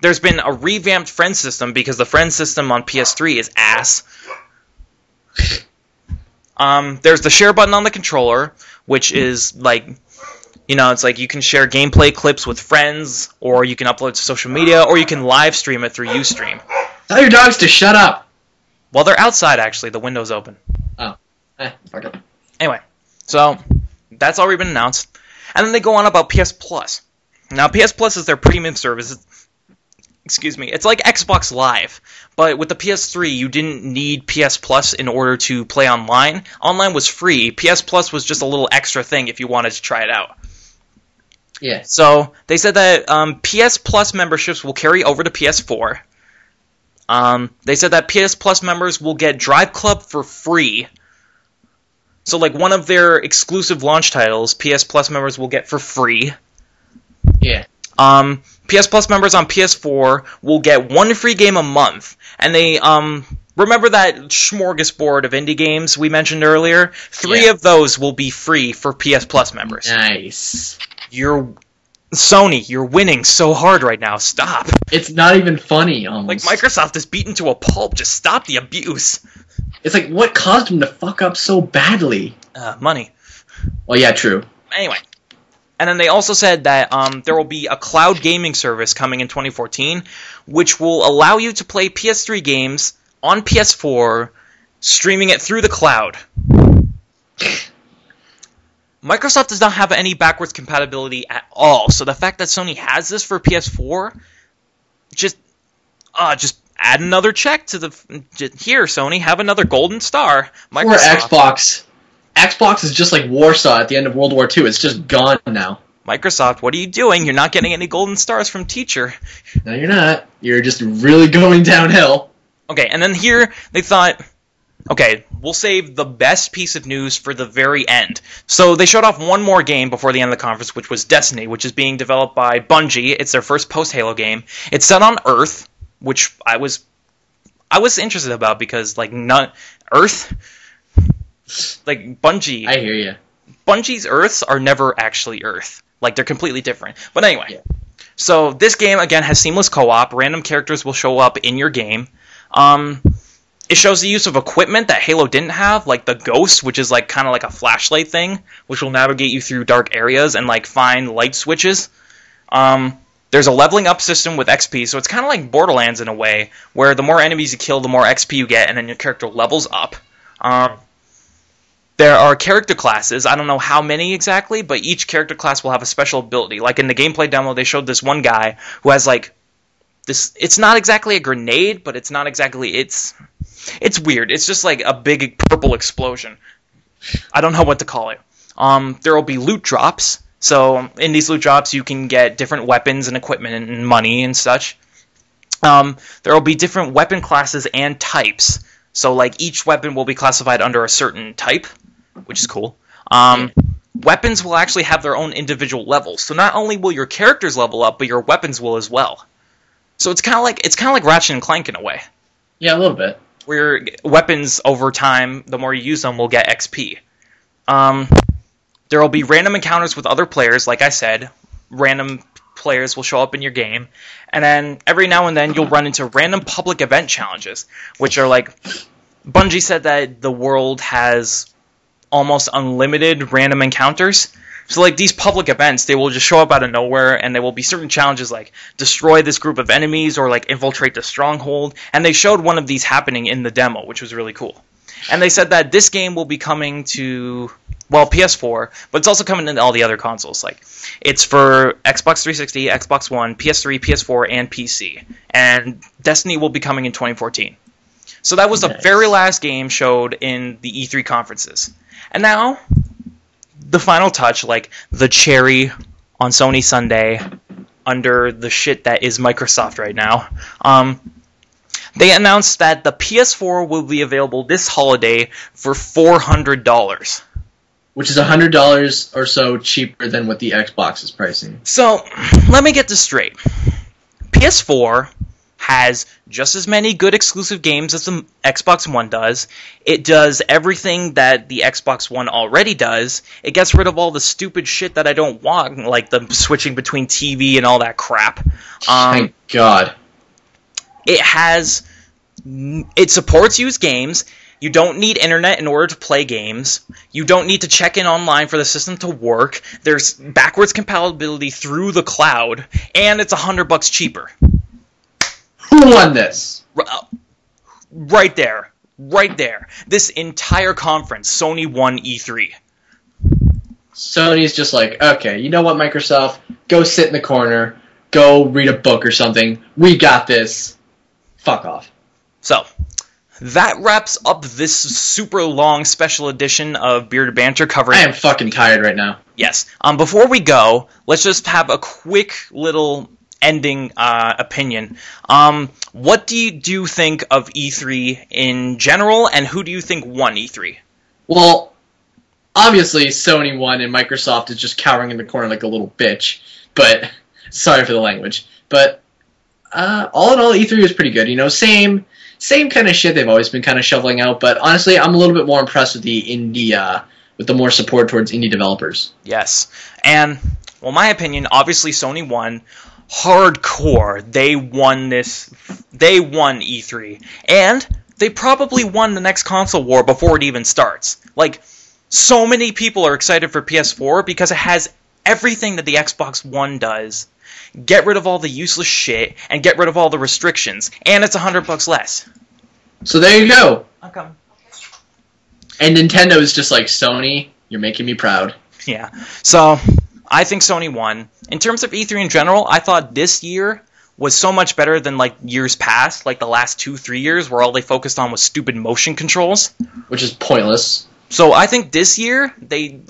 There's been a revamped friend system because the friend system on PS3 is ass. There's the share button on the controller, which is like, you know, it's like you can share gameplay clips with friends, or you can upload to social media, or you can live stream it through Ustream. Tell your dogs to shut up. Well, they're outside, actually. The window's open. Oh. Fuck it. Anyway, so that's already been announced. And then they go on about PS Plus. Now, PS Plus is their premium service. Excuse me. It's like Xbox Live. But with the PS3, you didn't need PS Plus in order to play online. Online was free. PS Plus was just a little extra thing if you wanted to try it out. Yeah. So, they said that PS Plus memberships will carry over to PS4. They said that PS Plus members will get Drive Club for free. So, like, one of their exclusive launch titles, PS Plus members will get for free. Yeah. PS Plus members on PS4 will get one free game a month. And they, remember that smorgasbord of indie games we mentioned earlier? Three of those will be free for PS Plus members. Nice. Sony, you're winning so hard right now. Stop. It's not even funny, almost. Like, Microsoft is beaten to a pulp. Just stop the abuse. It's like, what caused them to fuck up so badly? Money. Well, yeah, true. Anyway. And then they also said that there will be a cloud gaming service coming in 2014, which will allow you to play PS3 games on PS4, streaming it through the cloud. Microsoft does not have any backwards compatibility at all, so the fact that Sony has this for PS4, just add another check to here, Sony, have another golden star. Or Xbox. Xbox is just like Warsaw at the end of World War II. It's just gone now. Microsoft, what are you doing? You're not getting any golden stars from Teacher. No, you're not. You're just really going downhill. Okay, and then here they thought, okay, we'll save the best piece of news for the very end. So they showed off one more game before the end of the conference, which was Destiny, which is being developed by Bungie. It's their first post-Halo game. It's set on Earth, which I was interested about because, like, not Earth, like Bungie. I hear you. Bungie's Earths are never actually Earth. Like, they're completely different. But anyway, so this game, again, has seamless co-op. Random characters will show up in your game. It shows the use of equipment that Halo didn't have, like the Ghost, which is like kind of like a flashlight thing, which will navigate you through dark areas and like find light switches. There's a leveling up system with XP, so it's kind of like Borderlands in a way, where the more enemies you kill, the more XP you get, and then your character levels up. There are character classes. I don't know how many exactly, but each character class will have a special ability. Like in the gameplay demo, they showed this one guy who has like this. It's not exactly a grenade, but it's not exactly. It's weird. It's just like a big purple explosion. I don't know what to call it. There will be loot drops. So in these loot drops, you can get different weapons and equipment and money and such. There will be different weapon classes and types. So like each weapon will be classified under a certain type, which is cool. Weapons will actually have their own individual levels. So not only will your characters level up, but your weapons will as well. So it's kind of like Ratchet and Clank in a way. Yeah, a little bit. Where weapons over time, the more you use them, will get XP. There will be random encounters with other players, like I said. Random players will show up in your game. And then every now and then you'll run into random public event challenges, which are like... Bungie said that the world has almost unlimited random encounters. So like these public events, they will just show up out of nowhere, and there will be certain challenges like destroy this group of enemies or like infiltrate the stronghold. And they showed one of these happening in the demo, which was really cool. And they said that this game will be coming to, well, PS4, but it's also coming to all the other consoles. Like it's for Xbox 360, Xbox One, PS3, PS4, and PC. And Destiny will be coming in 2014. So that was the very last game showed in the E3 conferences. And now, the final touch, like the cherry on Sony Sunday under the shit that is Microsoft right now. They announced that the PS4 will be available this holiday for $400. Which is $100 or so cheaper than what the Xbox is pricing. So, let me get this straight. PS4 has just as many good exclusive games as the Xbox One does. It does everything that the Xbox One already does. It gets rid of all the stupid shit that I don't want, like the switching between TV and all that crap. Thank God. It supports used games. You don't need internet in order to play games. You don't need to check in online for the system to work. There's backwards compatibility through the cloud, and it's $100 cheaper. Who won this? Right there. Right there. This entire conference, Sony won E3. Sony's just like, okay, you know what, Microsoft? Go sit in the corner. Go read a book or something. We got this. Fuck off. So, that wraps up this super long special edition of Bearded Banter covering... I am fucking tired right now. Yes. Before we go, let's just have a quick little ending opinion. What do you think of E3 in general, and who do you think won E3? Well, obviously Sony won and Microsoft is just cowering in the corner like a little bitch. But sorry for the language. But all in all, E3 was pretty good. You know, same kind of shit they've always been kind of shoveling out. But honestly, I'm a little bit more impressed with the indie, with the more support towards indie developers. Yes, and well, my opinion, obviously Sony won. Hardcore, they won this. They won E3, and they probably won the next console war before it even starts. Like, so many people are excited for PS4 because it has everything that the Xbox One does. Get rid of all the useless shit and get rid of all the restrictions, and it's $100 less. So there you go. I'm coming. And Nintendo is just like, Sony, you're making me proud. Yeah. So I think Sony won. In terms of E3 in general, I thought this year was so much better than like years past, like the last 2-3 years where all they focused on was stupid motion controls. Which is pointless. So I think this year, they,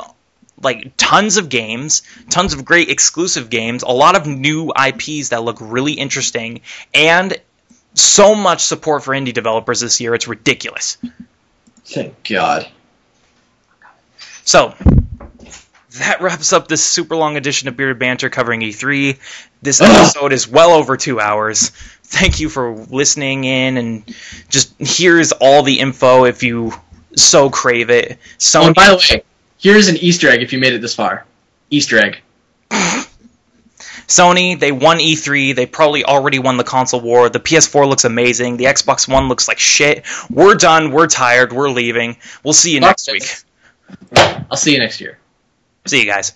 like, tons of games, tons of great exclusive games, a lot of new IPs that look really interesting, and so much support for indie developers this year, it's ridiculous. Thank God. So, that wraps up this super long edition of Bearded Banter covering E3. This episode is well over 2 hours. Thank you for listening in, and just here's all the info if you so crave it. Oh, and by the way, here's an Easter egg if you made it this far. Easter egg. Sony, they won E3. They probably already won the console war. The PS4 looks amazing. The Xbox One looks like shit. We're done. We're tired. We're leaving. We'll see you next week. I'll see you next year. See you guys.